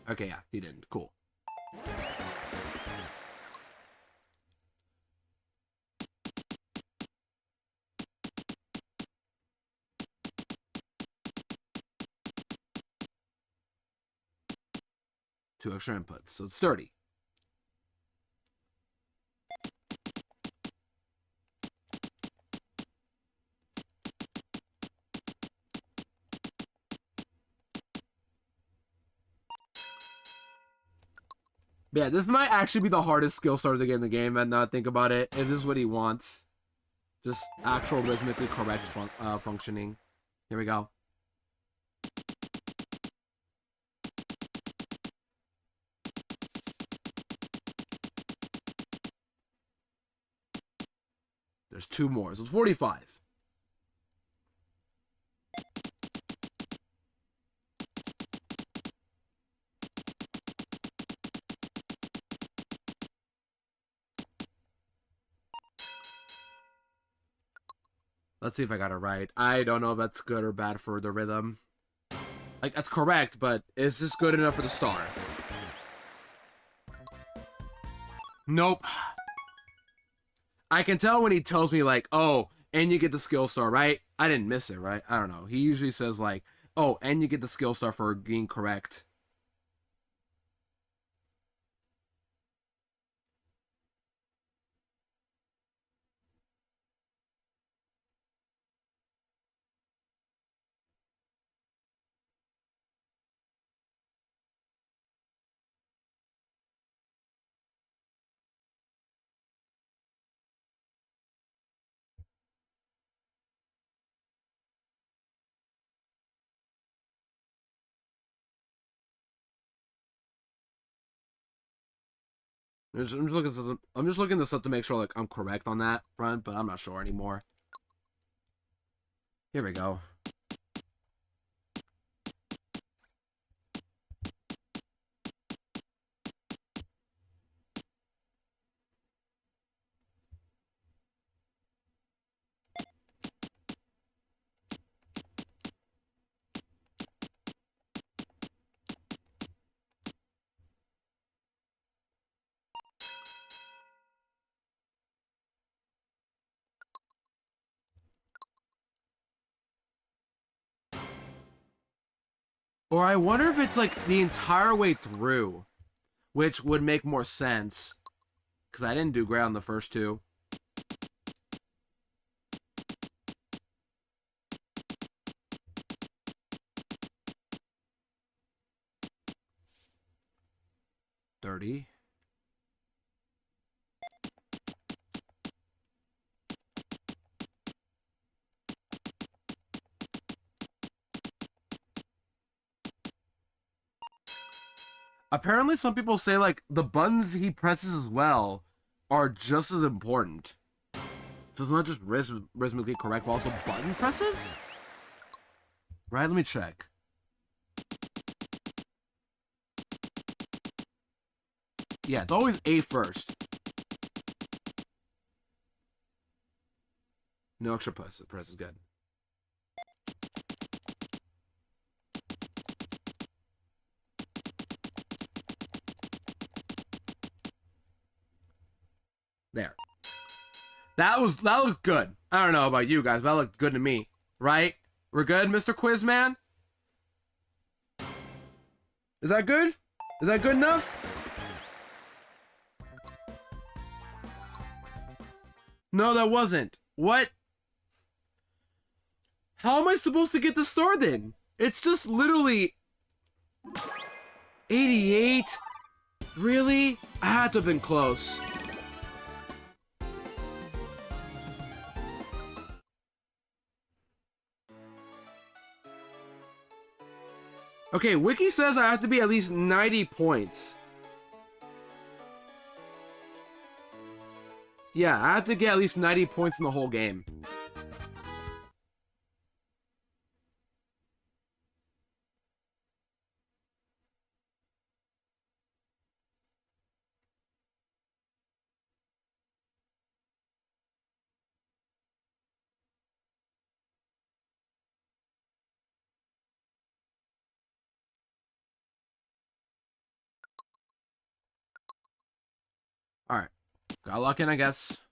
Okay, yeah, he didn't. Cool. Two extra inputs, so it's 30. Yeah, this might actually be the hardest skill star to get in the game, and now I think about it. If this is what he wants. Just actual rhythmically correct functioning. Here we go. There's 2 more, so it's 45. Let's see if I got it right. I don't know if that's good or bad for the rhythm. Like, that's correct, but is this good enough for the star? Nope. I can tell when he tells me, like, oh, and you get the skill star, right? I didn't miss it, right? I don't know. He usually says, like, oh, and you get the skill star for being correct. I'm just looking this up to make sure like I'm correct on that front, but I'm not sure anymore. Here we go. Or I wonder if it's like the entire way through, which would make more sense. Because I didn't do great on the first two. $30. Apparently, some people say like the buttons he presses as well are just as important. So it's not just rhythmically correct, but also button presses? Right, let me check. Yeah, it's always A first. No extra press is good. There. That looked good. I don't know about you guys, but that looked good to me. Right? We're good, Mr. Quizman? Is that good? Is that good enough? No, that wasn't. What? How am I supposed to get the star then? It's just literally 88? Really? I had to have been close. Okay, Wiki says I have to be at least 90 points. Yeah, I have to get at least 90 points in the whole game. Alright. Got luck in, I guess.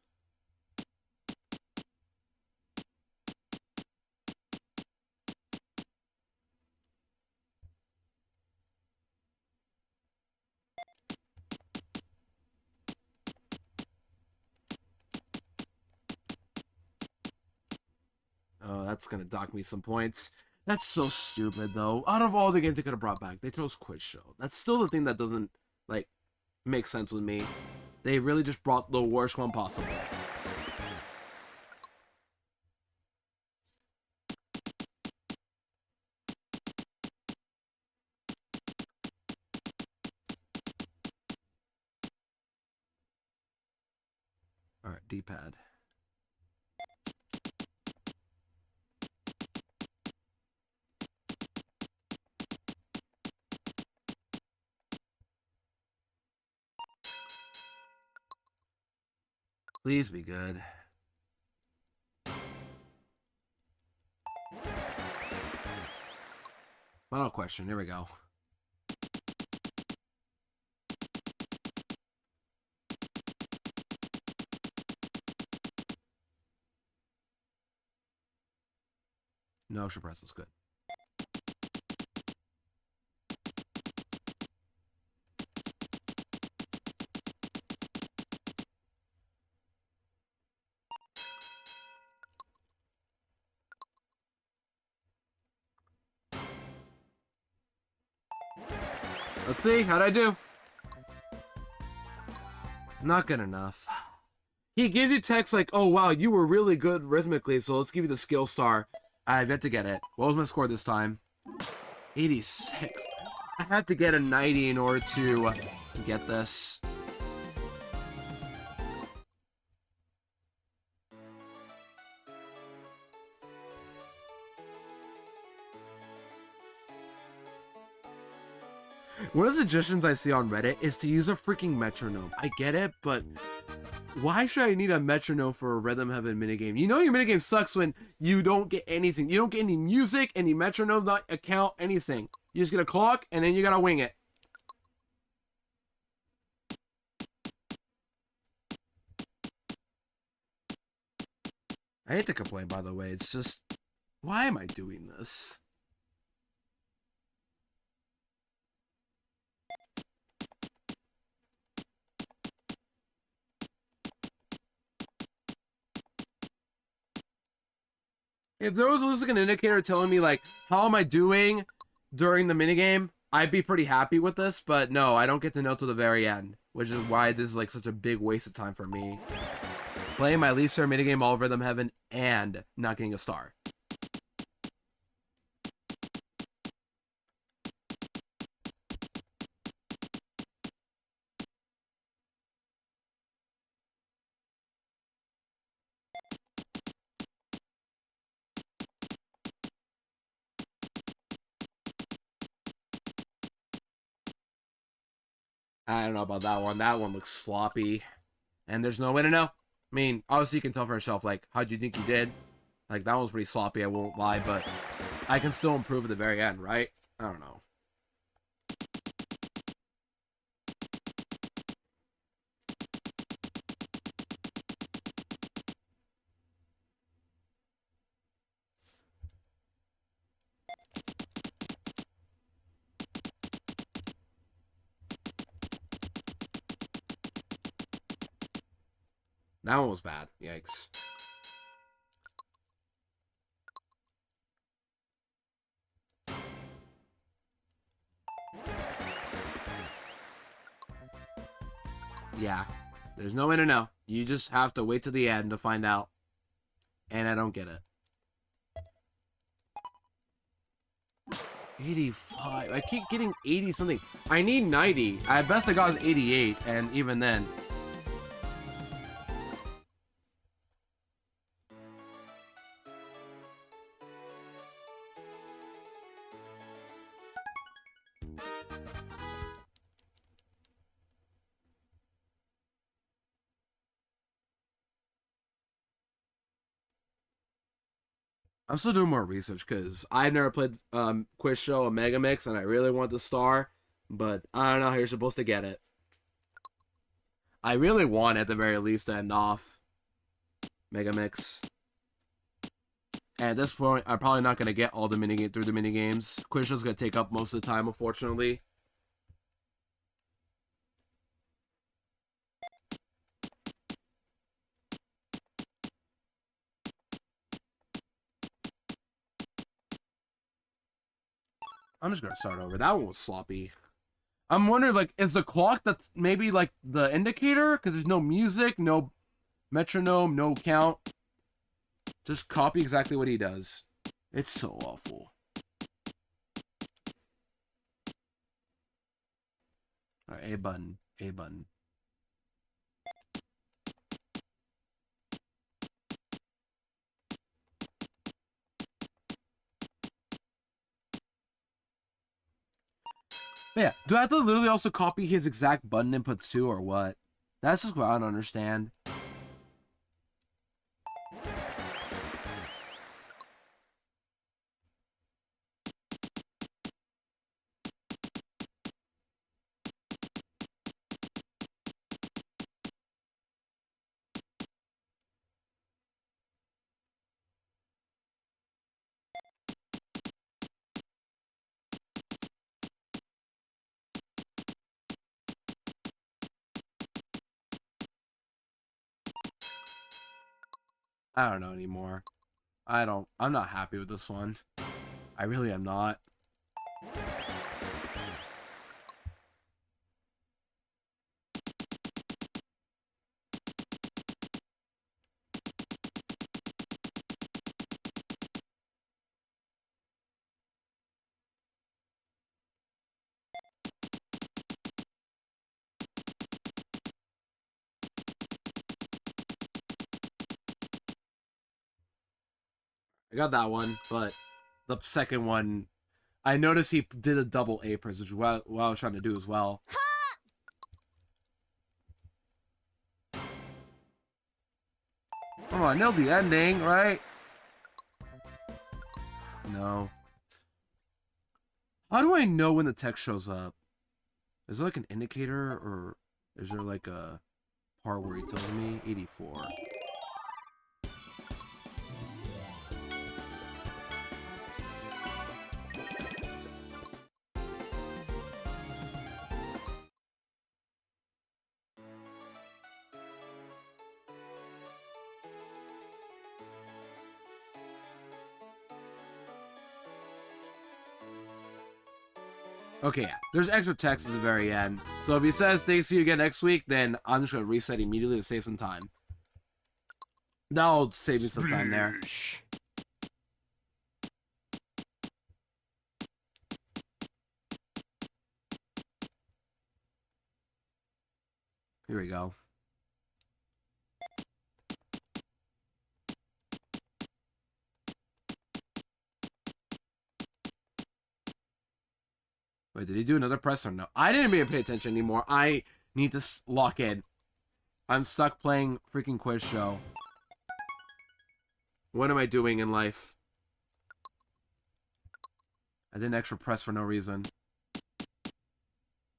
Oh, that's gonna dock me some points. That's so stupid, though. Out of all the games they could have brought back, they chose Quiz Show. That's still the thing that doesn't, like, make sense with me. They really just brought the worst one possible. Alright, D-pad. Please be good. Final question. Here we go. No extra press is good. Let's see, how'd I do? Not good enough. He gives you text like, oh wow, you were really good rhythmically, so let's give you the skill star. I've yet to get it. What was my score this time? 86. I had to get a 90 in order to get this. One of the suggestions I see on Reddit is to use a freaking metronome. I get it, but why should I need a metronome for a Rhythm Heaven minigame? You know your minigame sucks when you don't get anything. You don't get any music, any metronome, not account, anything. You just get a clock, and then you gotta wing it. I hate to complain, by the way. It's just, why am I doing this? If there was like an indicator telling me like how am I doing during the minigame, I'd be pretty happy with this, but no, I don't get to know till the very end, which is why this is like such a big waste of time for me. Playing my least favorite minigame, all of Rhythm Heaven, and not getting a star. I don't know about that one. That one looks sloppy. And there's no way to know. I mean, obviously you can tell for yourself, like, how do you think you did? Like, that one's pretty sloppy, I won't lie, but I can still improve at the very end, right? I don't know. That one was bad. Yikes. Yeah. There's no way to know. You just have to wait to the end to find out. And I don't get it. 85. I keep getting 80 something. I need 90. At best I got is 88, and even then. I'm still doing more research because I've never played Quiz Show or Megamix, and I really want the star, but I don't know how you're supposed to get it. I really want, at the very least, to end off Megamix. And at this point, I'm probably not going to get all the minigame through the minigames. Quiz Show's going to take up most of the time, unfortunately. I'm just gonna start over. That one was sloppy. I'm wondering, like, is the clock that's maybe like the indicator? Because there's no music, no metronome, no count. Just copy exactly what he does. It's so awful. Alright, A button. A button. But yeah, do I have to literally also copy his exact button inputs too, or what? That's just what I don't understand. I don't know anymore. I'm not happy with this one. I really am not. I got that one, but the second one, I noticed he did a double A press, which is what I was trying to do as well. Oh, I know the ending, right? No. How do I know when the text shows up? Is there like an indicator, or is there like a part where he tells me 84? Okay, yeah. There's extra text at the very end. So if he says, "Thanks, see you again next week," then I'm just going to reset immediately to save some time. That'll save me some time there. Here we go. Wait, did he do another press or no? I didn't even pay attention anymore. I need to lock in. I'm stuck playing freaking quiz show. What am I doing in life? I did an extra press for no reason.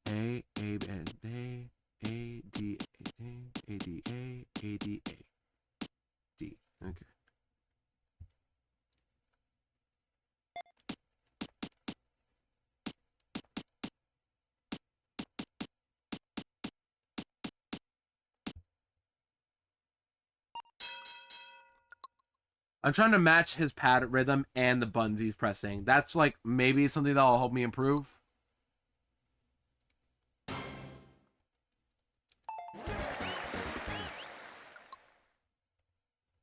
A, D, A, D, A. D. Okay. I'm trying to match his pad rhythm and the buttons he's pressing. That's like maybe something that'll help me improve.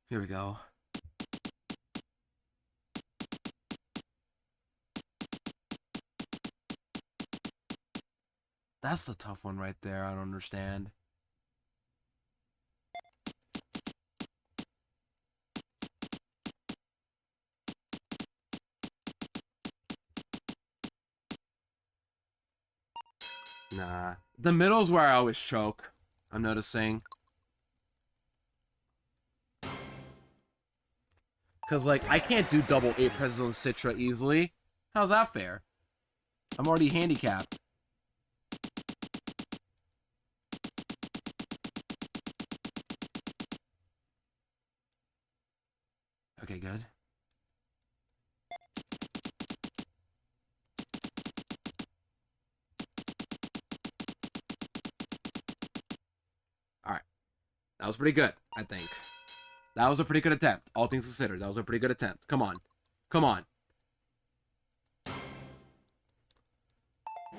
Here we go. That's the tough one right there. I don't understand. Nah. The middle's where I always choke. I'm noticing. Because, like, I can't do double 8 presses on Citra easily. How's that fair? I'm already handicapped. Okay, good. Alright. That was pretty good, I think. That was a pretty good attempt. All things considered, that was a pretty good attempt. Come on. Come on.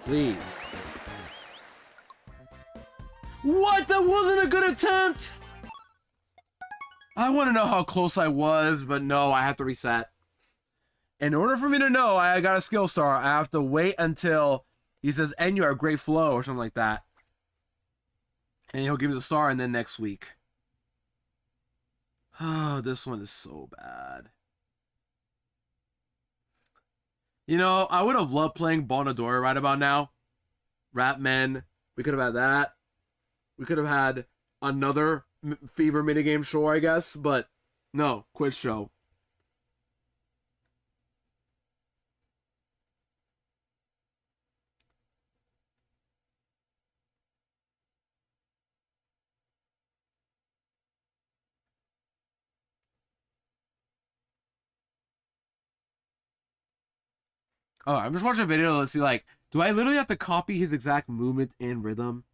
Please. What? That wasn't a good attempt! I want to know how close I was, but no, I have to reset. In order for me to know I got a skill star, I have to wait until he says, "And you are a great flow," or something like that. And he'll give me the star, and then next week. Oh, this one is so bad. You know, I would have loved playing Bonadora right about now. Ratman. We could have had that. We could have had another Fever minigame show, I guess. But no, quiz show. Oh, I'm just watching a video to see, like, do I literally have to copy his exact movement and rhythm?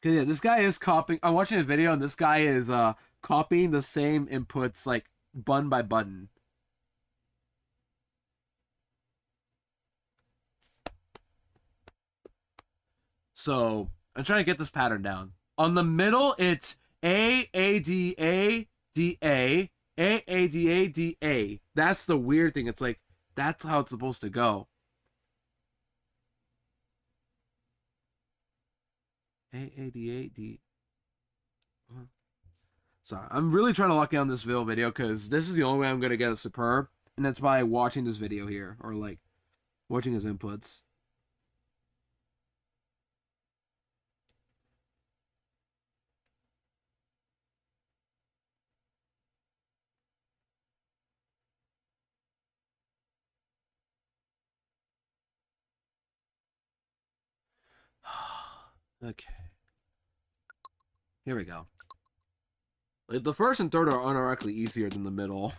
Cause yeah, this guy is copying. I'm watching a video and this guy is copying the same inputs, like, button by button. So I'm trying to get this pattern down. On the middle, it's A-A-D-A-D-A, A-A-D-A-D-A. That's the weird thing. It's like, That's how it's supposed to go. A-A-D-A-D. Sorry, I'm really trying to lock in on this video because this is the only way I'm going to get a superb. And that's by watching this video here. Or like, watching his inputs. Okay. Here we go. Like, the first and third are unironically easier than the middle.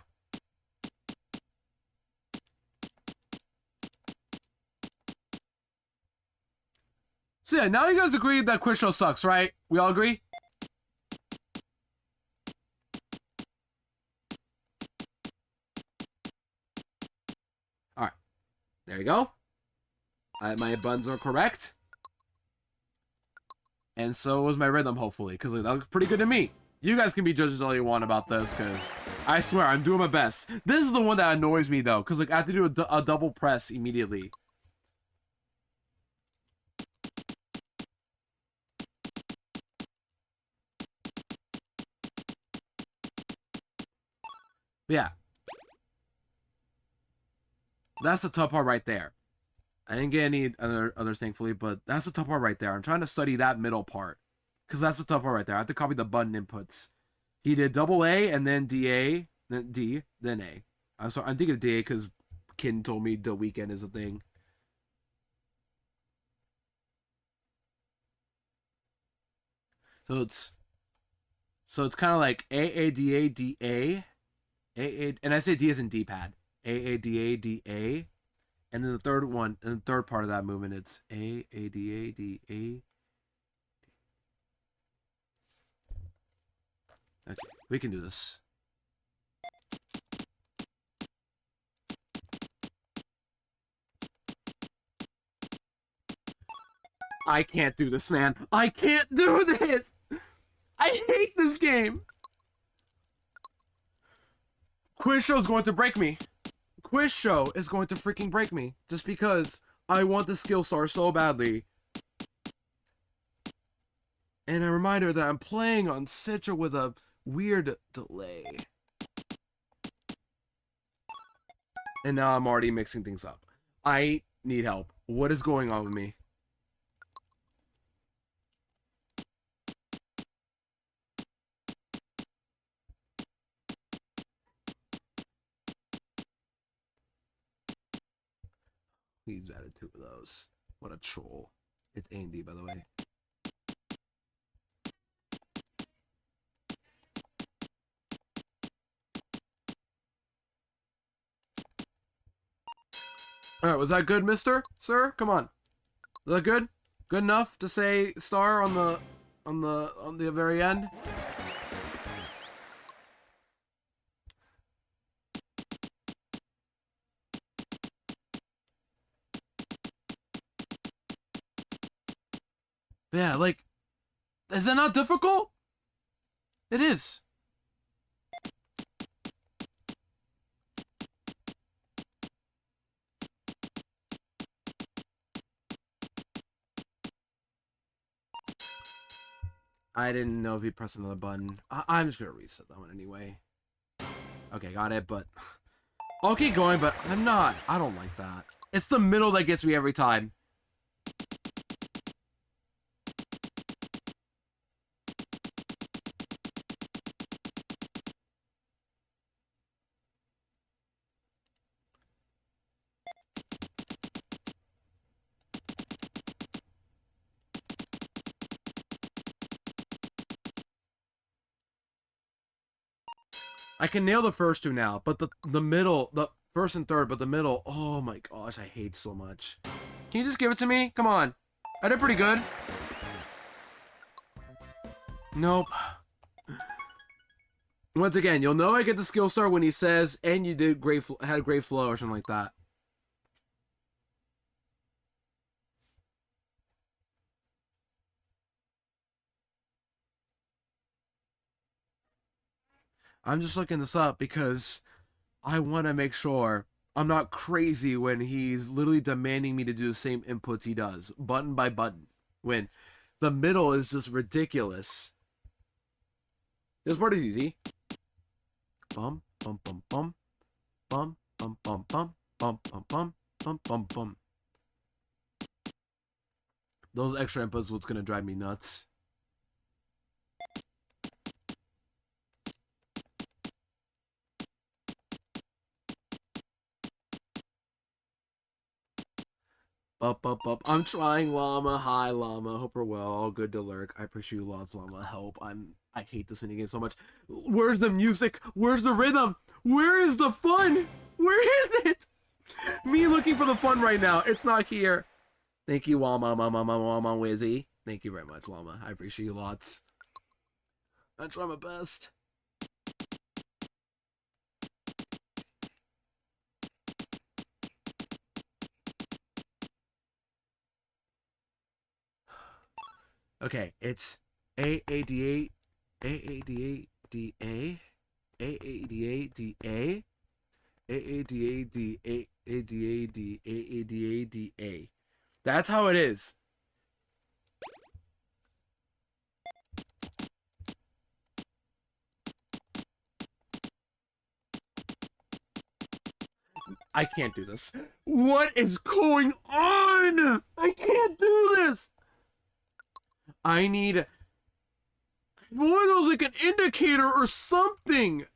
So yeah, now you guys agree that quiz show sucks, right? We all agree? Alright. There you go. My buttons are correct. And so was my rhythm, hopefully, because like, that looks pretty good to me. You guys can be judges all you want about this, because I swear, I'm doing my best. This is the one that annoys me, though, because like I have to do a double press immediately. Yeah. That's the tough part right there. I didn't get any others, thankfully, but that's the tough part right there. I'm trying to study that middle part. Because that's the tough part right there. I have to copy the button inputs. He did double A, and then DA, then D, then A. I'm sorry, I'm thinking of DA because Kin told me the weekend is a thing. So it's kind of like A-A-D-A-D-A. A, and I say D as in D-pad. A-A-D-A-D-A. And then the third one, and the third part of that movement, it's A-A-D-A-D-A. Okay, we can do this. I can't do this, man. I can't do this! I hate this game! Quiz Show's going to break me. Quiz Show is going to freaking break me. Just because I want the skill star so badly. And a reminder that I'm playing on Citra with a weird delay. And now I'm already mixing things up. I need help. What is going on with me? He's added two of those. What a troll. It's A&D, by the way. Alright, was that good, mister? Sir? Come on. Was that good? Good enough to say star on the very end? Yeah, like, is that not difficult? It is. I didn't know if he'd press another button. I'm just gonna reset that one anyway. Okay, got it, but I'll keep going, but I'm not. I don't like that. It's the middle that gets me every time. I can nail the first two now, but the middle, the first and third, but the middle, oh my gosh, I hate so much. Can you just give it to me? Come on. I did pretty good. Nope. Once again, you'll know I get the skill star when he says, and you did great, had great flow or something like that. I'm just looking this up because I want to make sure I'm not crazy when he's literally demanding me to do the same inputs he does, button by button. When the middle is just ridiculous. This part is easy. Bum, bum, bum, bum. Bum, bum, bum, bum. Bum, bum, bum. Bum, bum, bum. Those extra inputs what's gonna drive me nuts. Up. I'm trying, Llama. Hi, Llama. Hope we're well. All good to lurk. I appreciate you lots, Llama. Help. I hate this minigame so much. Where's the music? Where's the rhythm? Where is the fun? Where is it? Me looking for the fun right now. It's not here. Thank you, Llama, Mama, Wizzy. Thank you very much, Llama. I appreciate you lots. I try my best. Okay, it's A-A-D-A, A-A-D-A-D-A, A-A-D-A-D-A, A-A-D-A-D-A, A-D-A-D, A-A-D-A-D-A. That's how it is. I can't do this. What is going on? I can't do this. I need one of those, like an indicator or something.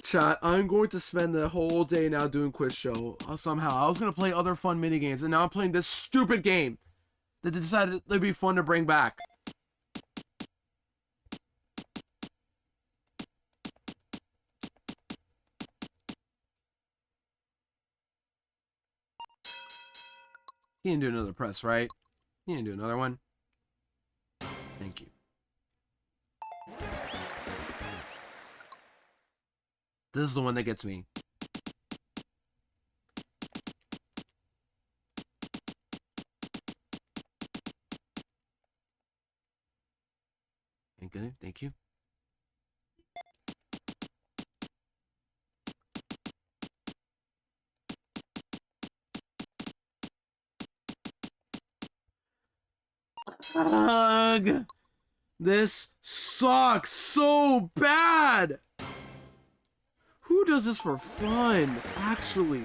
Chat, I'm going to spend the whole day now doing quiz show. Somehow, I was going to play other fun minigames, and now I'm playing this stupid game that they decided it'd be fun to bring back. He didn't do another press, right? He didn't do another one. Thank you. This is the one that gets me. Thank you. Ugh. This sucks so bad. Who does this for fun, actually?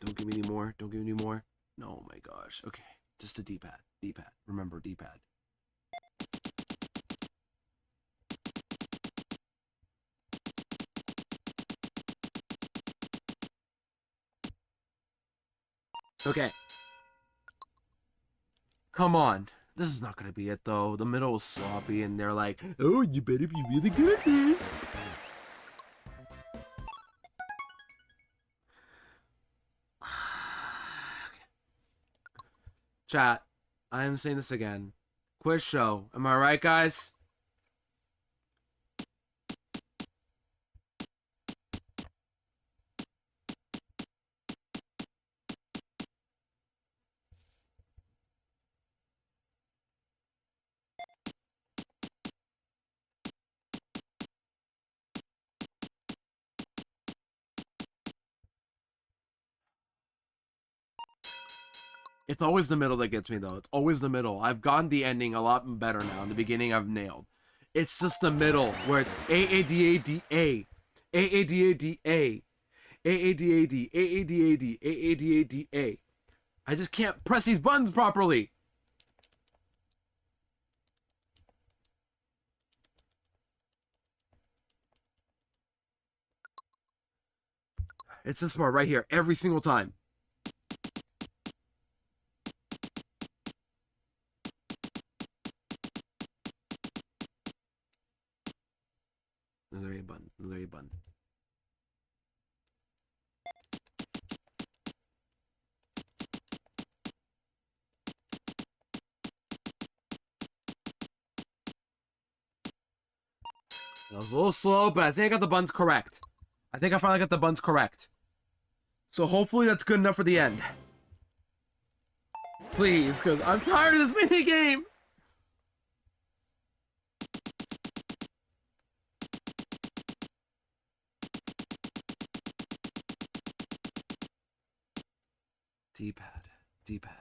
Don't give me any more. Don't give me any more. No, my gosh. Okay, just a D-pad. D-pad. Remember D-pad. Okay. Come on. This is not gonna be it, though. The middle is sloppy, and they're like, oh, you better be really good at this. Chat, I am saying this again. Quiz show. Am I right, guys? It's always the middle that gets me, though. It's always the middle. I've gotten the ending a lot better now. In the beginning, I've nailed. It's just the middle, where it's A-A-D-A-D-A, A-A-D-A-D-A, A-A-D-A-D, A-A-D-A-D, A-A-D-A-D-A. I just can't press these buttons properly. It's this part right here, every single time. Another A button, another A button. That was a little slow, but I think I got the buttons correct. I think I finally got the buttons correct. So hopefully that's good enough for the end. please, because I'm tired of this mini game. D-pad, D-pad.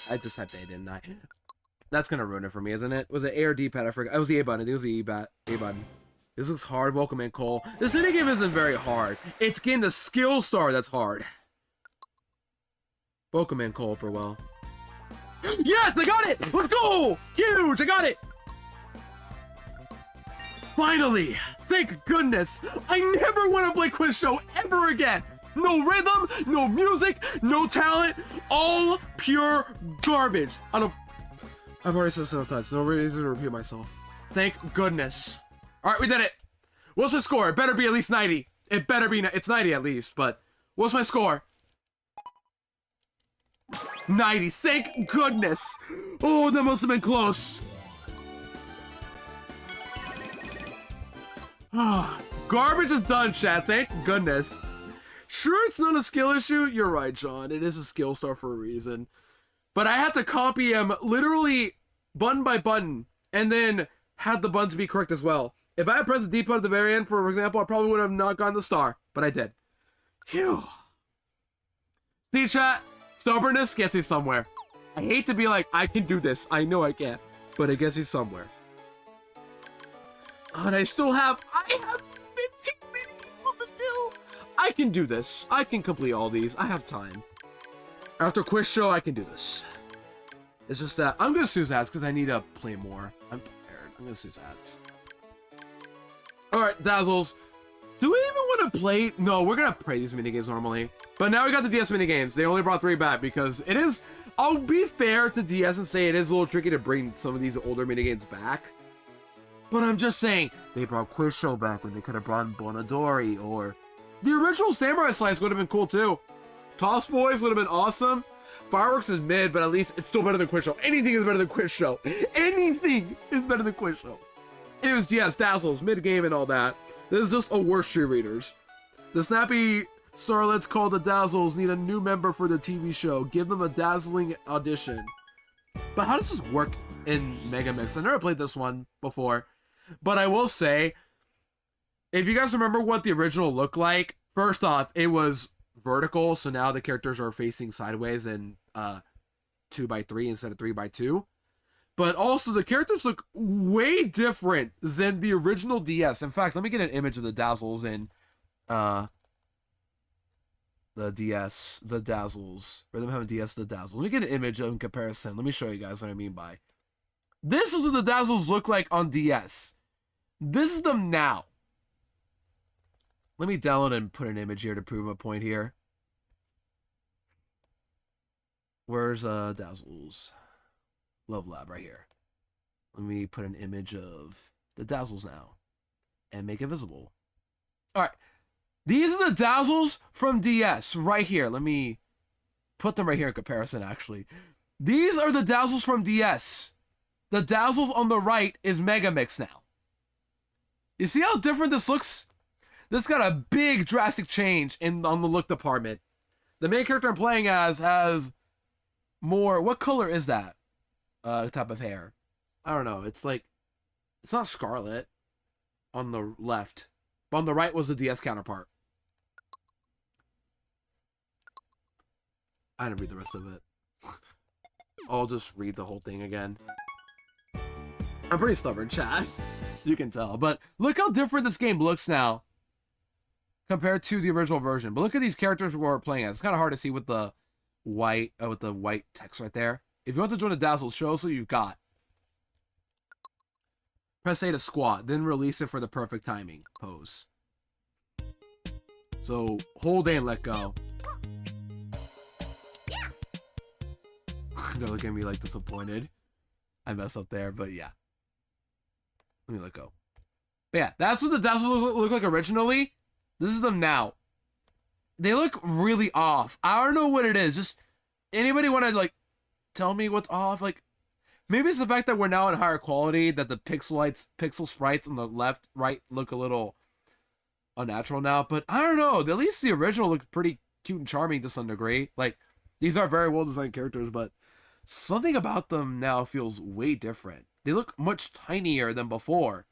I just typed A, didn't I? That's gonna ruin it for me, isn't it? Was it A or D-pad? I forgot. It was the A button. I think it was the A button. This looks hard. Welcome in, Cole. This mini game isn't very hard. It's getting the skill star that's hard. Welcome in, Cole, Perwell. Yes, I got it! Let's go! Huge! I got it! Finally! Thank goodness! I never want to play quiz show ever again! No rhythm, no music, no talent, all pure garbage. I've already said this enough times, no reason to repeat myself. Thank goodness. Alright, we did it! What's the score? It better be at least 90. It better be, it's 90 at least, but what's my score? 90, thank goodness! Oh, that must have been close. Garbage is done, chat, thank goodness. Sure, it's not a skill issue? You're right, John. It is a skill star for a reason. But I had to copy him literally button by button and then had the buttons be correct as well. If I had pressed the D-pad at the very end, for example, I probably would have not gotten the star. But I did. Phew. See, chat? Stubbornness gets you somewhere. I hate to be like, I can do this. I know I can. But it gets you somewhere. And I have 15 minutes to do. I can do this. I can complete all these. I have time. After quiz show, I can do this. It's just that I'm gonna snooze ads because I need to play more. I'm tired. I'm gonna snooze ads. Alright, Dazzles. Do we even want to play? No, we're gonna play these minigames normally. But now we got the DS minigames. They only brought 3 back because it is... I'll be fair to DS and say it is a little tricky to bring some of these older minigames back. But I'm just saying, they brought Quiz Show back when they could have brought Bonadori, or... The original Samurai Slice would have been cool too. Toss Boys would have been awesome. Fireworks is mid, but at least it's still better than Quiz Show. Anything is better than Quiz Show. Anything is better than Quiz Show. It was DS, Dazzles, mid-game and all that. This is just a worse cheerleaders. The snappy starlets called the Dazzles need a new member for the TV show. Give them a dazzling audition. But how does this work in Megamix? I never played this one before. But I will say, if you guys remember what the original looked like, first off, it was vertical, so now the characters are facing sideways in 2x3 instead of 3x2. But also, the characters look way different than the original DS. In fact, let me get an image of the Dazzles in the DS, the Dazzles. Rather than having DS, the Dazzles. Let me get an image in comparison. Let me show you guys what I mean by. This is what the Dazzles look like on DS. This is them now. Let me download and put an image here to prove a point here. Where's Dazzles? Love Lab right here. Let me put an image of the Dazzles now and make it visible. All right. These are the Dazzles from DS right here. Let me put them right here in comparison, actually. These are the Dazzles from DS. The Dazzles on the right is Megamix now. You see how different this looks? This got a big drastic change on the look department. The main character I'm playing as has more... What color is that? Type of hair. I don't know. It's like... It's not scarlet on the left. But on the right was the DS counterpart. I didn't read the rest of it. I'll just read the whole thing again. I'm pretty stubborn, chat. You can tell. But look how different this game looks now compared to the original version. But look at these characters we're playing as. It's kind of hard to see with the white text right there. If you want to join the Dazzles, show us what you've got. Press A to squat, then release it for the perfect timing pose. So hold A and let go. They're looking at me like disappointed. I mess up there, but yeah. Let me let go. But yeah, that's what the Dazzles look like originally. This is them now. They look really off. I don't know what it is. Just anybody want to like tell me what's off? Like, Maybe it's the fact that we're now in higher quality, that the pixel sprites on the left, right look a little unnatural now. But I don't know. At least the original looked pretty cute and charming to some degree. Like, these are very well designed characters, but something about them now feels way different. They look much tinier than before.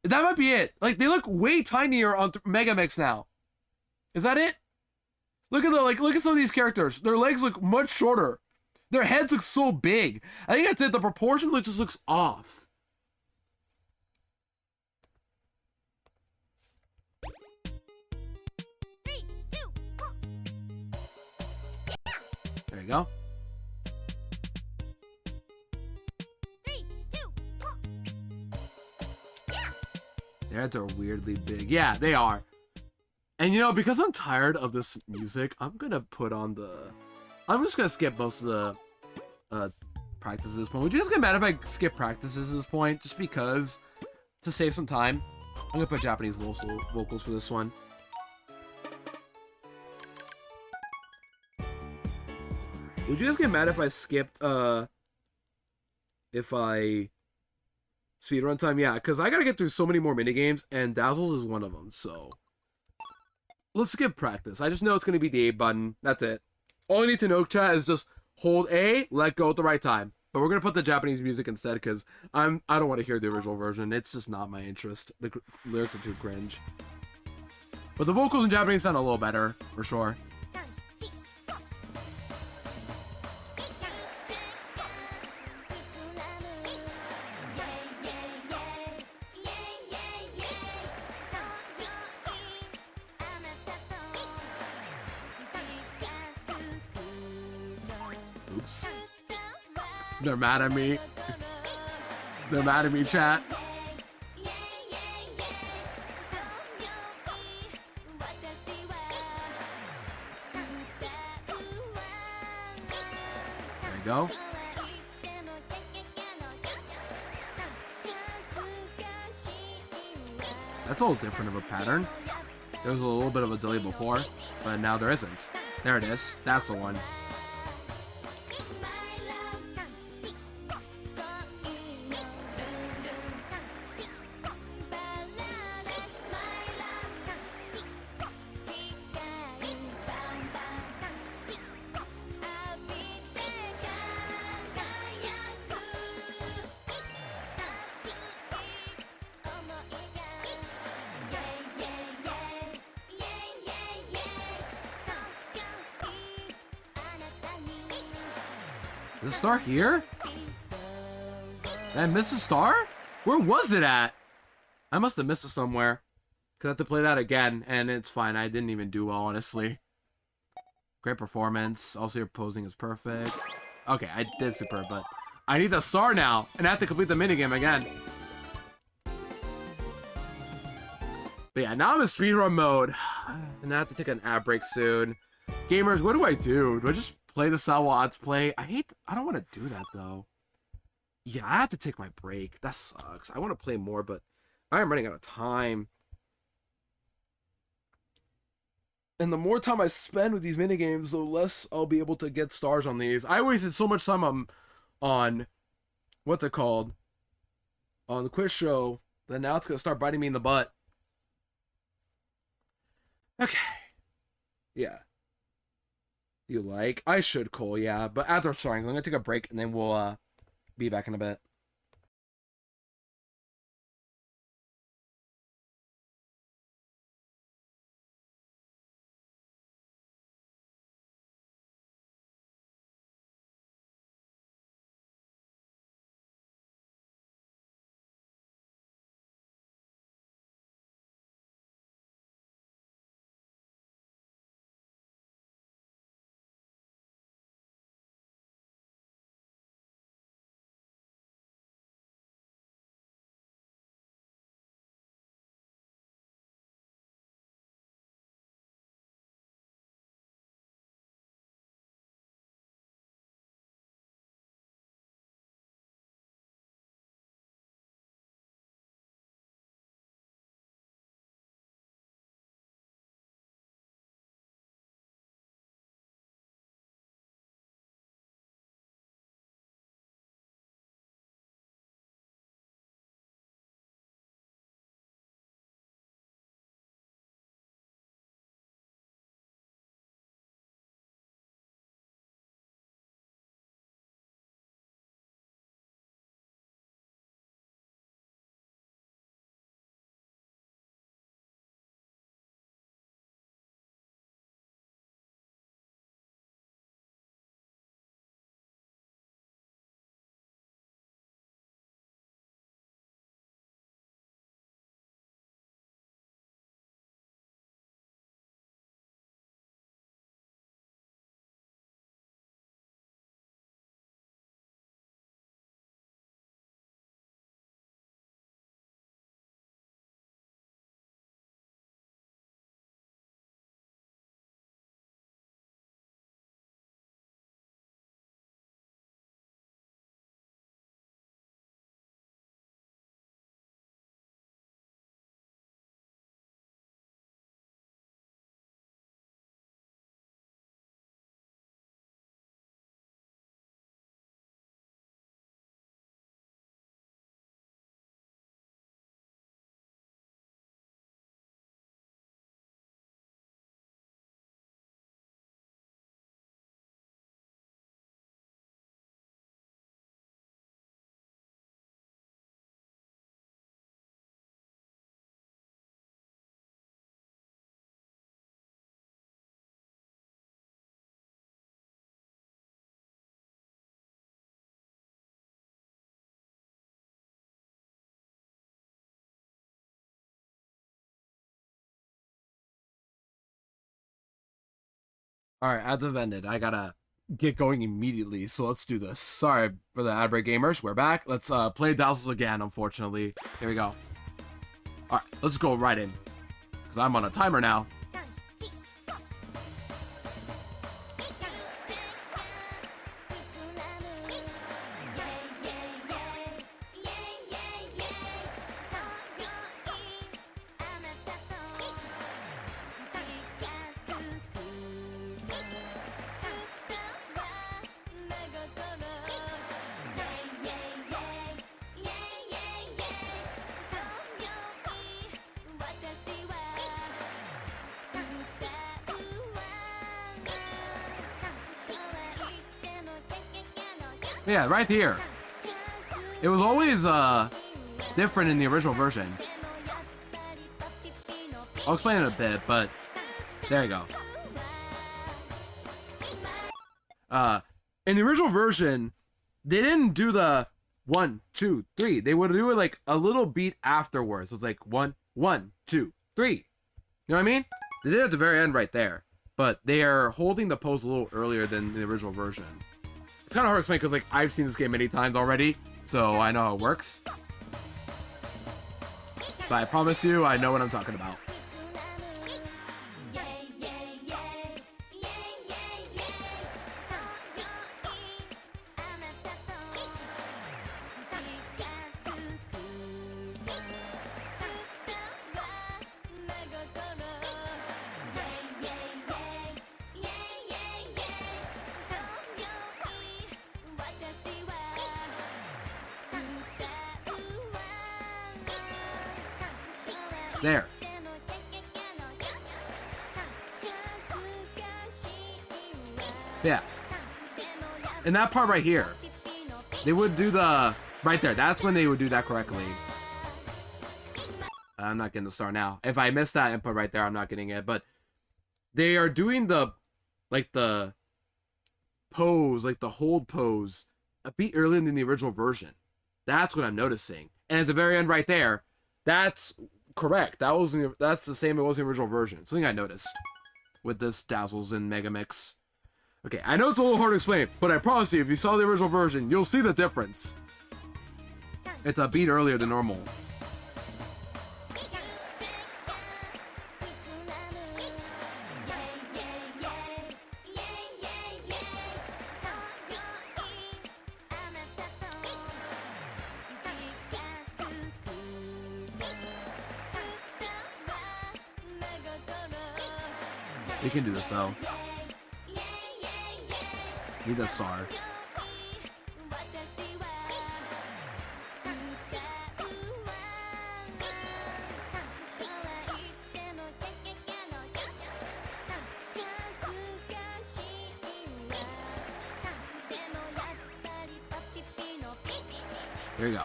That might be it. Like, they look way tinier on Megamix now. Is that it? Look at some of these characters. Their legs look much shorter. Their heads look so big. I think that's it. The proportion just looks off. Three, two, one. There you go. Three, two, one. Their heads are weirdly big. Yeah, they are. And you know, because I'm tired of this music, I'm gonna put on the... I'm just gonna skip most of the practices at this point. Would you guys get mad if I skip practices at this point? Just because, to save some time. I'm gonna put Japanese vocals for this one. Would you guys get mad if I skipped, speedrun time? Yeah, because I gotta get through so many more minigames, and Dazzles is one of them, so... Let's skip practice. I just know it's gonna be the A button. That's it. All you need to know, chat, is just hold A, let go at the right time. But we're gonna put the Japanese music instead because I don't want to hear the original version. It's just not my interest. The lyrics are too cringe. But the vocals in Japanese sound a little better, for sure. Oops. They're mad at me. They're mad at me, chat. There you go. That's a little different of a pattern. There was a little bit of a delay before, but now there isn't. There it is. That's the one. Is the star here? Did I miss a star? Where was it at? I must have missed it somewhere. Cause I have to play that again, and it's fine. I didn't even do well, honestly. Great performance. Also, your posing is perfect. Okay, I did superb, but I need the star now, and I have to complete the minigame again. But yeah, now I'm in speedrun mode, and I have to take an ad break soon. Gamers, what do I do? Do I just play the style while odds play? I don't want to do that, though. Yeah, I have to take my break. That sucks. I want to play more, but I am running out of time. And the more time I spend with these minigames, the less I'll be able to get stars on these. I wasted so much time on what's it called? On the quiz show, that now it's going to start biting me in the butt. Okay. Yeah. You like? I should, Cole, yeah. But after starting, I'm going to take a break, and then we'll be back in a bit. Alright, ads have ended. I gotta get going immediately, so let's do this. Sorry for the ad break, gamers. We're back. Let's play Dazzles again, unfortunately. Here we go. Alright, let's go right in. Because I'm on a timer now. Yeah, right here. It was always different in the original version. I'll explain it a bit, but there you go. In the original version, they didn't do the 1, 2, 3. They would do it like a little beat afterwards. So it's like 1, 1, 2, 3. You know what I mean? They did it at the very end right there, but they are holding the pose a little earlier than the original version. It's kind of hard to explain because like I've seen this game many times already, so I know how it works. But I promise you, I know what I'm talking about. There. Yeah. And that part right here, they would do the right there. That's when they would do that correctly. I'm not getting the star now. If I missed that input right there, I'm not getting it. But they are doing the pose, like the hold pose, a beat earlier than the original version. That's what I'm noticing. And at the very end right there, that's correct. That's the same it was in the original version. Something I noticed with this Dazzles and Megamix. Okay, I know it's a little hard to explain, but I promise you, if you saw the original version, you'll see the difference. It's a beat earlier than normal. We can do this though. Need a star. There you go.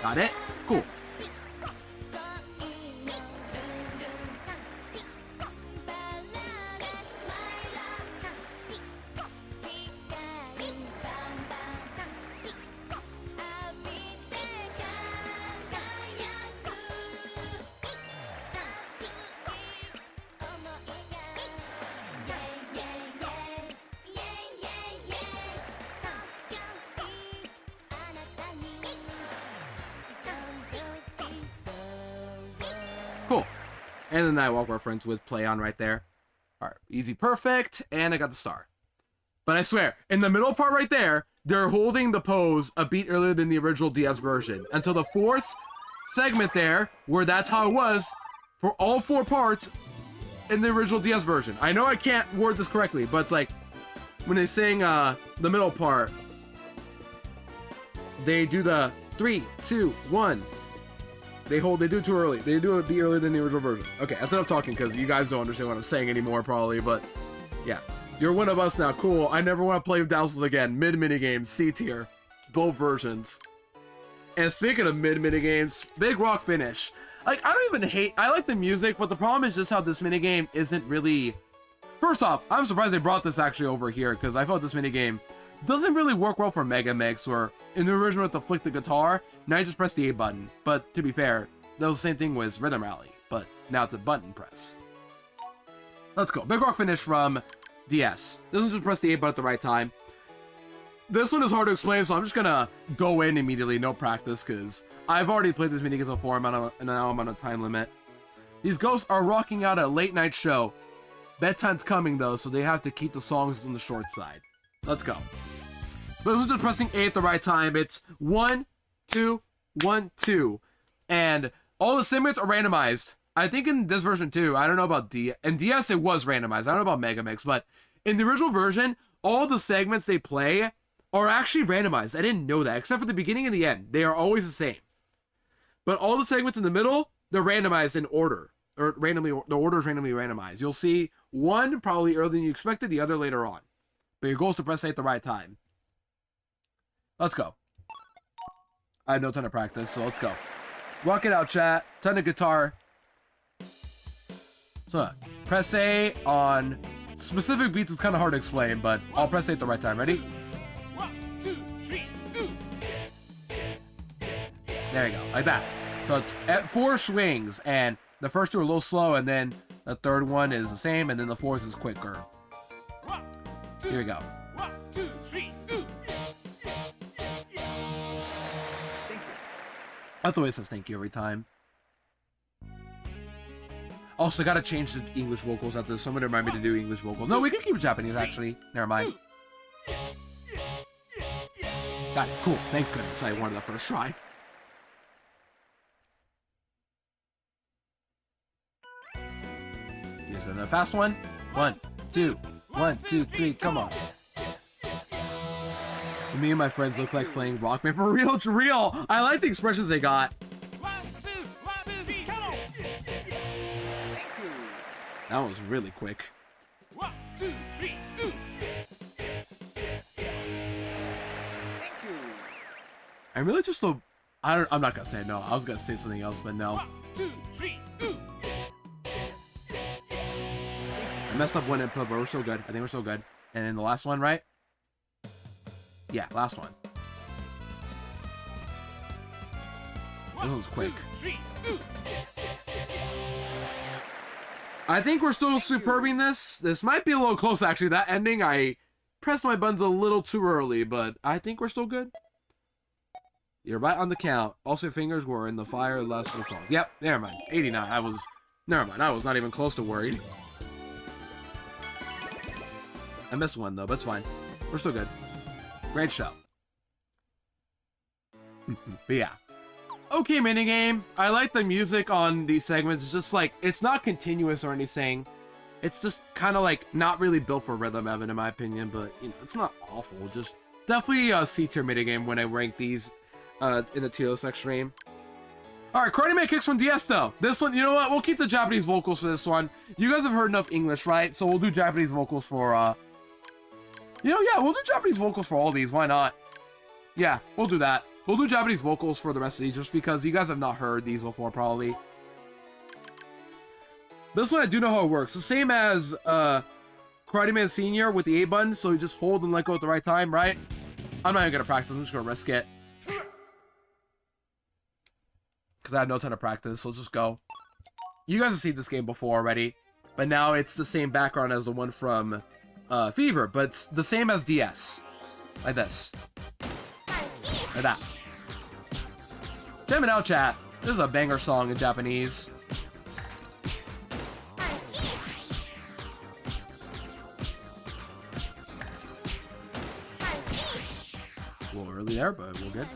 Got it? Cool. Cool. And the Nightwalk reference with play on right there. Alright, easy perfect, and I got the star. But I swear, in the middle part right there, they're holding the pose a beat earlier than the original DS version. Until the fourth segment there, where that's how it was for all 4 parts in the original DS version. I know I can't word this correctly, but it's like, when they sing the middle part, they do the 3, 2, 1. They do it too early. They do it be earlier than the original version. Okay, I thought I'm talking because you guys don't understand what I'm saying anymore, probably, but yeah. You're one of us now. Cool. I never want to play with Dazzles again. Mid-minigames, C tier. Both versions. And speaking of mid-minigames, Big Rock finish. Like, I don't even hate... I like the music, but the problem is just how this minigame isn't really... First off, I'm surprised they brought this actually over here, because I felt this minigame doesn't really work well for Megamix, where in the original with the flick the guitar, now you just press the A button. But to be fair, that was the same thing with Rhythm Rally, but now it's a button press. Let's go. Big Rock finish from DS. This one just press the A button at the right time. This one is hard to explain, so I'm just gonna go in immediately, no practice, because I've already played this minigame before, and now I'm on a time limit. These ghosts are rocking out a late night show. Bedtime's coming though, so they have to keep the songs on the short side. Let's go. But this is just pressing A at the right time. It's 1, 2, 1, 2. And all the segments are randomized. I think in this version too, I don't know about in DS it was randomized. I don't know about Megamix, but in the original version, all the segments they play are actually randomized. I didn't know that, except for the beginning and the end. They are always the same. But all the segments in the middle, they're randomized in order. Or randomly, the order is randomly randomized. You'll see one probably earlier than you expected, the other later on. But your goal is to press A at the right time. Let's go. I have no ton of practice, so let's go. Rock it out, chat. Ton of guitar. So, press A on specific beats. It's kind of hard to explain, but I'll press A at the right time. Ready? 1, 2, 3, go. There you go, like that. So it's at 4 swings, and the first 2 are a little slow, and then the third one is the same, and then the fourth is quicker. 1, 2, Here we go. 1, 2, 3, go. That's the way it says thank you every time. Also, gotta change the English vocals after this. Someone remind me to do English vocals. No, we can keep it Japanese, actually. Never mind. Got it. Cool. Thank goodness I won the first try. Here's another fast one. 1, 2, 1, 2, 3. Come on. Me and my friends look like playing Rock Band. For real, it's real. I like the expressions they got. 1, 2, 1, 2, 3, come on. That was really quick. 1, 2, 3, go. I'm really just a... I'm not gonna say no. I was gonna say something else, but no. 1, 2, 3, go. I messed up one input, but we're still good. I think we're still good. And then the last one, right? Yeah, last one. This one's quick. 3, go. I think we're still superbing this. This might be a little close, actually. That ending, I pressed my buttons a little too early, but I think we're still good. You're right on the count. Also, your fingers were in the fire last of the songs. Yep, never mind. 89. Never mind. I was not even close to worried. I missed one, though, but it's fine. We're still good. Great show. But yeah. Okay, minigame. I like the music on these segments. It's just like, it's not continuous or anything. It's just kind of like not really built for rhythm, Evan, in my opinion. But, you know, it's not awful. Just definitely a C-tier minigame when I rank these in the tier list extreme. Alright, Karate Man kicks from DS, though. This one, you know what? We'll keep the Japanese vocals for this one. You guys have heard enough English, right? So we'll do Japanese vocals for, yeah, we'll do Japanese vocals for all these. Why not? Yeah, we'll do that. We'll do Japanese vocals for the rest of these just because you guys have not heard these before, probably. This one, I do know how it works. The same as Karate Man Senior with the A button, so you just hold and let go at the right time, right? I'm not even going to practice. I'm just going to risk it. Because I have no ton of practice, so let's just go. You guys have seen this game before already, but now it's the same background as the one from Fever, but it's the same as DS. Like this. Like that. Damn it out, chat. This is a banger song in Japanese. A little early there, but we're good.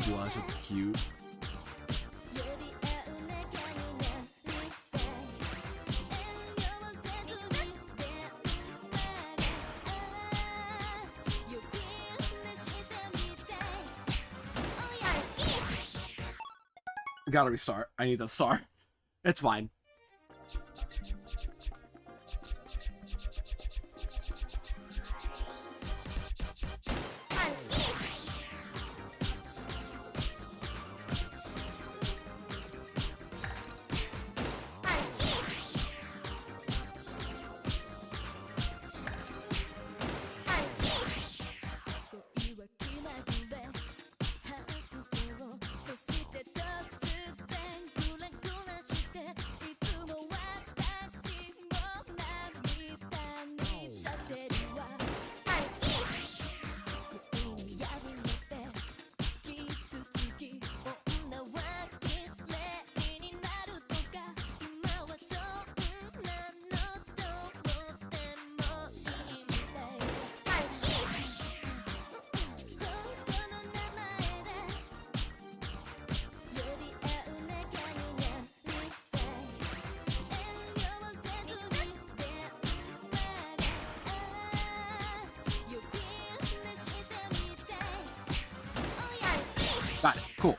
Gosh, it's cute. Gotta restart. I need that star. It's fine. Cool.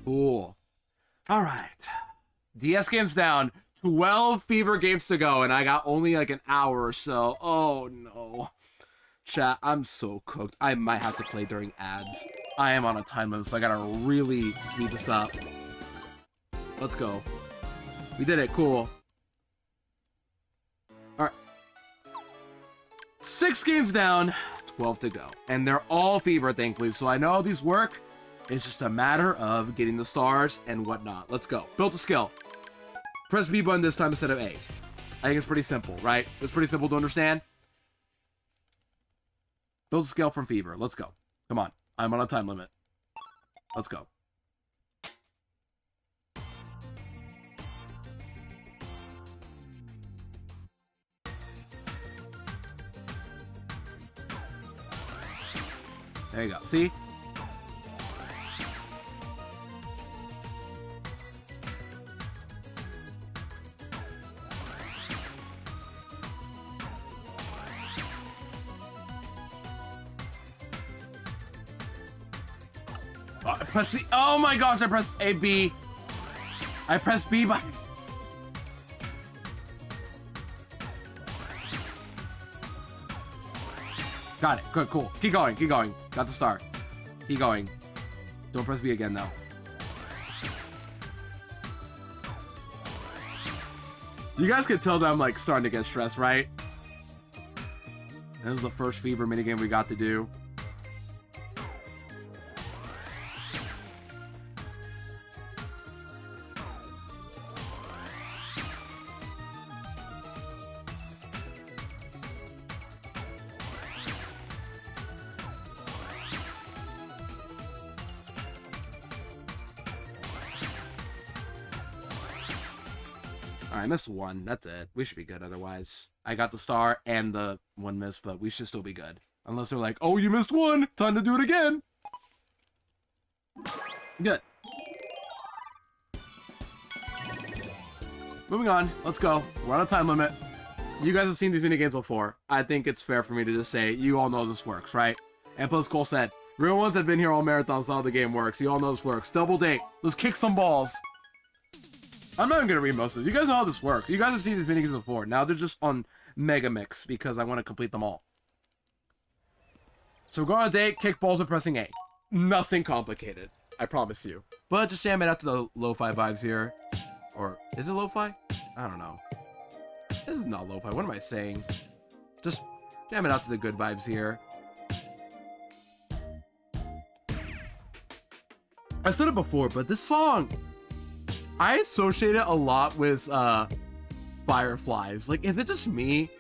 Cool. All right. DS games down. 12 Fever games to go, and I got only like an hour or so. Oh, no. Chat, I'm so cooked. I might have to play during ads. I am on a time limit, so I gotta really speed this up. Let's go. We did it. Cool. All right. 6 games down, 12 to go. And they're all Fever, thankfully, so I know how these work. It's just a matter of getting the stars and whatnot. Let's go. Build a skill. Press B button this time instead of A. I think it's pretty simple, right? It's pretty simple to understand. Build a skill from Fever. Let's go. Come on. I'm on a time limit. Let's go. There you go. See? I pressed the... Oh my gosh, I pressed A, B. I pressed B by... Got it. Good, cool. Keep going, keep going. Got the star. Keep going. Don't press B again, though. You guys can tell that I'm, like, starting to get stressed, right? This is the first Fever minigame we got to do. I missed one. That's it. We should be good otherwise. I got the star and the one miss, but we should still be good. Unless they're like, oh, you missed one. Time to do it again. Good. Moving on. Let's go. We're on a time limit. You guys have seen these minigames before. I think it's fair for me to just say, you all know this works, right? And plus Cole said, real ones have been here all marathons, so how the game works. You all know this works. Double date. Let's kick some balls. I'm not even gonna read most of this. You guys know how this works. You guys have seen these minigames before. Now they're just on Megamix because I want to complete them all. So we're going on a date, kick balls and pressing A. Nothing complicated. I promise you. But just jam it out to the lo-fi vibes here. Or, is it lo-fi? I don't know. This is not lo-fi. What am I saying? Just jam it out to the good vibes here. I said it before, but this song... I associate it a lot with Fireflies. Like, is it just me?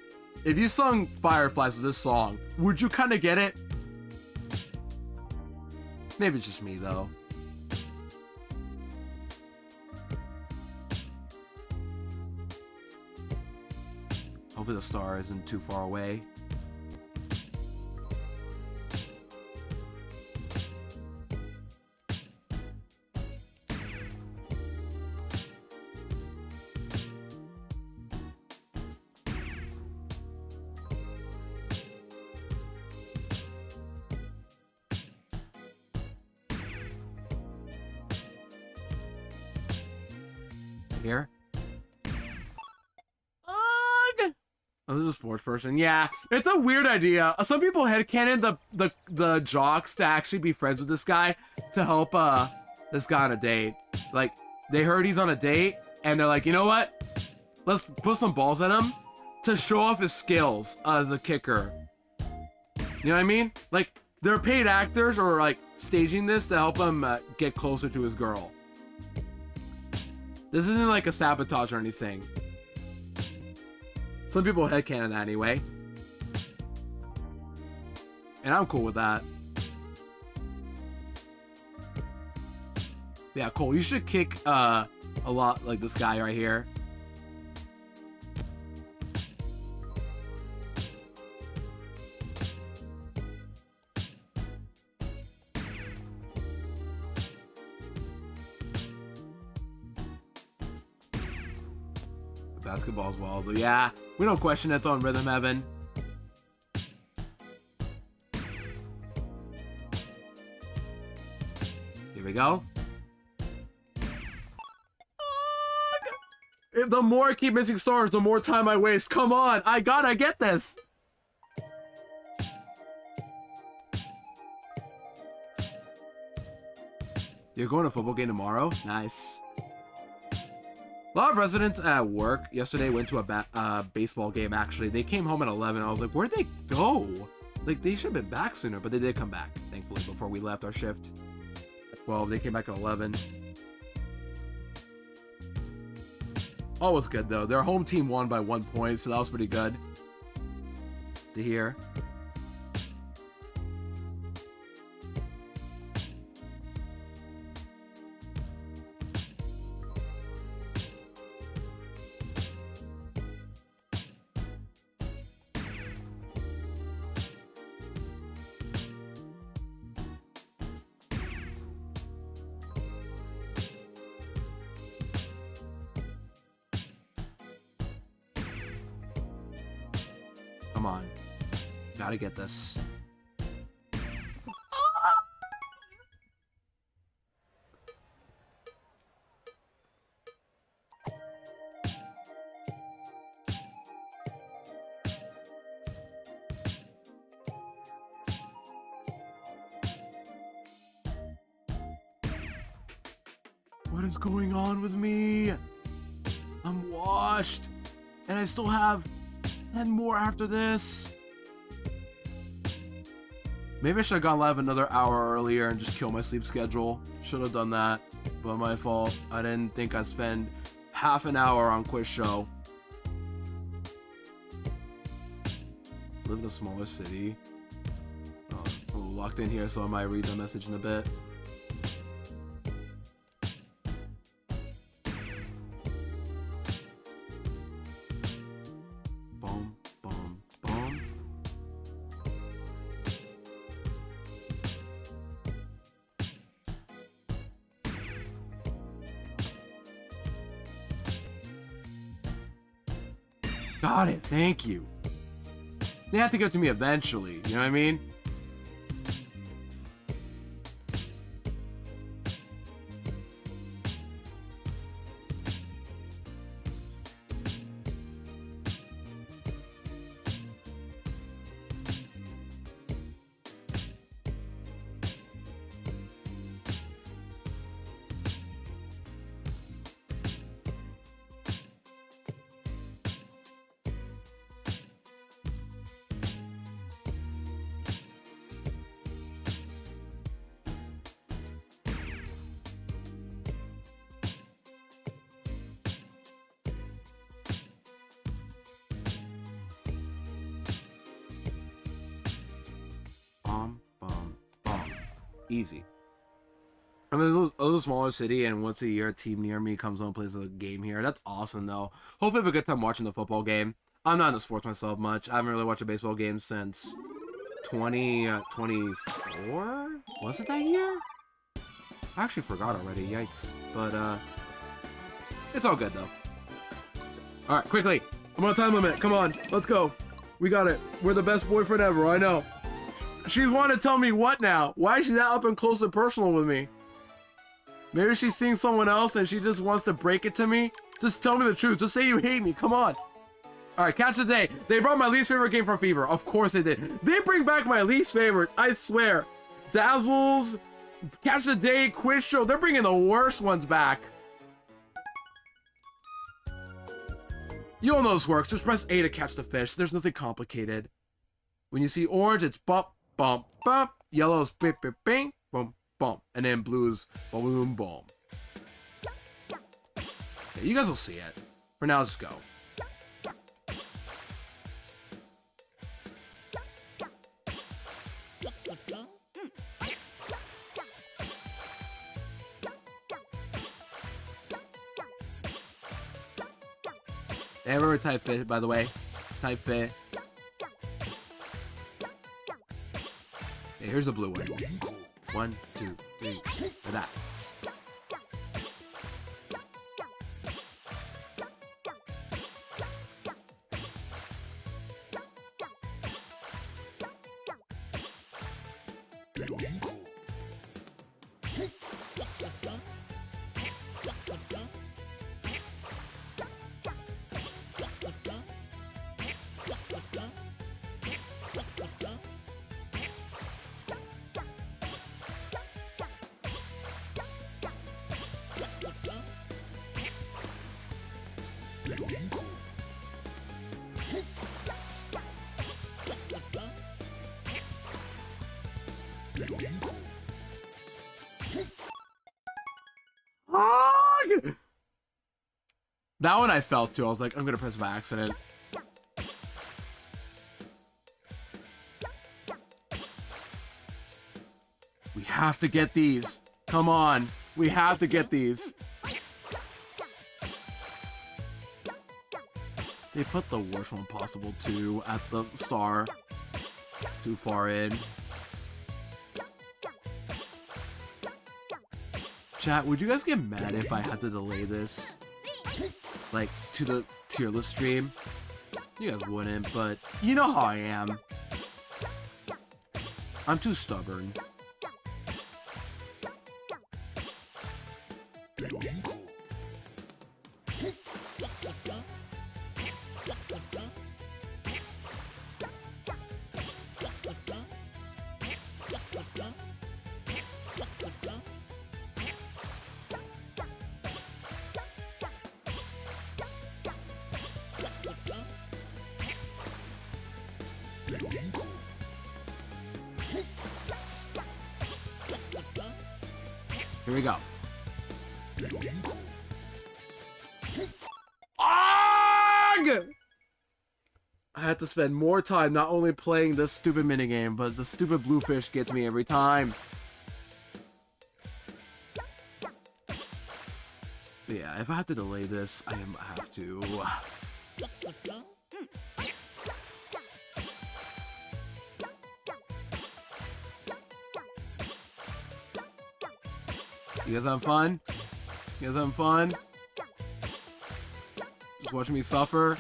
If you sung Fireflies with this song, would you kind of get it? Maybe it's just me, though. Hopefully the star isn't too far away. Here. Oh, this is a sports person. Yeah, it's a weird idea. Some people headcanon the jocks to actually be friends with this guy to help this guy on a date. Like, they heard he's on a date, and they're like, you know what? Let's put some balls at him, to show off his skills as a kicker. You know what I mean? Like, they're paid actors or like staging this to help him get closer to his girl. This isn't like a sabotage or anything. Some people headcanon that anyway. And I'm cool with that. Yeah, Cole, you should kick a lot like this guy right here. Basketball's well, but yeah, we don't question it though in Rhythm Heaven. Here we go. The more I keep missing stars, the more time I waste. Come on, I gotta get this. You're going to a football game tomorrow? Nice. A lot of residents at work yesterday went to a baseball game, actually. They came home at 11. I was like, where'd they go? Like, they should have been back sooner, but they did come back, thankfully, before we left our shift. At 12, they came back at 11. All was good, though. Their home team won by 1 point, so that was pretty good to hear. Come on. Gotta get this. What is going on with me? I'm washed. And I still have 10 more after this. Maybe I should have gone live another hour earlier and just kill my sleep schedule. Should have done that, but my fault. I didn't think I'd spend half an hour on quiz show. Live in a smaller city. Oh, I'm locked in here, so I might read the message in a bit. Got it. Thank you. They have to give it to me eventually. You know what I mean? Easy. I mean, a little smaller city, and once a year, a team near me comes on and plays a game here. That's awesome, though. Hopefully, I have a good time watching the football game. I'm not into sports myself much. I haven't really watched a baseball game since 2024? Was it that year? I actually forgot already. Yikes. But, it's all good, though. All right, quickly. I'm on a time limit. Come on. Let's go. We got it. We're the best boyfriend ever. I know. She's want to tell me what now? Why is she that up and close and personal with me? Maybe she's seeing someone else and she just wants to break it to me? Just tell me the truth. Just say you hate me. Come on. Alright, catch the day. They brought my least favorite game from Fever. Of course they did. They bring back my least favorite. I swear. Dazzles, Catch the Day, Quiz Show. They're bringing the worst ones back. You all know this works. Just press A to catch the fish. There's nothing complicated. When you see orange, it's bump, bump, bump. Yellow is bing, bing, bing, boom, boom. And then blue is boom, boom, boom. Okay, you guys will see it. For now, just go. Error type fit, by the way. Type fit. Okay, here's the blue one. 1, 2, 3. For that. That one I felt too. I was like, I'm gonna press by accident. We have to get these. Come on. We have to get these. They put the worst one possible too at the star. Too far in. Chat, would you guys get mad if I had to delay this? Like, to the tier list stream? You guys wouldn't, but you know how I am. I'm too stubborn. Here we go. Arg! I had to spend more time not only playing this stupid minigame, but the stupid bluefish gets me every time. Yeah, if I have to delay this, I have to. You guys having fun? You guys having fun? Just watching me suffer?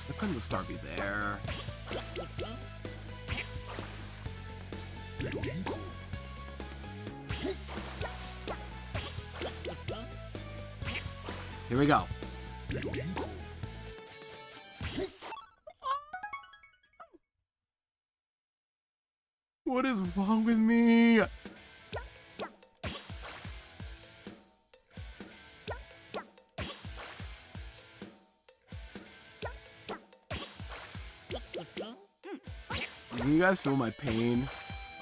Why couldn't the star be there? Here we go. What is wrong with me? Can you guys feel my pain?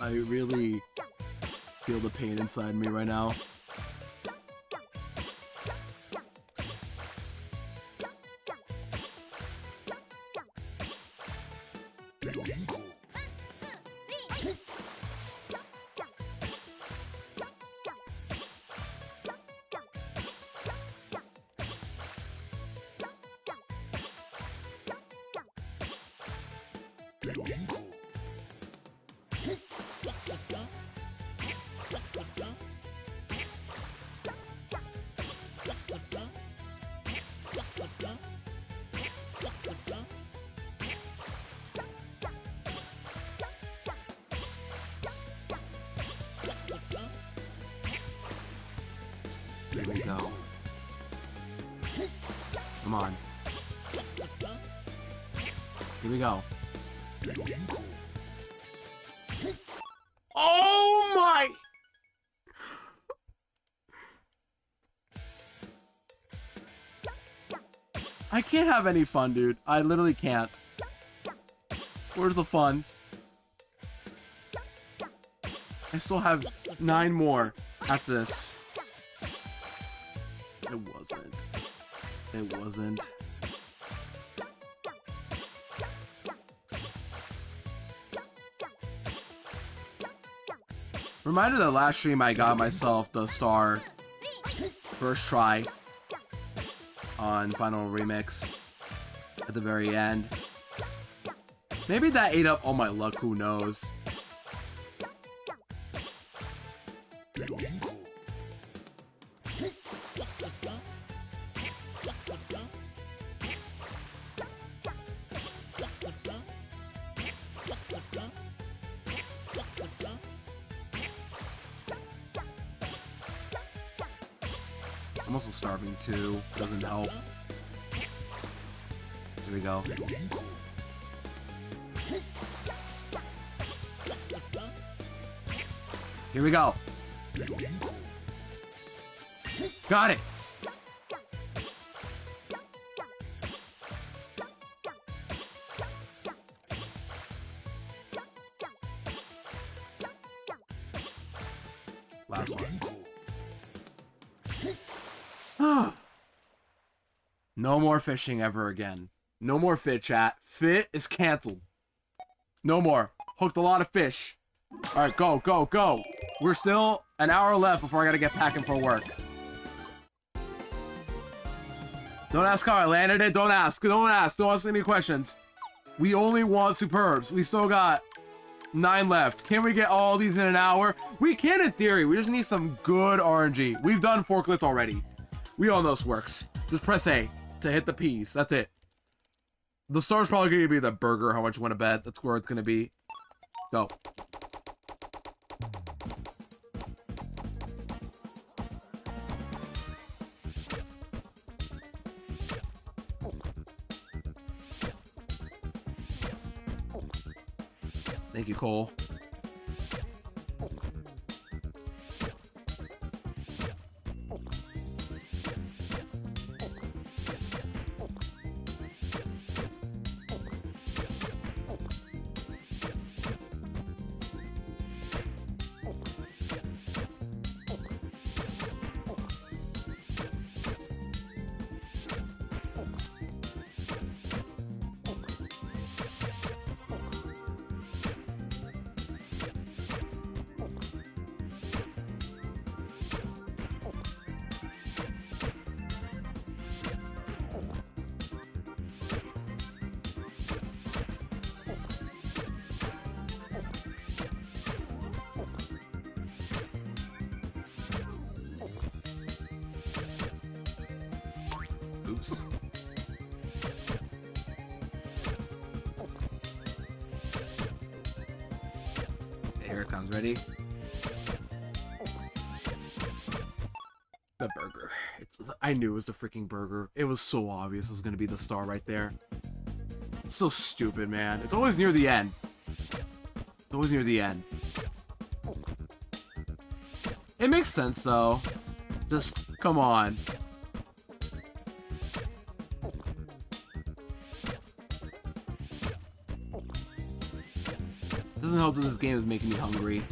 I really feel the pain inside me right now. go. Come on. Here we go. Oh my! I can't have any fun, dude. I literally can't. Where's the fun? I still have 9 more after this. It wasn't. It wasn't. Reminded of the last stream I got myself the star first try on Final Remix at the very end. Maybe that ate up all my luck, who knows? I'm also starving too. Doesn't help. Here we go. Here we go. Got it. Last one. No more fishing ever again. No more fit, chat. Fit is canceled. No more. Hooked a lot of fish. Alright, go, go, go. We're still an hour left before I gotta get packing for work. Don't ask how I landed it. Don't ask. Don't ask. Don't ask any questions. We only want superbs. We still got 9 left. Can we get all these in an hour? We can in theory. We just need some good RNG. We've done forklift already. We all know this works. Just press A to hit the P's. That's it. The star's probably going to be the burger. How much you want to bet? That's where it's going to be. Go. Thank you, Cole. Oops. Okay, here it comes. Ready? The burger. I knew it was the freaking burger. It was so obvious it was gonna be the star right there. It's so stupid, man. It's always near the end. It's always near the end. It makes sense, though. Just, come on. Doesn't help that this game is making me hungry.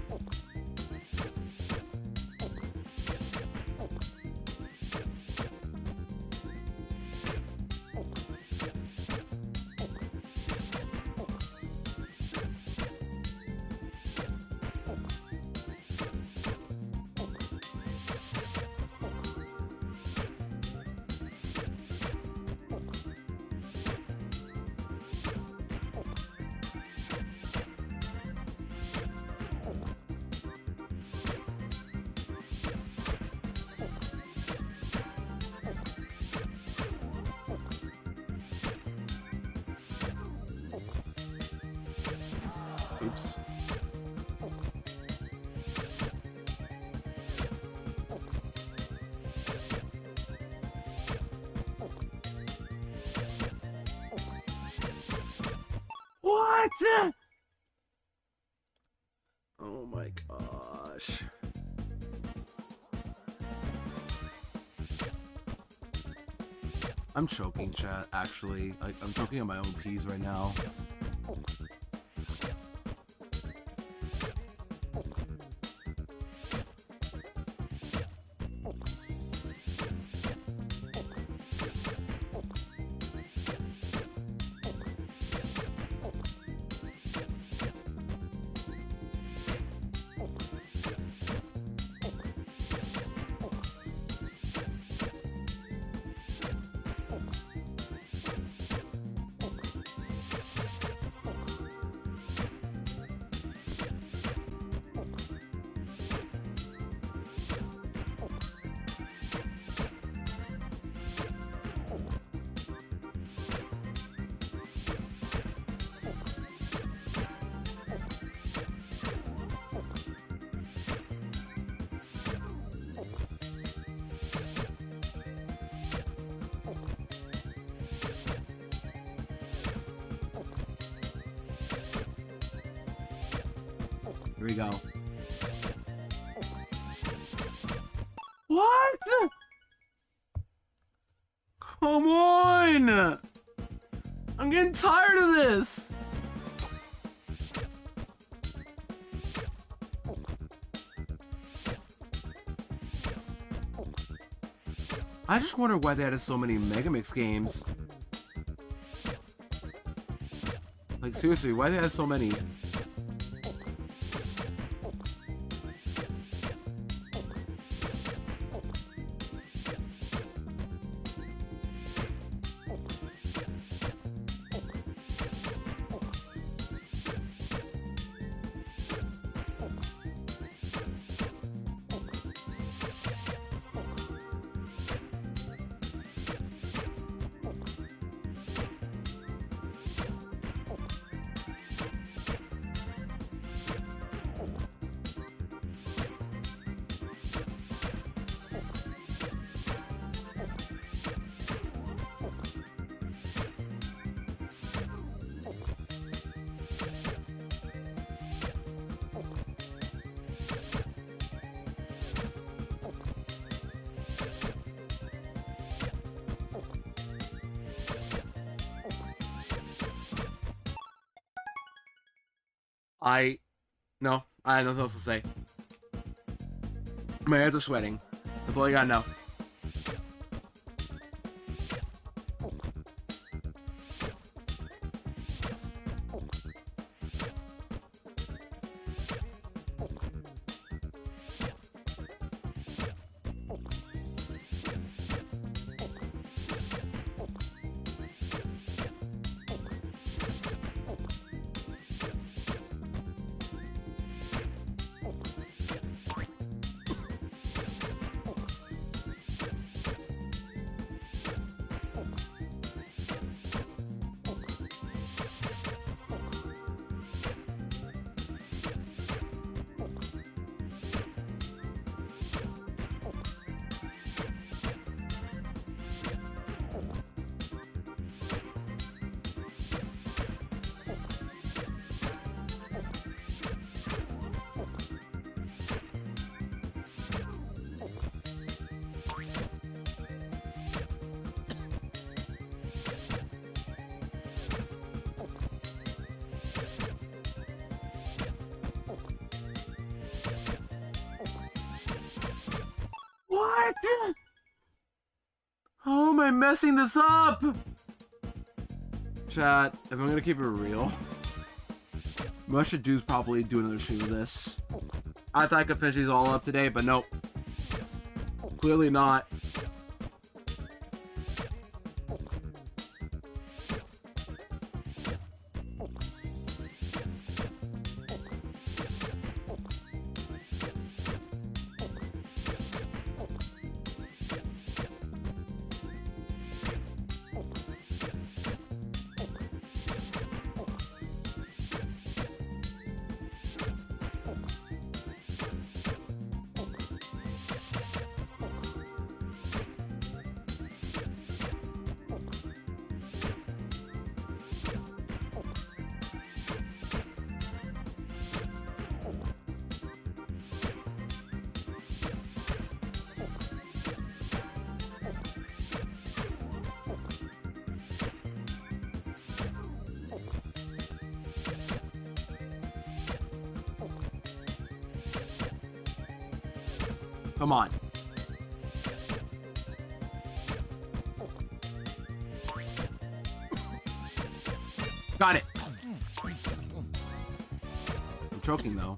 What? Oh my gosh. I'm choking, chat, actually. Like, I'm choking on my own peas right now. Here we go. What? Come on! I'm getting tired of this! I just wonder why they had so many Megamix games. Like, seriously, why they had so many? No, I have nothing else to say. My hands are sweating. That's all I gotta know. What? How am I messing this up? Chat, if I'm gonna keep it real, what I should do is probably do another stream of this. I thought I could finish these all up today, but nope. Clearly not. Come on. Got it. I'm choking though.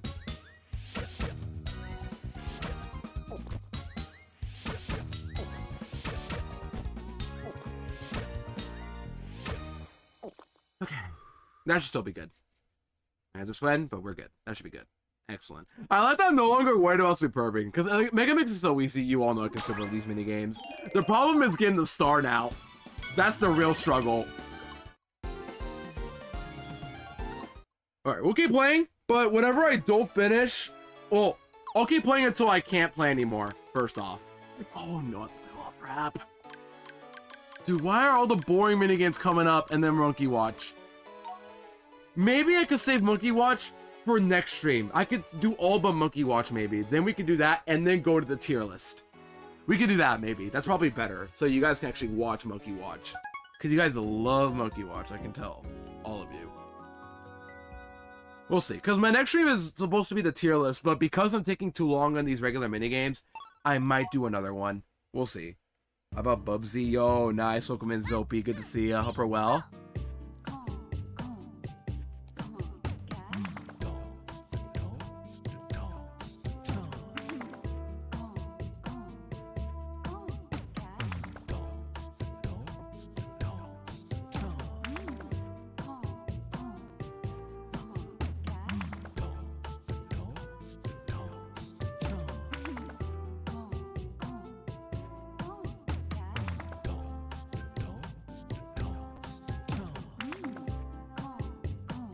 Okay. That should still be good. Hands are sweating, but we're good. That should be good. Excellent. I like that I'm no longer worried about superbing, because Megamix is so easy, you all know I can super these mini games. The problem is getting the star now. That's the real struggle. Alright, we'll keep playing, but whenever I don't finish, well, I'll keep playing until I can't play anymore, first off. Oh no, oh crap. Dude, why are all the boring minigames coming up and then Monkey Watch? Maybe I could save Monkey Watch for next stream. I could do all but Monkey Watch maybe. Then we could do that and then go to the tier list. We could do that maybe. That's probably better. So you guys can actually watch Monkey Watch. Because you guys love Monkey Watch, I can tell. All of you. We'll see. Because my next stream is supposed to be the tier list, but because I'm taking too long on these regular minigames, I might do another one. We'll see. How about Bubsy? Yo, nice. Welcome in, Zopi. Good to see ya. Hope you're well.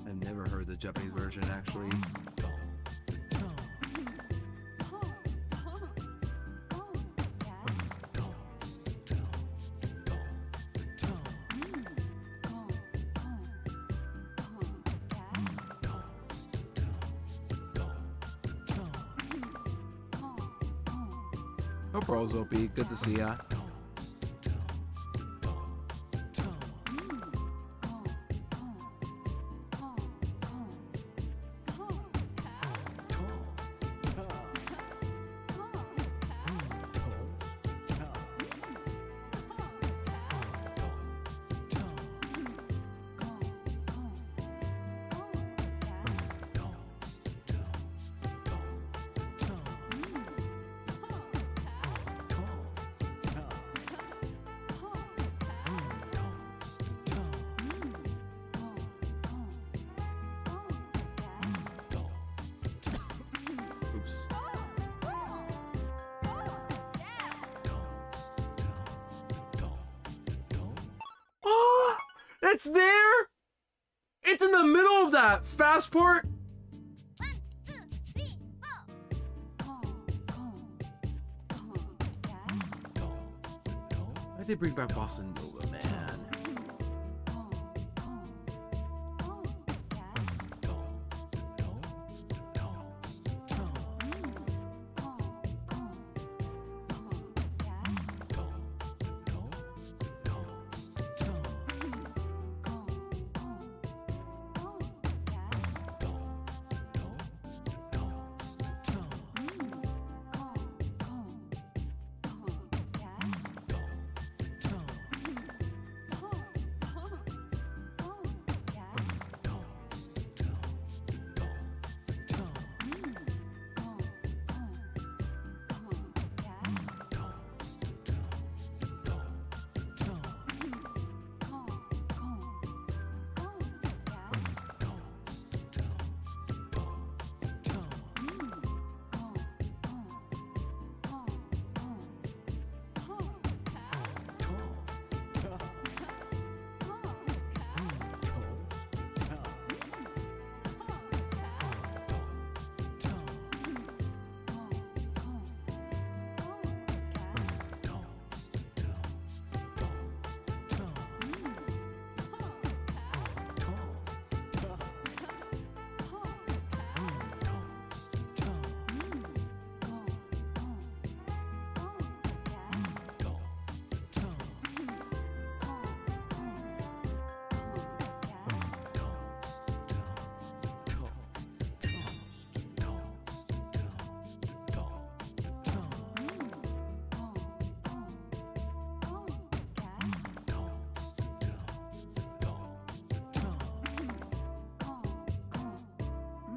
I've never heard the Japanese version, actually. Oh, bro, Zopi. Good to see ya. Oops. Oh, it's there! It's in the middle of that fast part. 1, 2, 3, 4. Why'd they bring back Bossa Nova, man?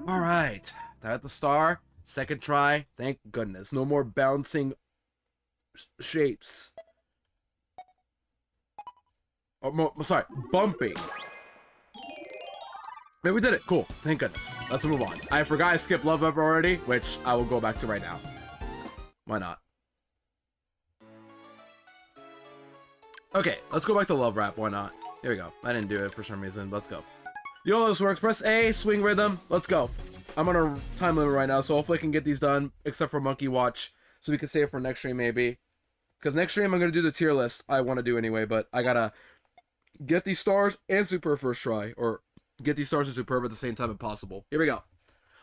All right, that the star. Second try. Thank goodness. No more bouncing shapes. Oh, sorry, bumping. Man, we did it. Cool. Thank goodness. Let's move on. I forgot I skipped Love Up already, which I will go back to right now. Why not? Okay, let's go back to Love Rap. Why not? Here we go. I didn't do it for some reason. Let's go. You know how this works. Press A, swing rhythm. Let's go. I'm on a time limit right now, so hopefully I can get these done, except for Monkey Watch, so we can save it for next stream maybe. Because next stream I'm going to do the tier list I want to do anyway, but I gotta get these stars and Superb first try, or get these stars and Superb at the same time if possible. Here we go.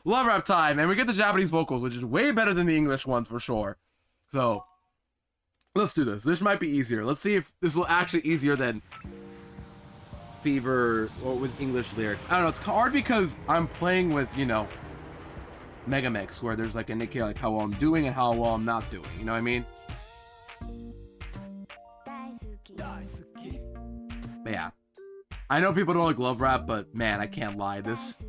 Love Rap time, and we get the Japanese vocals, which is way better than the English ones for sure. So, let's do this. This might be easier. Let's see if this will actually easier than Fever or with English lyrics. I don't know, it's hard because I'm playing with, you know, Megamix, where there's like an indicator like how well I'm doing and how well I'm not doing, you know what I mean? But yeah, I know people don't like Love Rap, but man, I can't lie, this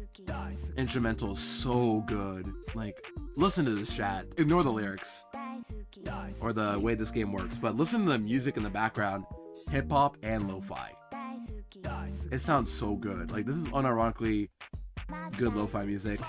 instrumental is so good. Like, listen to this chat, ignore the lyrics or the way this game works, but listen to the music in the background, hip-hop and lo-fi. It sounds so good. Like, this is unironically good lo-fi music.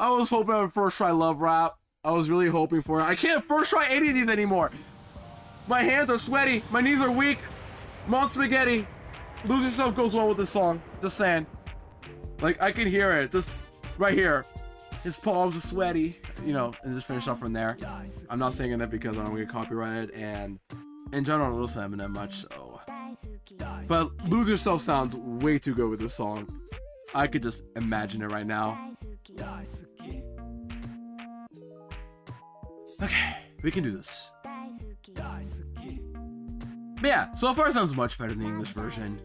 I was hoping I would first try Love Rap. I was really hoping for it. I can't first try any of these anymore. My hands are sweaty. My knees are weak. Mount Spaghetti. Lose Yourself goes well with this song. Just saying. Like, I can hear it. Just right here. His palms are sweaty. You know, and just finish off from there. I'm not saying that because I don't get copyrighted. And in general, I don't listen to Eminem much, so. But Lose Yourself sounds way too good with this song. I could just imagine it right now. Okay, we can do this. But yeah, so far it sounds much better than the English version.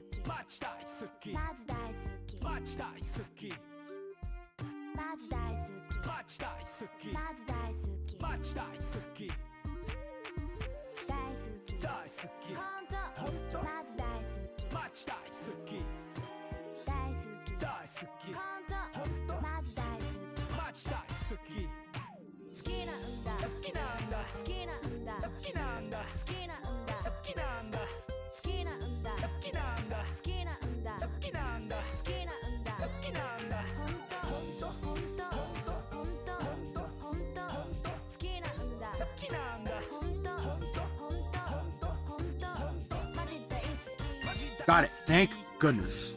Got it. Thank goodness.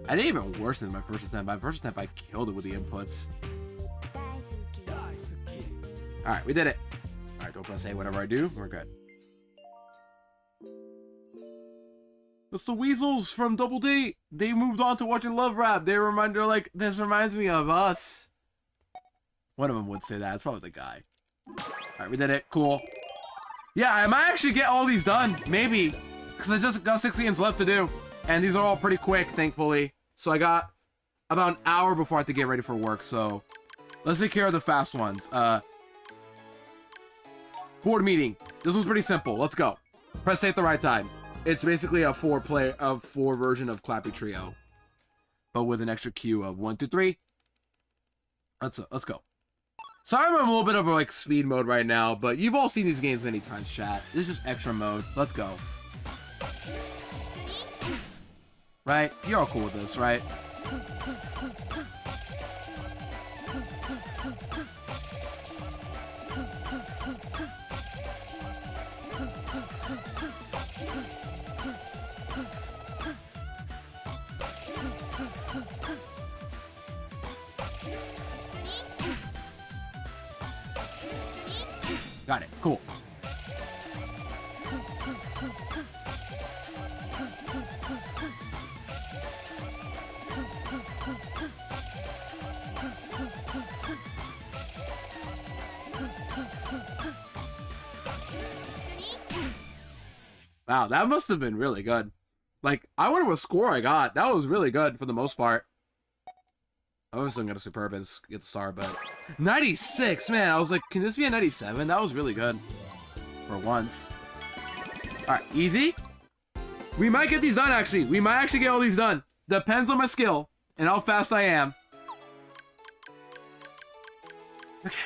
I did even worse than my first attempt. My first attempt, I killed it with the inputs. Alright, we did it. Alright, don't press A, whatever I do, we're good. It's the Weasels from Double D. They moved on to watching Love Rap. They're like, this reminds me of us. One of them would say that. It's probably the guy. Alright, we did it. Cool. Yeah, I might actually get all these done. Maybe. Because I just got 6 games left to do. And these are all pretty quick, thankfully. So I got about an hour before I have to get ready for work. So let's take care of the fast ones. Board meeting. This one's pretty simple. Let's go. Press A at the right time. It's basically a four version of Clappy Trio. But with an extra cue of 1, 2, 3. Let's go. Sorry I'm in a little bit of a like speed mode right now, but you've all seen these games many times, chat. This is just extra mode. Let's go. Right? You're all cool with this, right? Wow, that must have been really good. Like, I wonder what score I got. That was really good for the most part. I was still gonna superb and get the star, but 96, man. I was like, can this be a 97? That was really good for once. All right, easy. We might get these done. Actually, we might actually get all these done. Depends on my skill and how fast I am. Okay.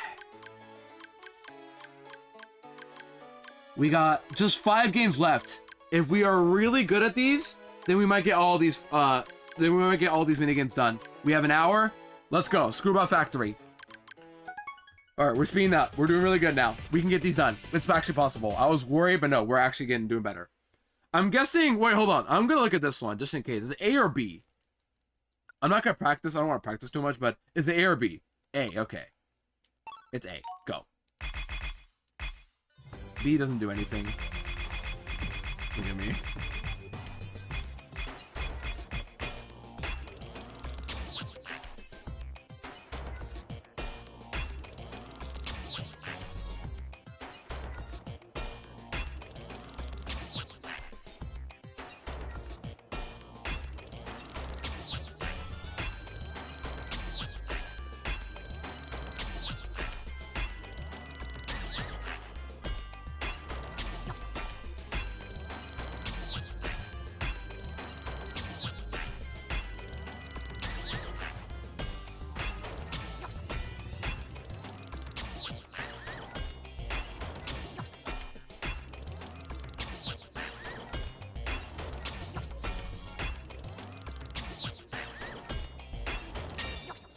We got just 5 games left. If we are really good at these, then we might get all these. Then we might get all these minigames done. We have an hour. Let's go. Screwball Factory. All right, we're speeding up. We're doing really good now. We can get these done. It's actually possible. I was worried, but no, we're actually doing better. I'm guessing. Wait, hold on. I'm gonna look at this one just in case. Is it A or B? I'm not gonna practice. I don't want to practice too much, but is it A or B? A. Okay. It's A. Go. B doesn't do anything. Look at me.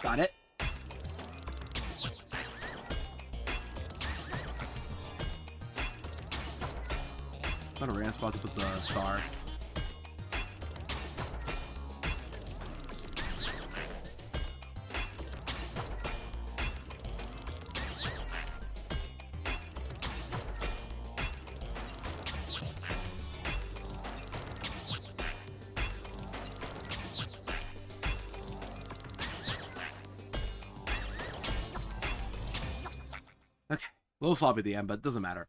Got it. Not a random spot to put the star. Okay, a little sloppy at the end, but it doesn't matter.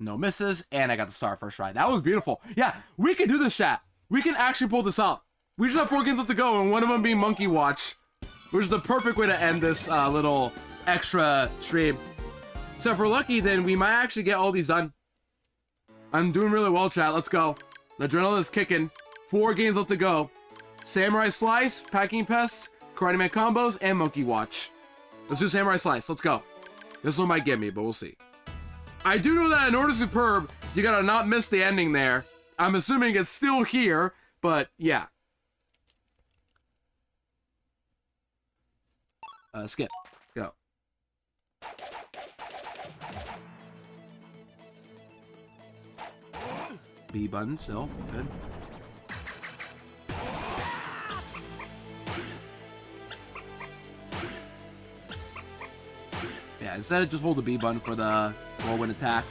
No misses, and I got the star first try. That was beautiful. Yeah, we can do this, chat. We can actually pull this off. We just have 4 games left to go, and one of them being Monkey Watch, which is the perfect way to end this little extra stream. So if we're lucky, then we might actually get all these done. I'm doing really well, chat. Let's go. The adrenaline is kicking. 4 games left to go. Samurai Slice, Packing Pest, Karate Man Combos, and Monkey Watch. Let's do Samurai Slice. Let's go. This one might get me, but we'll see. I do know that in order to superb, you gotta not miss the ending there. I'm assuming it's still here, but yeah. Skip. Go. B button still. Good. Yeah, instead of just hold the B button for the whirlwind attack.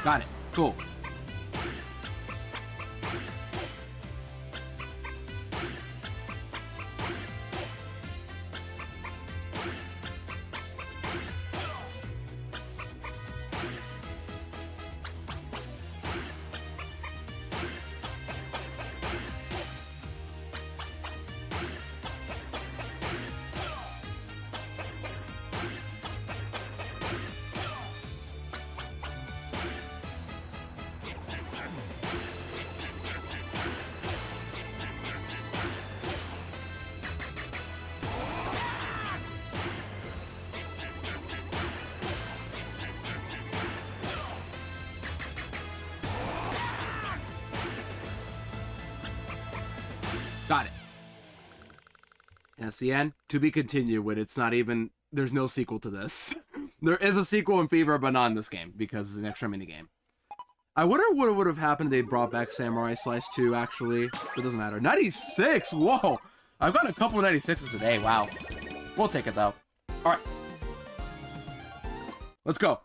Got it. Cool. Got it. And that's the end. To be continued when it's not even... There's no sequel to this. There is a sequel in Fever, but not in this game, because it's an extra minigame. I wonder what would have happened if they brought back Samurai Slice 2, actually. It doesn't matter. 96! Whoa! I've gotten a couple of 96s today. Wow. We'll take it, though. Alright. Let's go.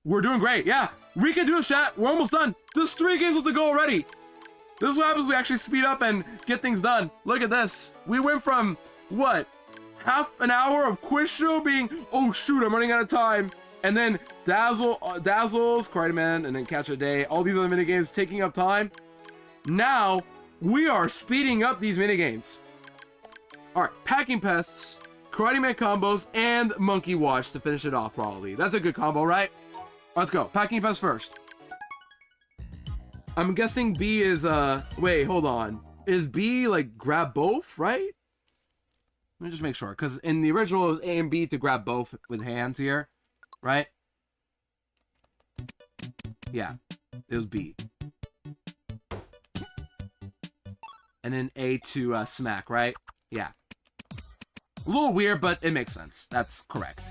We're doing great. Yeah, we can do this, chat. We're almost done. There's 3 games left to go already. This is what happens when we actually speed up and get things done. Look at this. We went from, what, half an hour of quiz show being, oh shoot, I'm running out of time. And then Dazzles, Karate Man, and then Catch a Day. All these other minigames taking up time. Now, we are speeding up these minigames. Alright, Packing Pests, Karate Man combos, and Monkey Watch to finish it off, probably. That's a good combo, right? Let's go. Packing Pests first. I'm guessing B is, wait, hold on. Is B, like, grab both, right? Let me just make sure, because in the original, it was A and B to grab both with hands here, right? Yeah, it was B. And then A to, smack, right? Yeah. A little weird, but it makes sense. That's correct.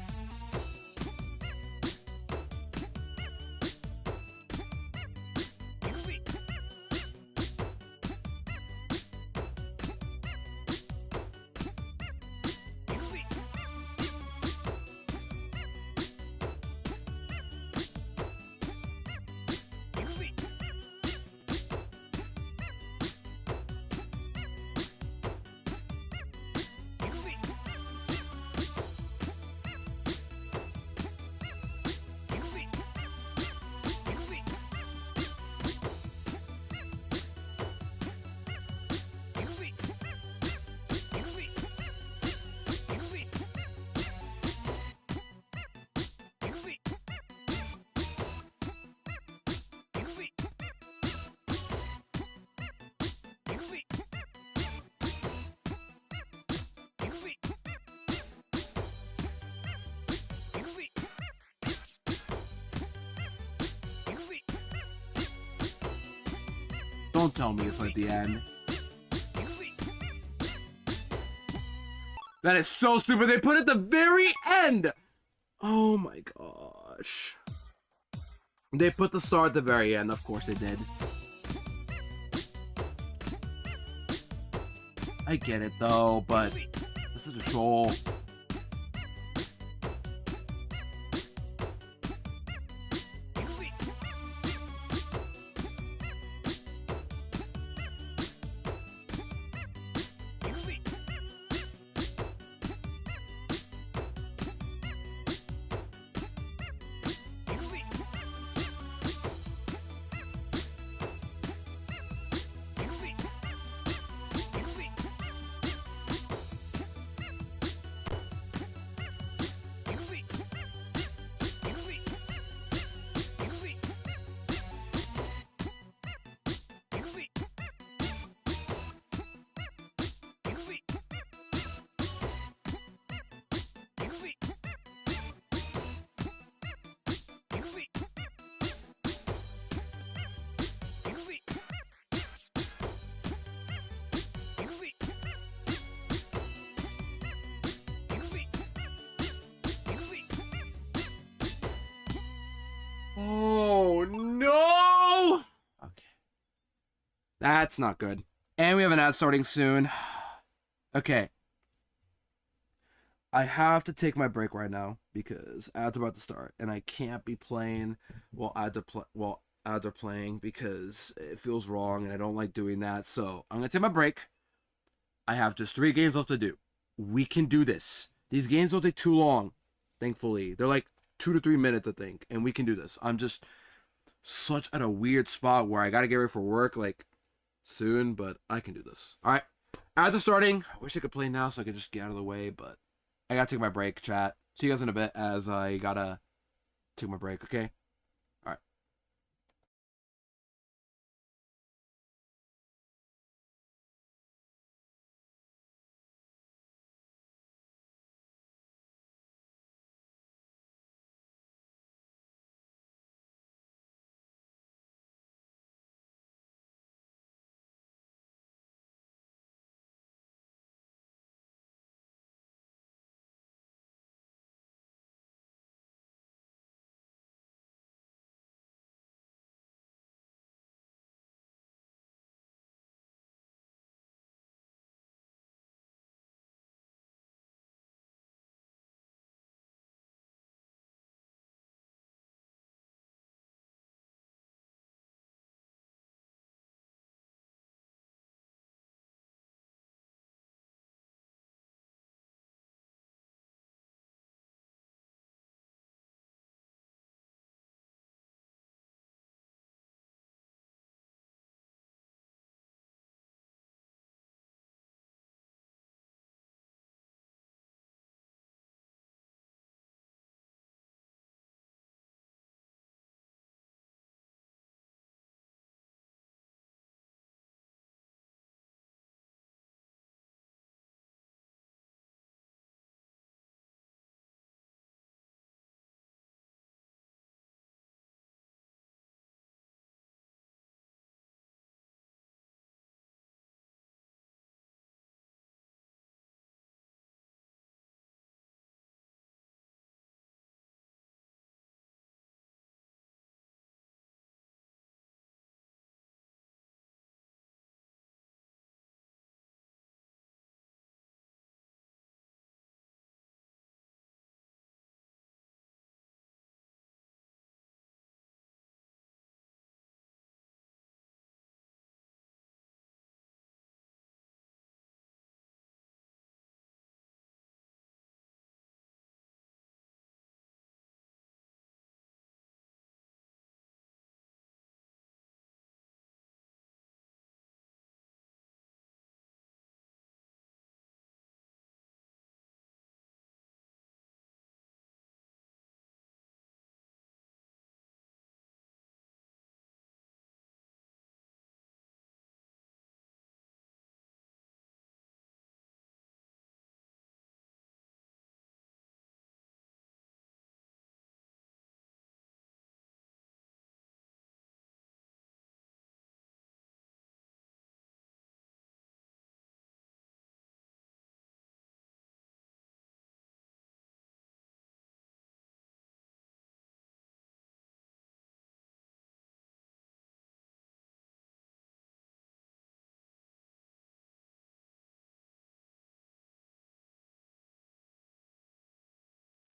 Don't tell me it's at the end. That is so stupid. They put it at the very end. Oh my gosh. They put the star at the very end. Of course they did. I get it though, but this is a troll. Oh no! Okay. That's not good. And we have an ad starting soon. Okay. I have to take my break right now because ads are about to start, and I can't be playing while ads are playing because it feels wrong, and I don't like doing that. So I'm gonna take my break. I have just 3 games left to do. We can do this. These games don't take too long, thankfully. They're like 2 to 3 minutes, I think, and we can do this. I'm just such at a weird spot where I gotta get ready for work like soon, but I can do this. All right, ads are starting. I wish I could play now so I could just get out of the way, but I gotta take my break, chat. See you guys in a bit as I gotta take my break, okay?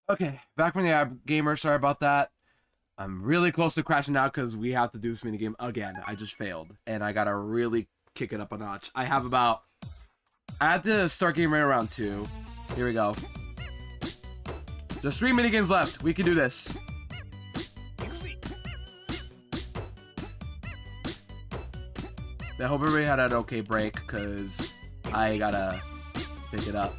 Okay, back from the app gamer. Sorry about that. I'm really close to crashing out because we have to do this minigame again. I just failed, and I gotta really kick it up a notch. I have to start game right around 2. Here we go. Just 3 minigames left. We can do this. I hope everybody had an okay break, because I gotta pick it up.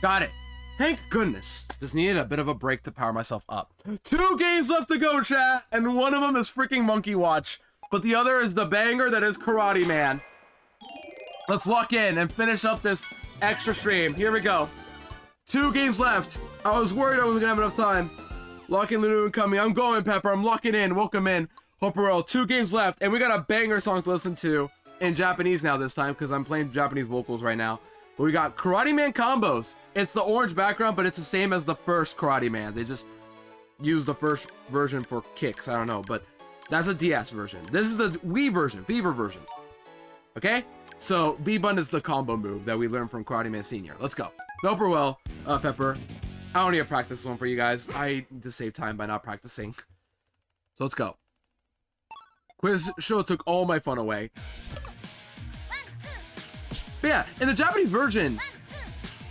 Got it. Thank goodness. Just needed a bit of a break to power myself up. 2 games left to go, chat, and one of them is freaking Monkey Watch, but the other is the banger that is Karate Man. Let's lock in and finish up this extra stream. Here we go. 2 games left. I was worried I wasn't gonna have enough time. Locking the new incoming. I'm going, Pepper. I'm locking in. Welcome in. Hope we're all. 2 games left, and we got a banger song to listen to in Japanese now this time, because I'm playing Japanese vocals right now. But we got Karate Man combos. It's the orange background, but it's the same as the first Karate Man. They just use the first version for kicks. I don't know, but that's a DS version. This is the Wii version, Fever version. Okay? So B-Bun is the combo move that we learned from Karate Man Senior. Let's go. Hope we're well, Pepper. I don't need to practice one for you guys. I need to save time by not practicing. So let's go. Quiz show took all my fun away. But yeah, in the Japanese version,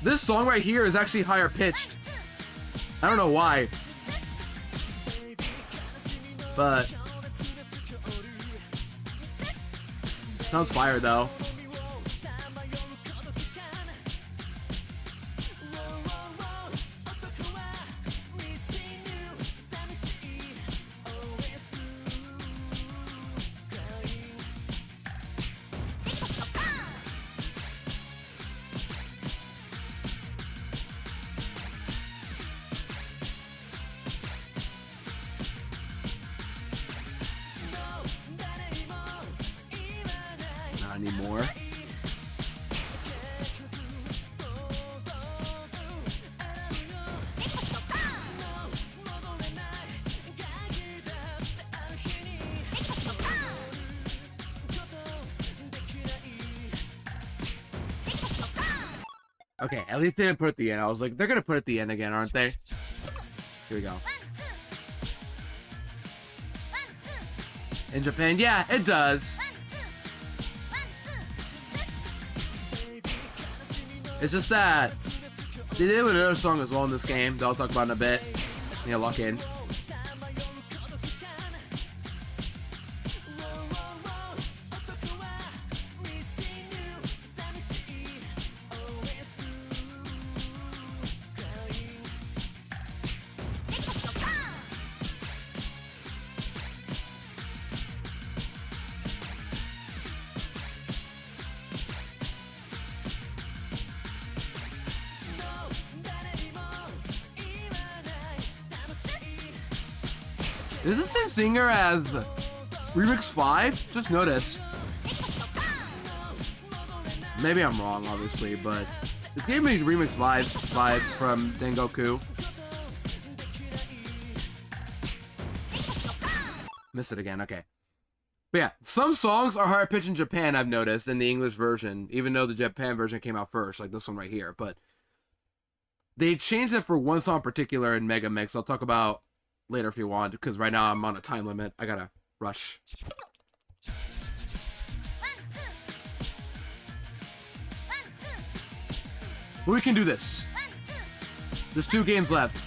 this song right here is actually higher pitched. I don't know why. But sounds fire though. Anymore. Okay, at least they didn't put it at the end. I was like, they're gonna put it at the end again, aren't they? Here we go. In Japan, yeah, it does. It's just that they did with another song as well in this game that I'll talk about in a bit. Yeah, lock in. Is this the same singer as Remix 5? Just noticed. Maybe I'm wrong, obviously, but this gave me Remix 5 vibes from Dengoku. Missed it again, okay. But yeah, some songs are higher pitched in Japan, I've noticed, in the English version, even though the Japan version came out first, like this one right here. But they changed it for one song in particular in Megamix. I'll talk about later if you want, because right now I'm on a time limit. I gotta rush. But we can do this. There's 2 games left.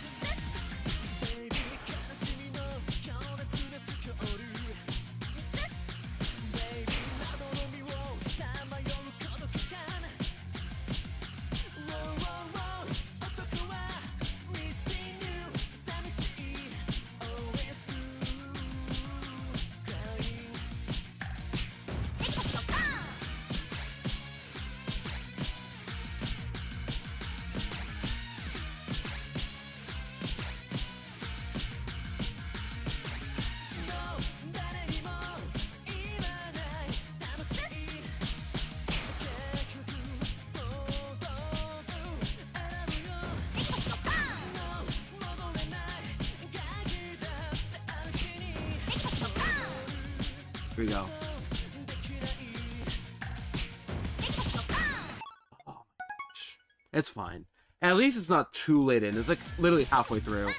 Here we go. Oh my gosh. It's fine. At least it's not too late in. It's like literally halfway through.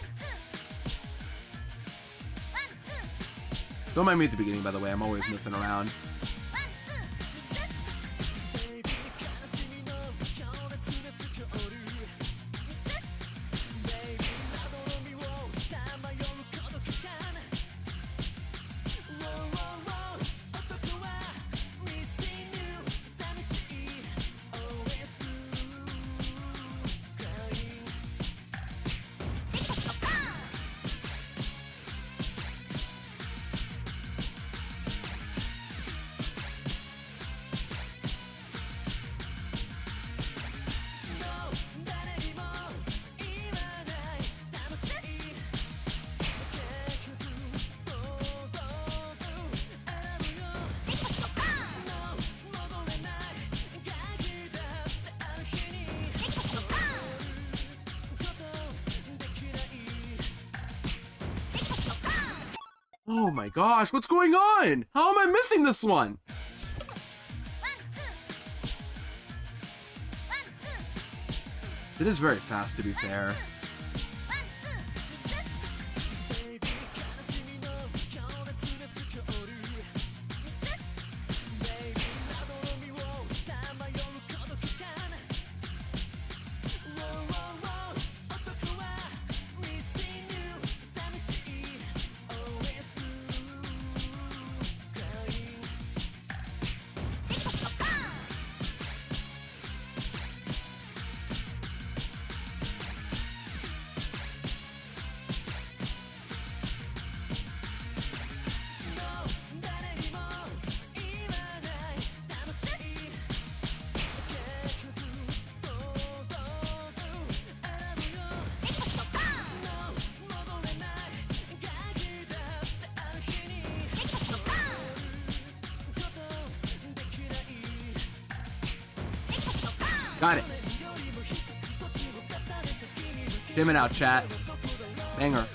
Don't mind me at the beginning, by the way. I'm always messing around. Oh my gosh, what's going on? How am I missing this one? It is very fast, to be fair. Got it. Dim it out, chat. Banger.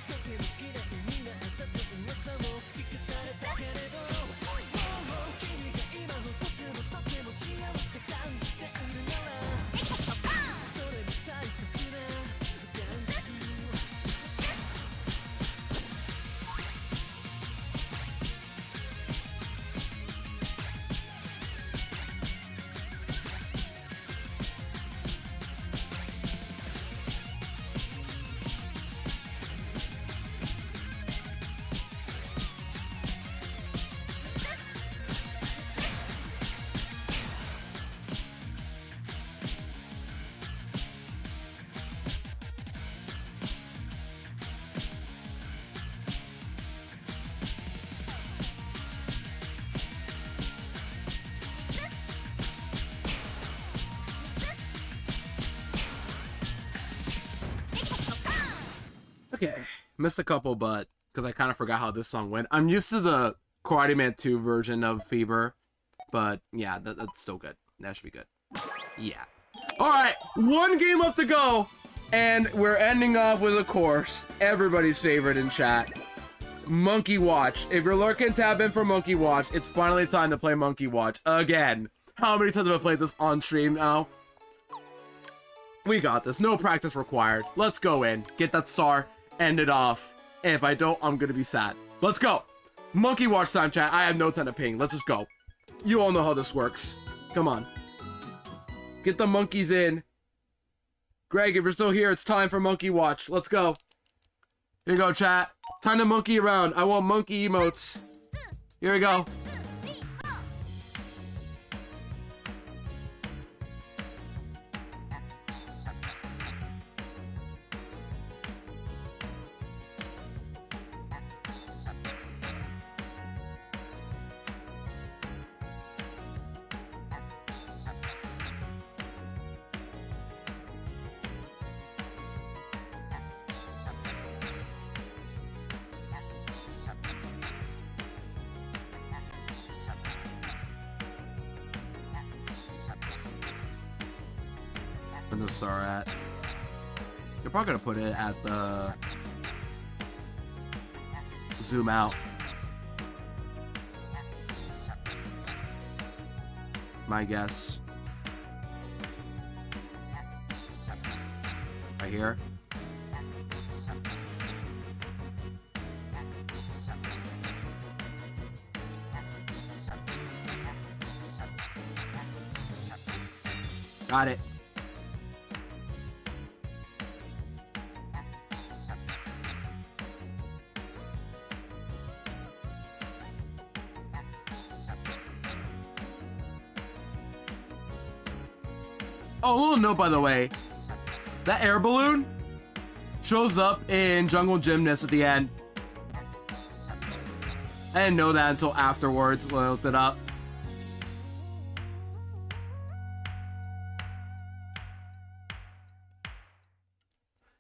Okay, missed a couple, but because I kind of forgot how this song went. I'm used to the Karate Man 2 version of Fever, but yeah, that's still good. That should be good. Yeah. All right, one game up to go, and we're ending off with, of course, everybody's favorite in chat, Monkey Watch. If you're lurking, tab in for Monkey Watch. It's finally time to play Monkey Watch again. How many times have I played this on stream now? We got this. No practice required. Let's go in. Get that star. End it off. And if I don't, I'm gonna be sad. Let's go. Monkey Watch time, chat. I have no time to ping. Let's just go. You all know how this works. Come on. Get the monkeys in. Greg, if you're still here, it's time for Monkey Watch. Let's go. Here you go, chat. Time to monkey around. I want monkey emotes. Here we go. The star at. You're probably gonna put it at the zoom out. My guess. Right here. Got it. Oh, a little note by the way. That air balloon shows up in Jungle Gymnast at the end. I didn't know that until afterwards when I looked it up.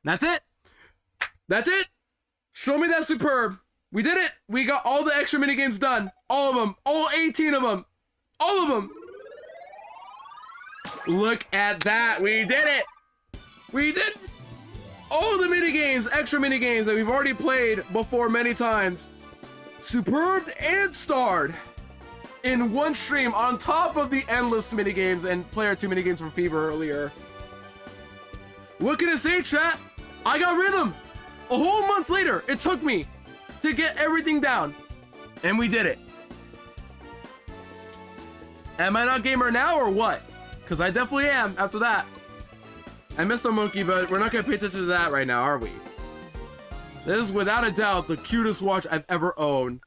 That's it. That's it. Show me that superb. We did it. We got all the extra minigames done. All of them. All 18 of them. All of them. Look at that. We did it. We did it. All the minigames, extra minigames that we've already played before many times. Superbed and starred in one stream on top of the endless minigames and player 2 minigames from Fever earlier. What can I say, chat? I got rhythm. A whole month later, it took me to get everything down. And we did it. Am I not gamer now or what? Because I definitely am after that. I missed the monkey, but we're not going to pay attention to that right now, are we? This is without a doubt the cutest watch I've ever owned.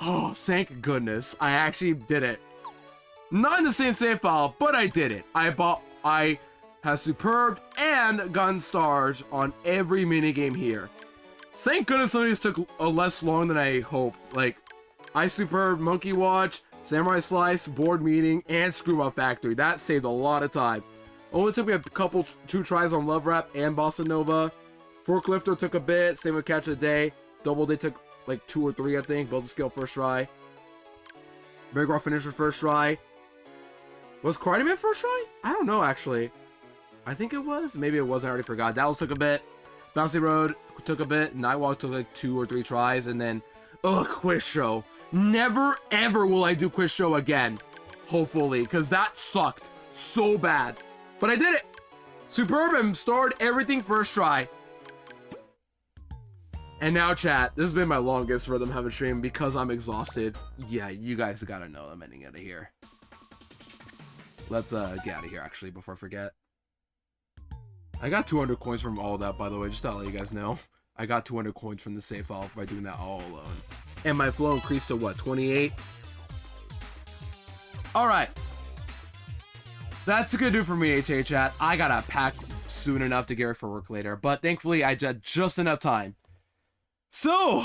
Oh, thank goodness. I actually did it. Not in the same save file, but I did it. I have superb and gotten stars on every minigame here. Thank goodness some of these took less long than I hoped. Like, I superb Monkey Watch, Samurai Slice, Board Meeting, and Screwball Factory. That saved a lot of time. Only took me a couple, 2 tries on Love Rap and Bossa Nova. Forklifter took a bit, same with Catch a Day. Double Day took like 2 or 3, I think. Build a Scale first try. Big Rock Finisher first try. Was Karate Man first try? I don't know, actually. I think it was. Maybe it wasn't. I already forgot. Dallas took a bit. Bouncy Road took a bit. Nightwalk took like 2 or 3 tries. And then, ugh, Quiz Show. Never, ever will I do Quiz Show again. Hopefully. Because that sucked so bad. But I did it. Superb and starred everything first try. And now, chat, this has been my longest Rhythm Heaven stream because I'm exhausted. Yeah, you guys gotta know I'm ending out of here. Let's get out of here, actually, before I forget. I got 200 coins from all of that, by the way, just to let you guys know. I got 200 coins from the save file by doing that all alone. And my flow increased to, what, 28? Alright. That's gonna do for me, HA chat. I gotta pack soon enough to get ready for work later, but thankfully I had just enough time. So,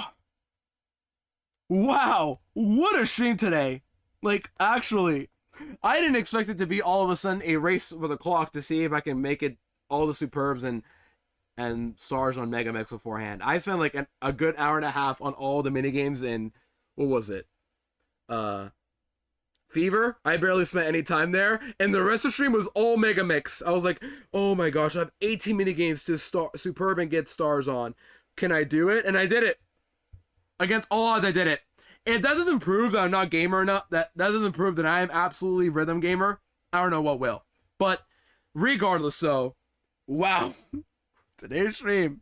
wow, what a stream today. Like, actually, I didn't expect it to be all of a sudden a race for the clock to see if I can make it all the superbs and stars on Megamix beforehand. I spent like a good hour and a half on all the minigames in, what was it? Fever. I barely spent any time there, and the rest of the stream was all Megamix. I was like, oh my gosh, I have 18 minigames to superb and get stars on. Can I do it? And I did it. Against all odds, I did it. If that doesn't prove that I'm not gamer enough, that doesn't prove that I am absolutely rhythm gamer, I don't know what will. But regardless, so, wow. Today's stream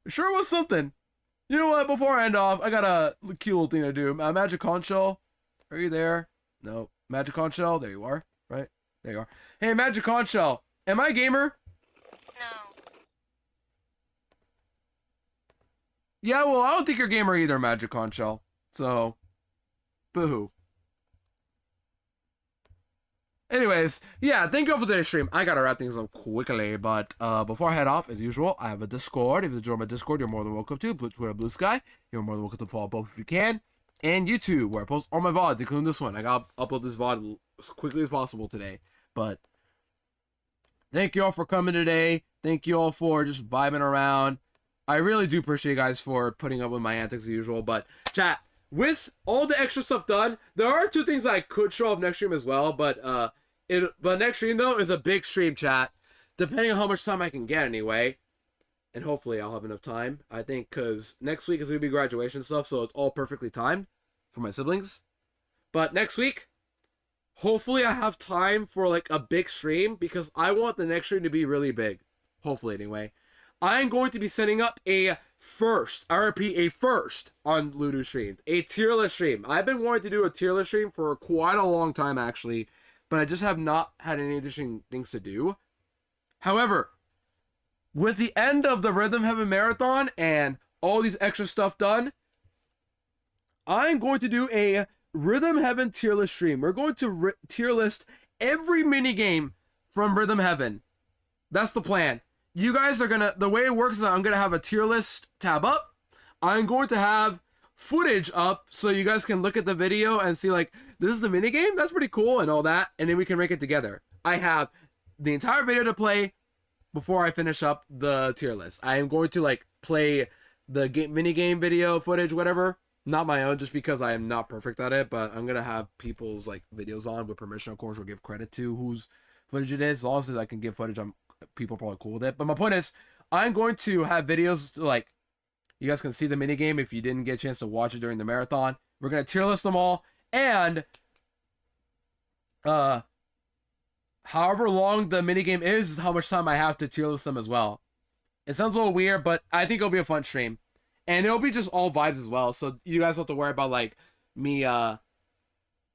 sure was something. You know what? Before I end off, I got a cute little thing to do. Magic Conch Shell, are you there? No. Magic Conch Shell, there you are. Right? There you are. Hey, Magic Conch Shell, am I a gamer? No. Yeah, well, I don't think you're a gamer either, Magic Conch Shell. So, boo-hoo. Anyways, yeah, thank you all for today's stream. I gotta wrap things up quickly, but before I head off, as usual, I have a Discord. If you join my Discord, you're more than welcome to. Twitter, Blue Sky, you're more than welcome to follow both if you can. And YouTube, where I post all my VODs, including this one. I gotta upload this VOD as quickly as possible today. But thank you all for coming today. Thank you all for just vibing around. I really do appreciate you guys for putting up with my antics as usual. But chat, with all the extra stuff done, there are 2 things I could show off next stream as well. But next stream though is a big stream, chat. Depending on how much time I can get anyway. And hopefully I'll have enough time. I think because next week is gonna be graduation stuff, so it's all perfectly timed for my siblings. But next week, hopefully I have time for like a big stream because I want the next stream to be really big. Hopefully, anyway. I'm going to be setting up a first, I repeat, a first on Ludo streams. A tier list stream. I've been wanting to do a tier list stream for quite a long time, actually. But I just have not had any interesting things to do. However, with the end of the Rhythm Heaven Marathon and all these extra stuff done, I'm going to do a Rhythm Heaven tier list stream. We're going to tier list every minigame from Rhythm Heaven. That's the plan. You guys are gonna, the way it works is I'm gonna have a tier list tab up. I'm going to have footage up so you guys can look at the video and see like, this is the minigame? That's pretty cool and all that. And then we can rank it together. I have the entire video to play before I finish up the tier list. I am going to like play the minigame video footage, whatever. Not my own, just because I am not perfect at it, but I'm gonna have people's like videos on with permission. Of course, we'll give credit to whose footage it is. As long as I can give footage, people are probably cool with it. But my point is, I'm going to have videos like you guys can see the minigame if you didn't get a chance to watch it during the marathon. We're gonna tier list them all, and however long the minigame is how much time I have to tier list them as well. It sounds a little weird, but I think it'll be a fun stream. And it'll be just all vibes as well. So you guys don't have to worry about like me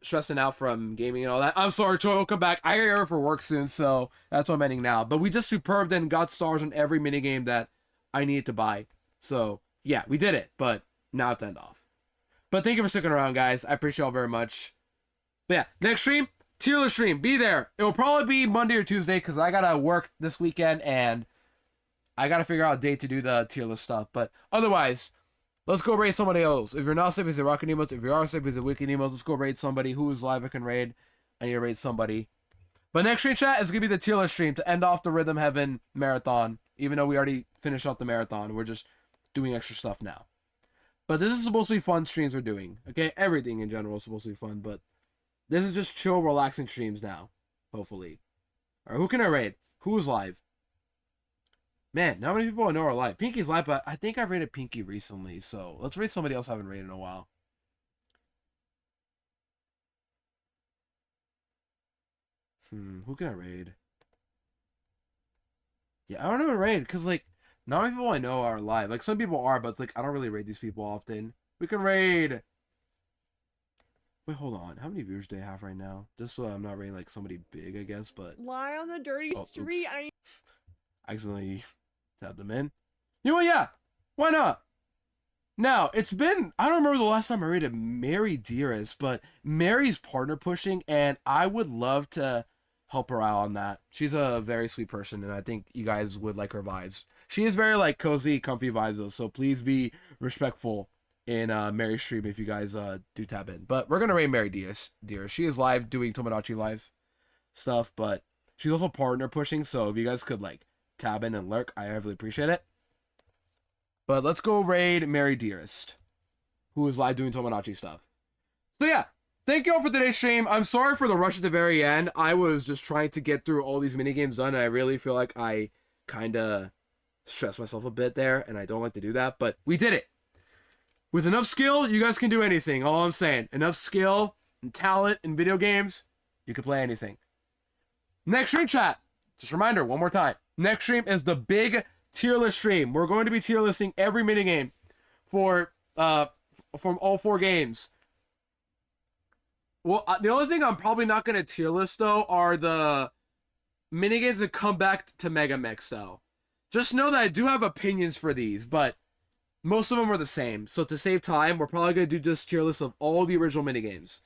stressing out from gaming and all that. I'm sorry, Troy, will come back. I gotta go for work soon, so that's what I'm ending now. But we just superbed and got stars on every minigame that I needed to buy. So yeah, we did it, but now I have to end off. But thank you for sticking around, guys. I appreciate y'all very much. But yeah, next stream, tier list stream, be there. It will probably be Monday or Tuesday because I gotta work this weekend and I gotta figure out a date to do the tier list stuff. But otherwise, let's go raid somebody else. If you're not safe as a Rocket Emotes, if you are safe as a Wicked Emotes, let's go raid somebody who is live and can raid. I need to raid somebody. But next stream chat is gonna be the tier list stream to end off the Rhythm Heaven marathon. Even though we already finished up the marathon, we're just doing extra stuff now. But this is supposed to be fun streams we're doing. Okay, everything in general is supposed to be fun, but this is just chill, relaxing streams now. Hopefully. Alright, who can I raid? Who's live? Man, not many people I know are live. Pinky's live, but I think I rated Pinky recently, so let's raid somebody else I haven't rated in a while. Who can I raid? Yeah, I don't know to raid, because, like, not many people I know are live. Like, some people are, but it's like, I don't really raid these people often. We can raid! Wait, hold on. How many viewers do I have right now? Just so I'm not raiding, like, somebody big, I guess, but... Lie on the dirty street. Oops. I accidentally tabbed them in. You know what? Yeah. Why not? Now, it's been... I don't remember the last time I rated Mary Dearest, but Mary's partner pushing, and I would love to help her out on that. She's a very sweet person, and I think you guys would like her vibes. She is very, like, cozy, comfy vibes, though, so please be respectful in Mary's stream if you guys do tap in. But we're going to raid Mary Dearest. She is live doing Tomodachi live stuff, but she's also partner pushing, so if you guys could, like, tab in and lurk, I heavily appreciate it. But let's go raid Mary Dearest, who is live doing Tomodachi stuff. So yeah, thank you all for today's stream. I'm sorry for the rush at the very end. I was just trying to get through all these minigames done, and I really feel like I kind of stressed myself a bit there, and I don't like to do that, but we did it. With enough skill, you guys can do anything. All I'm saying, enough skill and talent in video games, you can play anything. Next stream chat, just a reminder, one more time. Next stream is the big tier list stream. We're going to be tier listing every minigame for from all 4 games. Well, the only thing I'm probably not going to tier list, though, are the minigames that come back to Megamix, though. Just know that I do have opinions for these, but most of them are the same. So to save time, we're probably going to do just tier lists of all the original minigames.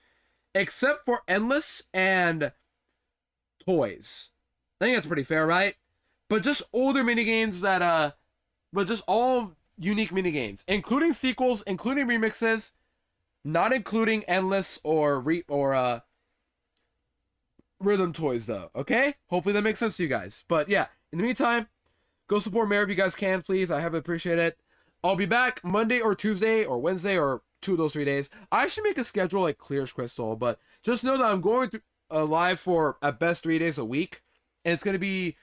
Except for Endless and Toys. I think that's pretty fair, right? But just older minigames that, but just all unique minigames, including sequels, including remixes, not including Endless or Rhythm Toys, though, okay? Hopefully that makes sense to you guys. But yeah, in the meantime, go support Mary if you guys can, please. I heavily appreciate it. I'll be back Monday or Tuesday or Wednesday or 2 of those 3 days. I should make a schedule like clear as crystal, but just know that I'm going to live for at best 3 days a week, and it's going to be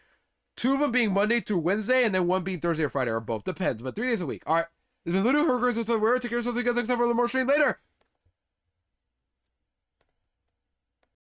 2 of them being Monday through Wednesday, and then 1 being Thursday or Friday, or both. Depends, but 3 days a week. All right. This has been Ludo. Take care of yourselves. You guys next time for a little more stream later.